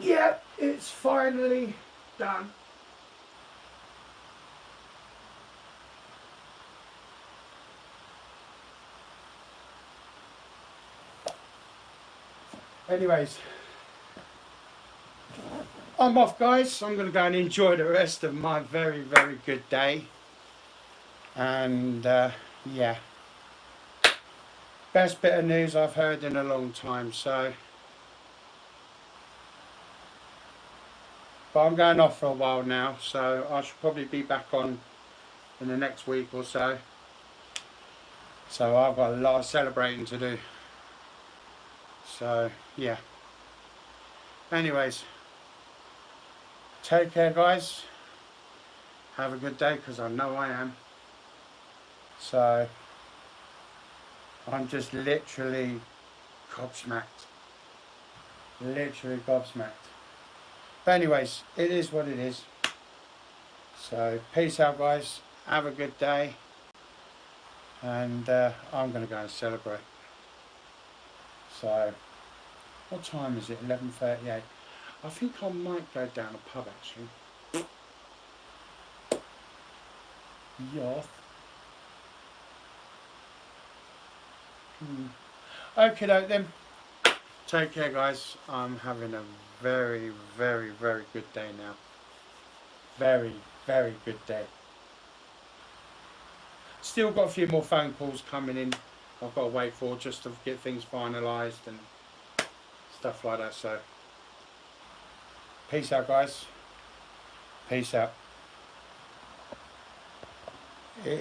Yep, it's finally done. Anyways, I'm off, guys. I'm going to go and enjoy the rest of my very, very good day. And yeah, best bit of news I've heard in a long time. So, but I'm going off for a while now, so I should probably be back on in the next week or so. So I've got a lot of celebrating to do. So yeah. Anyways, take care, guys. Have a good day, because I know I am. So I'm just literally gobsmacked. Literally gobsmacked. But anyways, it is what it is. So peace out, guys. Have a good day. And I'm going to go and celebrate. So, what time is it? 11:38. I think I might go down a pub, actually. Yoth. Okay, then. Take care, guys. I'm having a very, very, very good day now. Very, very good day. Still got a few more phone calls coming in. I've got to wait for, just to get things finalised and stuff like that. So, peace out, guys. Peace out.